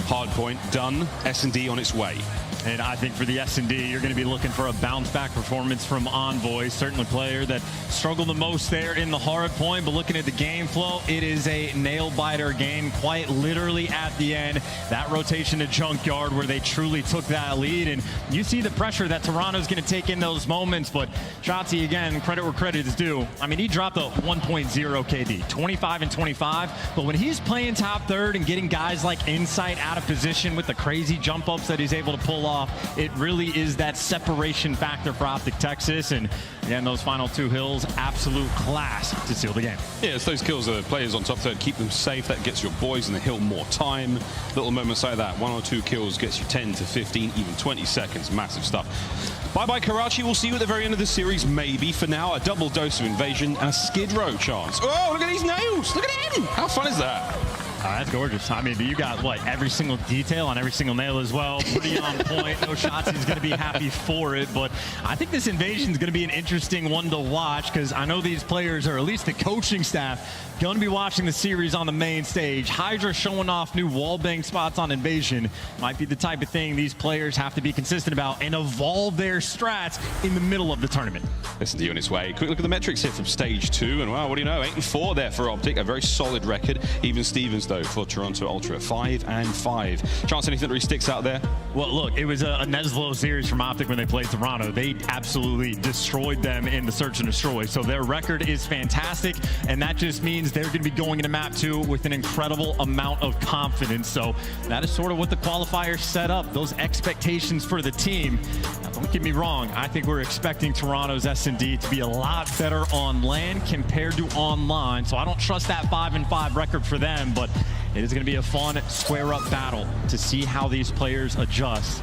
Hard point done, S&D on its way. And I think for the S&D, you're going to be looking for a bounce-back performance from Envoy. Certainly a player that struggled the most there in the hard point, but looking at the game flow, it is a nail-biter game, quite literally at the end. That rotation to Junkyard where they truly took that lead, and you see the pressure that Toronto's going to take in those moments, but Shotzzy, again, credit where credit is due. I mean, he dropped a 1.0 KD, 25 and 25, but when he's playing top third and getting guys like Insight out of position with the crazy jump-ups that he's able to pull off, it really is that separation factor for Optic Texas. And again, those final 2 hills, absolute class to seal the game. Yeah, it's those kills of the players on top third, keep them safe. That gets your boys in the hill more time. Little moments like that, 1 or 2 kills gets you 10 to 15, even 20 seconds. Massive stuff. Bye-bye Karachi. We'll see you at the very end of the series, maybe. For now, a double dose of Invasion and a Skid Row chance. Oh, look at these nails. Look at him. How fun is that? Oh, that's gorgeous. I mean, you got, what, every single detail on every single nail as well. Pretty on point. No shots. He's going to be happy for it. But I think this Invasion is going to be an interesting one to watch, because I know these players, or at least the coaching staff, going to be watching the series on the main stage. Hydra showing off new wallbang spots on Invasion might be the type of thing these players have to be consistent about and evolve their strats in the middle of the tournament. Listen to you on its way. Quick look at the metrics here from stage 2, and wow, what do you know? 8 and 4 there for Optic. A very solid record. Even Stevens, though, for Toronto Ultra, 5 and 5. Chance, anything that really sticks out there? Well, look, it was a Neslo series from Optic when they played Toronto. They absolutely destroyed them in the search and destroy. So their record is fantastic, and that just means they're going to be going into map 2 with an incredible amount of confidence. So that is sort of what the qualifiers set up, those expectations for the team. Now, don't get me wrong, I think we're expecting Toronto's S&D to be a lot better on land compared to online. So I don't trust that 5 and 5 record for them, but it is going to be a fun square-up battle to see how these players adjust.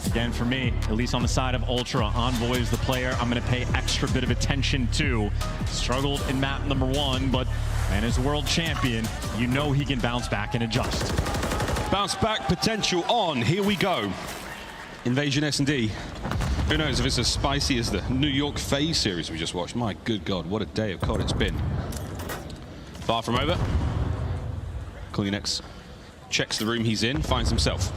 Again, for me, at least on the side of Ultra, Envoy is the player I'm going to pay extra bit of attention to. Struggled in map number 1, but man, as a world champion, you know he can bounce back and adjust. Bounce back potential on. Here we go. Invasion S&D. Who knows if it's as spicy as the New York FaZe series we just watched. My good God, what a day of COD it's been. Far from over. CleanX checks the room he's in, finds himself.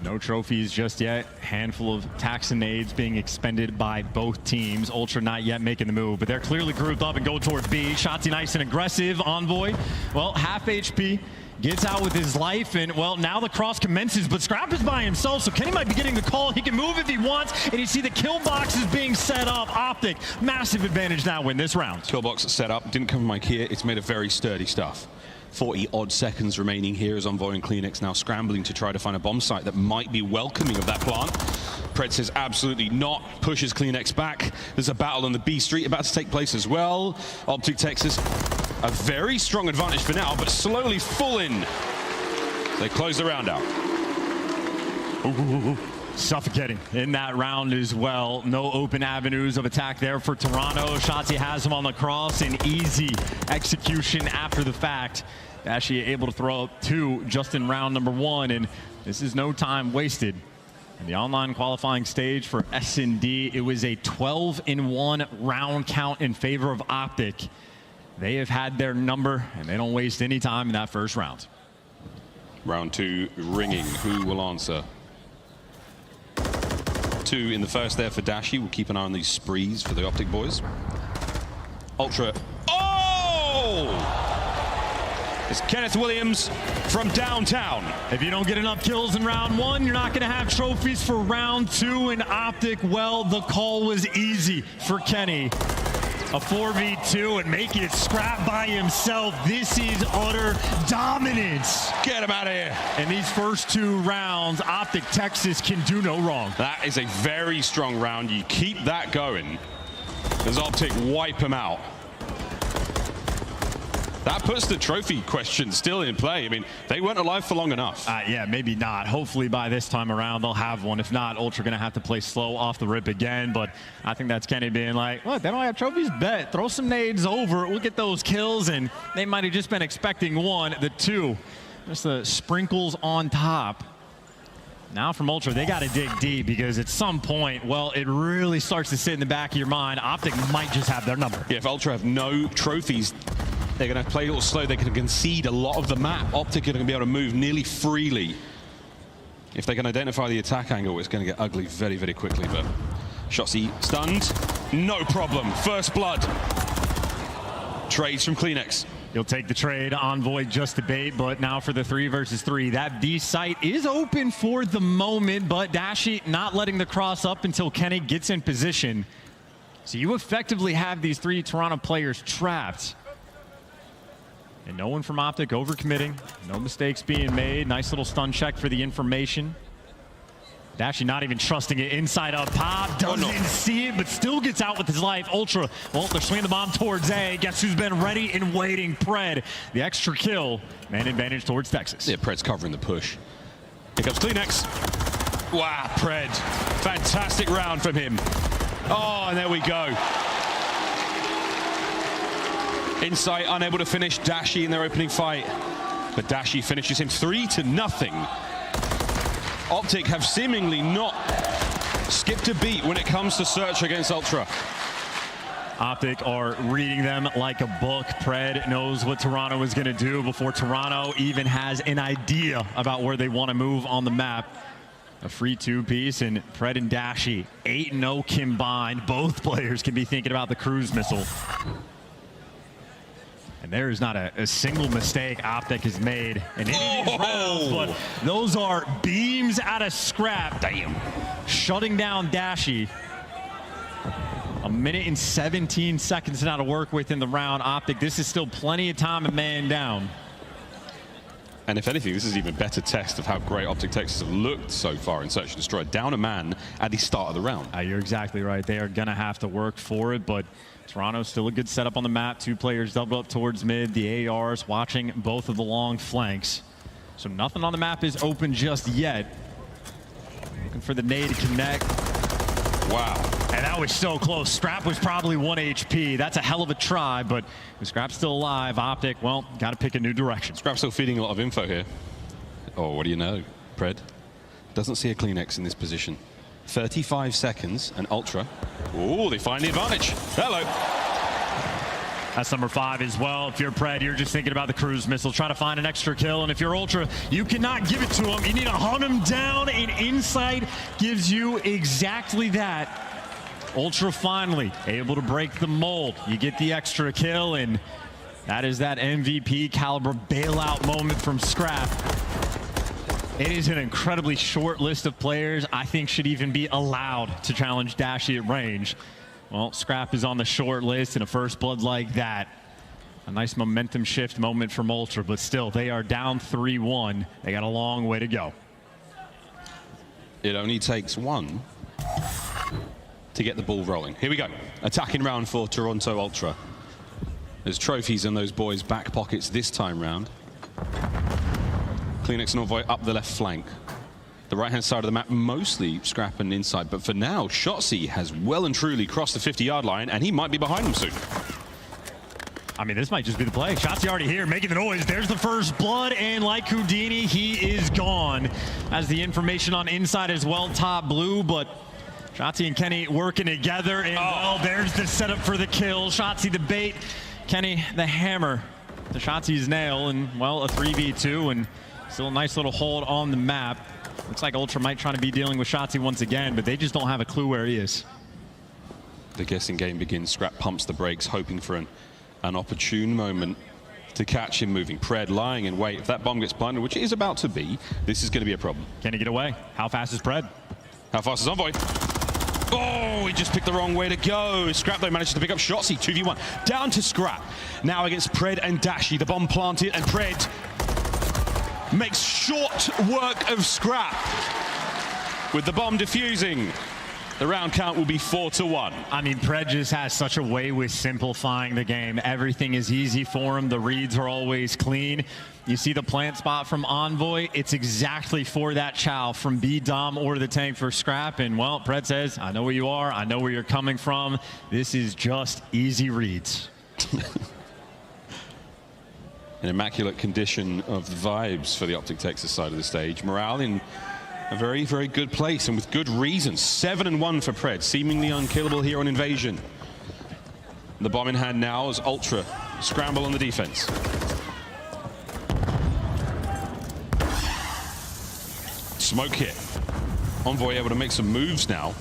No trophies just yet. Handful of tax and nades being expended by both teams. Ultra not yet making the move, but they're clearly grouped up and go towards B. Shotzzy nice and aggressive. Envoy, well, half HP. Gets out with his life, and well, now the cross commences, but Scrap is by himself, so Kenny might be getting the call. He can move if he wants, and you see the kill box is being set up. Optic, massive advantage now win this round. Kill box set up, didn't come from IKEA. It's made of very sturdy stuff. 40 odd seconds remaining here as Envoy and CleanX now scrambling to try to find a bomb site that might be welcoming of that plant. Pred says absolutely not, pushes CleanX back. There's a battle on the B Street about to take place as well. Optic Texas, a very strong advantage for now, but slowly full in. They close the round out. Suffocating in that round as well. No open avenues of attack there for Toronto. Shotzzy has him on the cross, and easy execution after the fact. Actually able to throw up 2 just in round number 1, and this is no time wasted. In the online qualifying stage for S&D, it was a 12-1 round count in favor of Optic. They have had their number, and they don't waste any time in that first round. Round 2 ringing. Who will answer? 2 in the first there for Dashy. We'll keep an eye on these sprees for the Optic boys. Ultra. Oh! It's Kenneth Williams from downtown. If you don't get enough kills in round 1, you're not going to have trophies for round 2. And Optic, well, the call was easy for Kenny. A 4v2 and making it Scrap by himself. This is utter dominance. Get him out of here. In these first 2 rounds, Optic Texas can do no wrong. That is a very strong round. You keep that going. Does Optic wipe him out? That puts the trophy question still in play. I mean, they weren't alive for long enough. Yeah, maybe not. Hopefully by this time around they'll have one. If not, Ultra going to have to play slow off the rip again. But I think that's Kenny being like, look, they don't have trophies, bet. Throw some nades over. We'll get those kills. And they might have just been expecting one. The two, just the sprinkles on top. Now from Ultra, they got to dig deep because at some point, well, it really starts to sit in the back of your mind. Optic might just have their number. Yeah, if Ultra have no trophies, they're going to play a little slow. They can concede a lot of the map. Optic are going to be able to move nearly freely. If they can identify the attack angle, it's going to get ugly very, very quickly. But Shotzzy stunned. No problem. First blood. Trades from CleanX. He'll take the trade. Envoy just a bait, but now for the 3 versus 3. That B site is open for the moment, but Dashy not letting the cross up until Kenny gets in position. So you effectively have these 3 Toronto players trapped. And no one from Optic overcommitting. No mistakes being made. Nice little stun check for the information. Dashy not even trusting it inside up. Pop doesn't see it, but still gets out with his life. Ultra, well, they're swinging the bomb towards A. Guess who's been ready and waiting? Pred. The extra kill. Man advantage towards Texas. Yeah, Pred's covering the push. Here comes CleanX. Wow, Pred. Fantastic round from him. Oh, and there we go. Insight unable to finish Dashy in their opening fight. But Dashy finishes him 3-0. Optic have seemingly not skipped a beat when it comes to search against Ultra. Optic are reading them like a book. Pred knows what Toronto is going to do before Toronto even has an idea about where they want to move on the map. A free 2-piece, and Pred and Dashy 8-0 combined. Both players can be thinking about the cruise missile. And there is not a single mistake Optic has made in any of these rounds, but those are beams out of Scrap. Damn. Shutting down Dashy. 1 minute and 17 seconds now to work with in the round. Optic, this is still plenty of time, a man down. And if anything, this is even better test of how great Optic Texas have looked so far in Search and Destroy. Down a man at the start of the round. You're exactly right. They are going to have to work for it, but Toronto's still a good setup on the map. 2 players double up towards mid. The ARs watching both of the long flanks. So nothing on the map is open just yet. Looking for the nade to connect. Wow. And that was so close. Scrap was probably 1 HP. That's a hell of a try, but Scrap's still alive. Optic, well, got to pick a new direction. Scrap's still feeding a lot of info here. Oh, what do you know? Pred doesn't see a CleanX in this position. 35 seconds and Ultra. Oh, they find the advantage. Hello. That's number 5 as well. If you're Pred, you're just thinking about the cruise missile, trying to find an extra kill. And if you're Ultra, you cannot give it to him. You need to hunt him down, and Insight gives you exactly that. Ultra finally able to break the mold. You get the extra kill, and that is that MVP caliber bailout moment from Scrap. It is an incredibly short list of players I think should even be allowed to challenge Dashy at range. Well, Scrap is on the short list, and a first blood like that. A nice momentum shift moment from Ultra, but still, they are down 3-1. They got a long way to go. It only takes one to get the ball rolling. Here we go. Attacking round for Toronto Ultra. There's trophies in those boys' back pockets this time round. CleanX and Envoy up the left flank. The right-hand side of the map, mostly Scrap and Inside, but for now, Shotzzy has well and truly crossed the 50-yard line, and he might be behind them soon. I mean, this might just be the play. Shotzzy already here, making the noise. There's the first blood, and like Houdini, he is gone. As the information on Inside as well, top blue, but Shotzzy and Kenny working together, and well, there's the setup for the kill. Shotzzy the bait, Kenny the hammer to Shotzi's nail, and well, a 3v2, and still a nice little hold on the map. Looks like Ultra might try to be dealing with Shotzzy once again, but they just don't have a clue where he is. The guessing game begins. Scrap pumps the brakes, hoping for an opportune moment to catch him moving. Pred lying in wait. If that bomb gets planted, which it is about to be, this is going to be a problem. Can he get away? How fast is Pred? How fast is Envoy? Oh, he just picked the wrong way to go. Scrap, though, manages to pick up Shotzzy. 2v1. Down to Scrap. Now against Pred and Dashy. The bomb planted, and Pred makes short work of Scrap with the bomb defusing. The round count will be 4-1. I mean, Pred just has such a way with simplifying the game. Everything is easy for him. The reads are always clean. You see the plant spot from Envoy. It's exactly for that chow from B, Dom, or the tank for Scrap. And, well, Pred says, I know where you are. I know where you're coming from. This is just easy reads. An immaculate condition of the vibes for the Optic Texas side of the stage. Morale in a very, very good place, and with good reason. 7-1 for Pred, seemingly unkillable here on Invasion. The bomb in hand now as Ultra scramble on the defense. Smoke hit. Envoy able to make some moves now.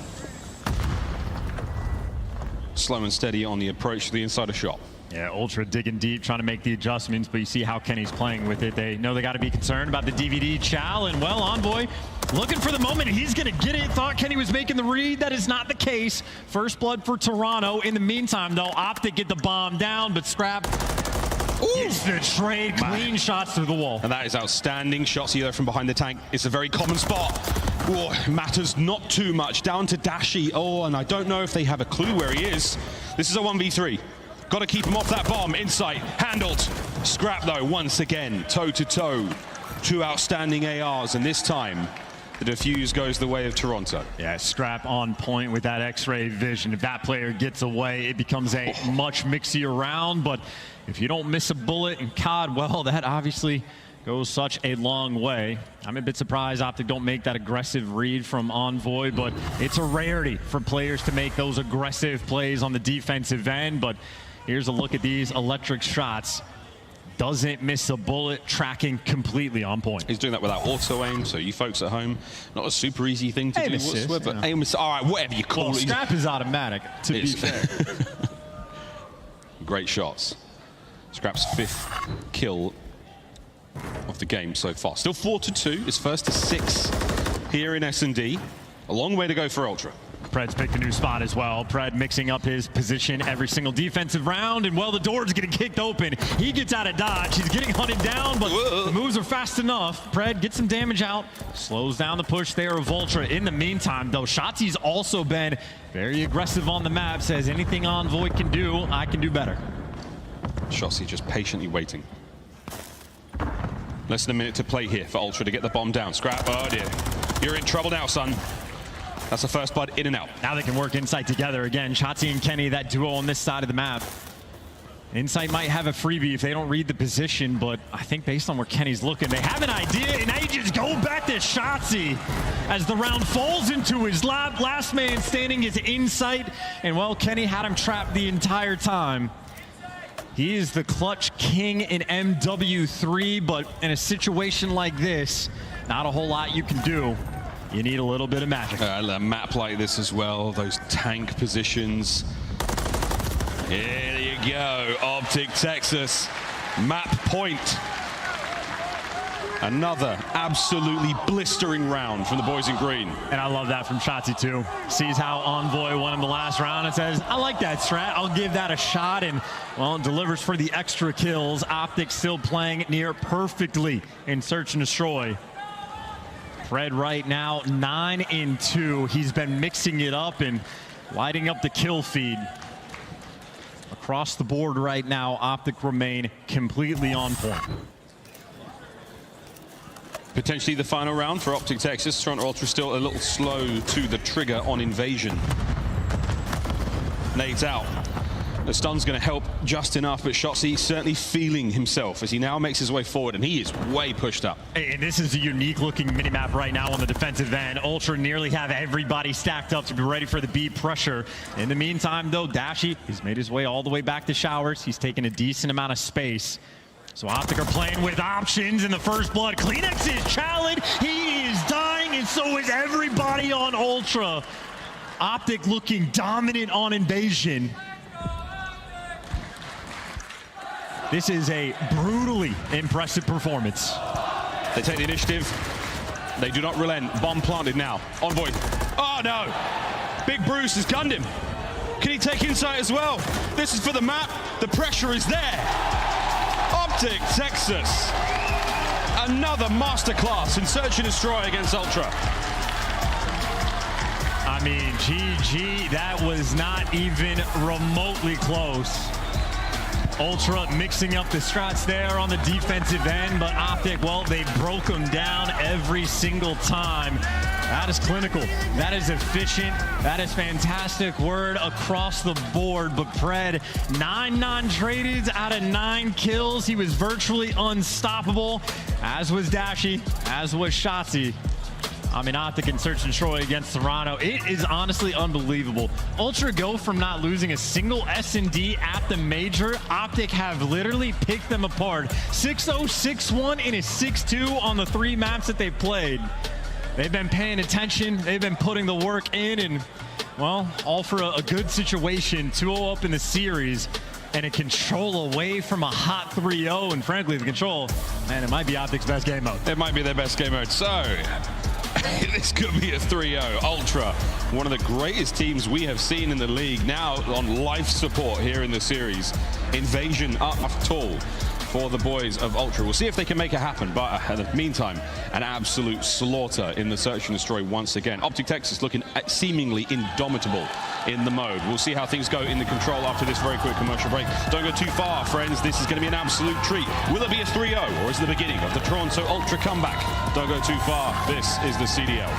Slow and steady on the approach to the insider shot. Yeah, Ultra digging deep, trying to make the adjustments, but you see how Kenny's playing with it. They know they got to be concerned about the DVD chow, and, well, Envoy looking for the moment. He's going to get it. Thought Kenny was making the read. That is not the case. First blood for Toronto. In the meantime, though, Optic get the bomb down, but Scrap gets the trade. Clean shots through the wall. And that is outstanding. Shots either from behind the tank. It's a very common spot. Oh, matters not too much. Down to Dashy. Oh, and I don't know if they have a clue where he is. This is a 1v3. Got to keep him off that bomb. Insight handled. Scrap, though, once again, toe-to-toe. Two outstanding ARs, and this time the defuse goes the way of Toronto. Yeah, Scrap on point with that X-ray vision. If that player gets away, it becomes a much mixier round. But if you don't miss a bullet in COD, well, that obviously goes such a long way. I'm a bit surprised Optic don't make that aggressive read from Envoy, but it's a rarity for players to make those aggressive plays on the defensive end. But here's a look at these electric shots. Doesn't miss a bullet, tracking completely on point. He's doing that without auto aim, so you folks at home, not a super easy thing to aim do assist, whatsoever. Aim assist, all right, whatever you call it. Scrap is automatic, to be fair. Great shots. Scrap's 5th kill of the game so far. Still 4-2, his first to 6 here in S&D. A long way to go for Ultra. Pred's picked a new spot as well. Pred mixing up his position every single defensive round, and, well, the door's getting kicked open. He gets out of dodge. He's getting hunted down, but the moves are fast enough. Pred gets some damage out, slows down the push there of Ultra. In the meantime, though, Shotzi's also been very aggressive on the map. Says anything Envoy can do, I can do better. Shotzi just patiently waiting. Less than a minute to play here for Ultra to get the bomb down. Scrap, oh dear. You're in trouble now, son. That's the first blood in and out. Now they can work Insight together again. Shotzi and Kenny, that duo on this side of the map. Insight might have a freebie if they don't read the position, but I think based on where Kenny's looking, they have an idea, and now you just go back to Shotzi as the round falls into his lap. Last man standing is Insight, and, well, Kenny had him trapped the entire time. He is the clutch king in MW3, but in a situation like this, not a whole lot you can do. You need a little bit of magic. A map like this as well, those tank positions. Here you go, Optic Texas, map point. Another absolutely blistering round from the boys in green. And I love that from Shotzi too. Sees how Envoy won him the last round and says, I like that strat, I'll give that a shot, and, well, delivers for the extra kills. Optic still playing near perfectly in Search and Destroy. Pred right now 9-2. He's been mixing it up and lighting up the kill feed. Across the board right now, Optic remain completely on point. Potentially the final round for Optic Texas. Toronto Ultra still a little slow to the trigger on Invasion. Nades out. The stun's going to help just enough, but Shotzi certainly feeling himself as he now makes his way forward, and he is way pushed up. And this is a unique looking minimap right now on the defensive end. Ultra nearly have everybody stacked up to be ready for the B pressure. In the meantime, though, Dashy, he's made his way all the way back to Showers. He's taken a decent amount of space. So Optic are playing with options in the first blood. Kleenex is challenged. He is dying, and so is everybody on Ultra. Optic looking dominant on Invasion. This is a brutally impressive performance. They take the initiative. They do not relent. Bomb planted now. Envoy. Oh, no. Big Bruce has gunned him. Can he take Insight as well? This is for the map. The pressure is there. Optic Texas. Another masterclass in Search and Destroy against Ultra. I mean, GG, that was not even remotely close. Ultra mixing up the strats there on the defensive end, but Optic, well, they broke them down every single time. That is clinical. That is efficient. That is fantastic word across the board. But Pred, 9 non-tradeds out of 9 kills. He was virtually unstoppable, as was Dashy, as was Shotzzy. I mean, Optic and Search and Destroy against Toronto. It is honestly unbelievable. Ultra go from not losing a single S&D at the major. Optic have literally picked them apart. 6-0, 6-1, and a 6-2 on the 3 maps that they've played. They've been paying attention. They've been putting the work in, and, well, all for a good situation. 2-0 up in the series, and a control away from a hot 3-0. And frankly, the control, man, it might be Optic's best game mode. It might be their best game mode. So, this could be a 3-0. Ultra, one of the greatest teams we have seen in the league, now on life support here in the series. Invasion up tall for the boys of Ultra. We'll see if they can make it happen, but in the meantime, an absolute slaughter in the Search and Destroy once again. Optic Texas looking seemingly indomitable in the mode. We'll see how things go in the control after this very quick commercial break. Don't go too far, friends. This is going to be an absolute treat. Will it be a 3-0, or is it the beginning of the Toronto Ultra comeback? Don't go too far. This is the CDL.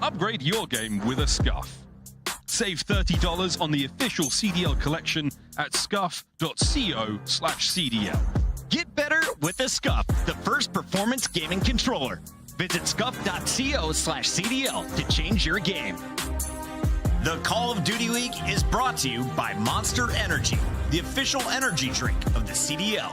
Upgrade your game with a Scuff. Save $30 on the official CDL collection at scuff.co/CDL. Get better with a Scuff, the first performance gaming controller. Visit scuff.co/CDL to change your game. The Call of Duty Week is brought to you by Monster Energy, the official energy drink of the CDL.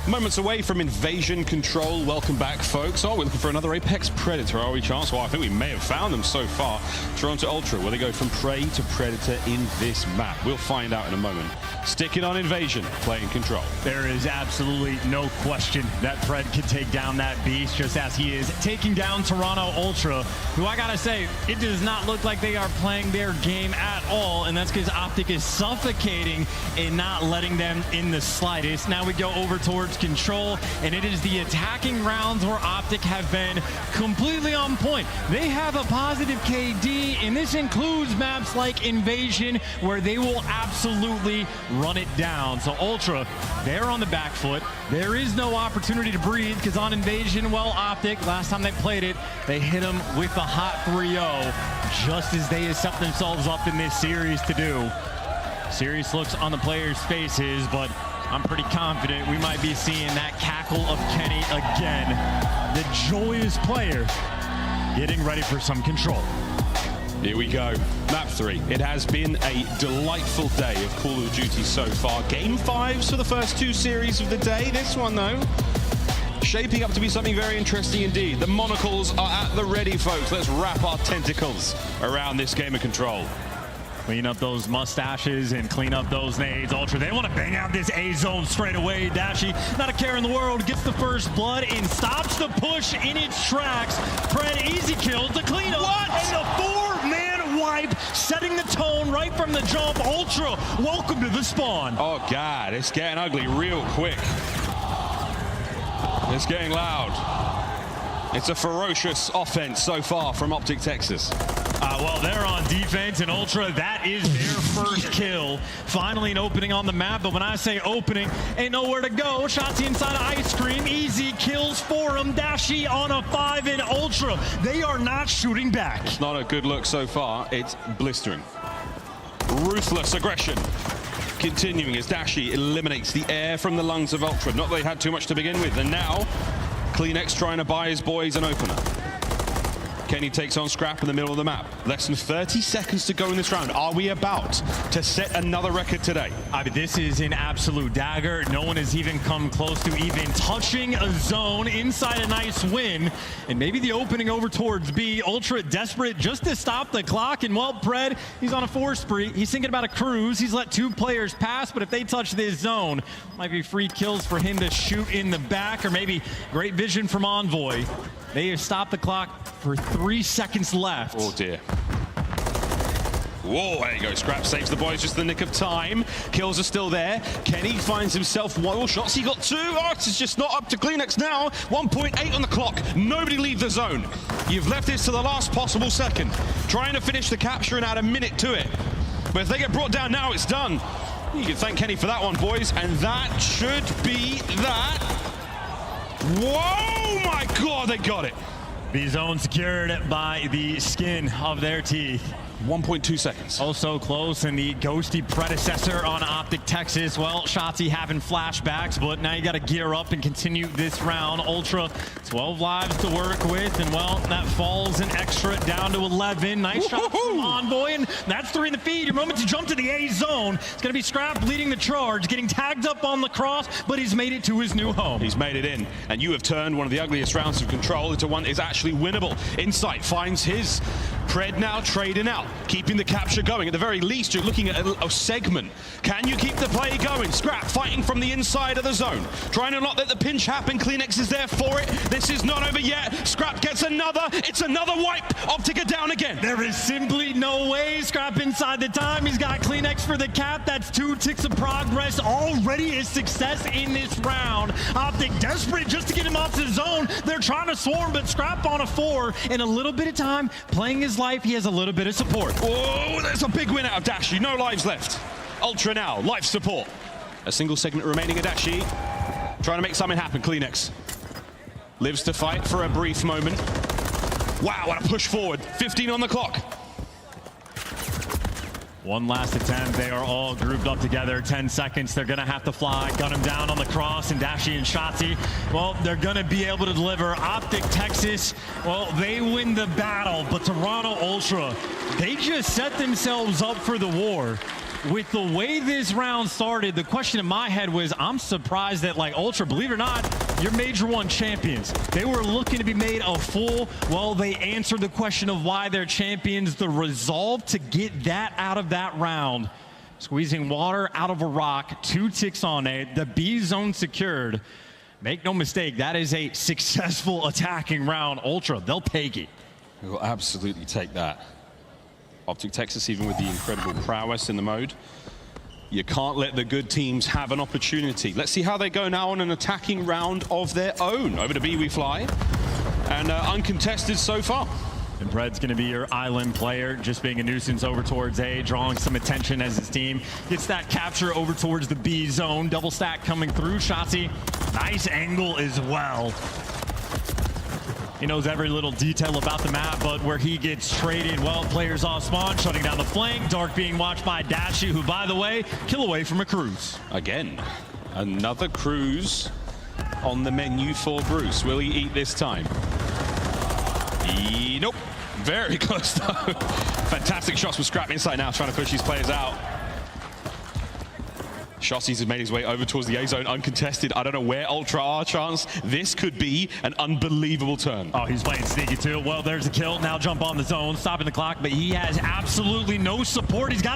Moments away from Invasion Control. Welcome back, folks. Oh, we're looking for another Apex Predator, are we, Chance? Well, I think we may have found them so far. Toronto Ultra, where they go from Prey to Predator in this map. We'll find out in a moment. Sticking on Invasion, playing Control. There is absolutely no question that Pred can take down that beast, just as he is taking down Toronto Ultra, who I gotta say, it does not look like they are playing their game at all, and that's because Optic is suffocating and not letting them in the slightest. Now we go over towards Control, and it is the attacking rounds where Optic have been completely on point. They have a positive KD, and this includes maps like Invasion, where they will absolutely run it down. So Ultra, they're on the back foot. There is no opportunity to breathe, because on Invasion, well, Optic, last time they played it, they hit them with the hot 3-0, just as they have set themselves up in this series to do. Serious looks on the players' faces, but I'm pretty confident we might be seeing that cackle of Kenny again. The joyous player getting ready for some Control. Here we go. Map 3. It has been a delightful day of Call of Duty so far. Game 5s for the first 2 series of the day. This one, though, shaping up to be something very interesting indeed. The monocles are at the ready, folks. Let's wrap our tentacles around this game of Control. Clean up those mustaches and clean up those nades. Ultra, they want to bang out this A zone straight away. Dashy, not a care in the world, gets the first blood and stops the push in its tracks. Pred easy kills the cleanup. What? And the 4-man wipe, setting the tone right from the jump. Ultra, welcome to the spawn. Oh, God, it's getting ugly real quick. It's getting loud. It's a ferocious offense so far from Optic Texas. Well, they're on defense, and Ultra, that is their first kill. Finally an opening on the map, but when I say opening, ain't nowhere to go. Shots inside of Ice Cream, easy kills for him. Dashy on a 5 in Ultra. They are not shooting back. It's not a good look so far. It's blistering. Ruthless aggression. Continuing as Dashy eliminates the air from the lungs of Ultra. Not that they had too much to begin with, and now CleanX trying to buy his boys an opener. Kenny takes on Scrap in the middle of the map. Less than 30 seconds to go in this round. Are we about to set another record today? I mean, this is an absolute dagger. No one has even come close to even touching a zone inside a nice win. And maybe the opening over towards B. Ultra desperate just to stop the clock. And well, Pred, he's on a 4 spree. He's thinking about a cruise. He's let 2 players pass, but if they touch this zone, might be free kills for him to shoot in the back, or maybe great vision from Envoy. They have stopped the clock for 3 seconds left. Oh, dear. Whoa, there you go. Scrap saves the boys just in the nick of time. Kills are still there. Kenny finds himself 1 shots. He got 2. Oh, it's just not up to CleanX now. 1.8 on the clock. Nobody leave the zone. You've left this to the last possible second. Trying to finish the capture and add a minute to it. But if they get brought down now, it's done. You can thank Kenny for that one, boys. And that should be that. Whoa, my God, they got it. The zone secured by the skin of their teeth. 1.2 seconds. Oh, so close, and the ghosty predecessor on Optic Texas. Well, Shotzzy having flashbacks, but now you got to gear up and continue this round. Ultra, 12 lives to work with, and well, that falls an extra down to 11. Nice shot from Envoy, and that's 3 in the feed. Your moment to jump to the A zone. It's going to be Scrap leading the charge, getting tagged up on the cross, but he's made it to his new home. He's made it in, and you have turned one of the ugliest rounds of Control into one that is actually winnable. Insight finds his. Pred now trading out, keeping the capture going. At the very least, you're looking at a segment. Can you keep the play going? Scrap fighting from the inside of the zone, trying to not let the pinch happen. CleanX is there for it. This is not over yet. Scrap gets another. It's another wipe. Optic are down again. There is simply no way. Scrap inside the time. He's got CleanX for the cap. That's 2 ticks of progress. Already a success in this round. Optic desperate just to get him off the zone. They're trying to swarm, but Scrap on a 4. In a little bit of time, playing his life, he has a little bit of support. Oh, there's a big win out of Dashy. No lives left. Ultra now, life support. A single segment remaining of Dashy. Trying to make something happen, CleanX. Lives to fight for a brief moment. Wow, what a push forward. 15 on the clock. One last attempt. They are all grouped up together. 10 seconds. They're going to have to fly. Gun him down on the cross. And Dashy and Shotzzy, well, they're going to be able to deliver. Optic Texas, well, they win the battle. But Toronto Ultra, they just set themselves up for the war. With the way this round started, the question in my head was, I'm surprised that, like, Ultra, believe it or not, you're Major 1 champions. They were looking to be made a fool. Well, they answered the question of why they're champions. The resolve to get that out of that round. Squeezing water out of a rock, 2 ticks on it, the B zone secured. Make no mistake, that is a successful attacking round. Ultra, they'll take it. We will absolutely take that. Optic Texas, even with the incredible prowess in the mode, you can't let the good teams have an opportunity. Let's see how they go now on an attacking round of their own. Over to B we fly, and uncontested so far. And Bred's going to be your island player, just being a nuisance over towards A, drawing some attention as his team gets that capture over towards the B zone. Double stack coming through. Shotzzy, nice angle as well. He knows every little detail about the map, but where he gets traded, well, players off spawn, shutting down the flank. Dark being watched by Dashy, who, by the way, kill away from a cruise. Again, another cruise on the menu for Bruce. Will he eat this time? Nope. Very close though. Fantastic shots from Scrap inside now, trying to push these players out. Shotzi's has made his way over towards the A zone, uncontested. I don't know where Ultra are, Chance. This could be an unbelievable turn. Oh, he's playing sneaky too. Well, there's a kill. Now jump on the zone, stopping the clock, but he has absolutely no support. He's got to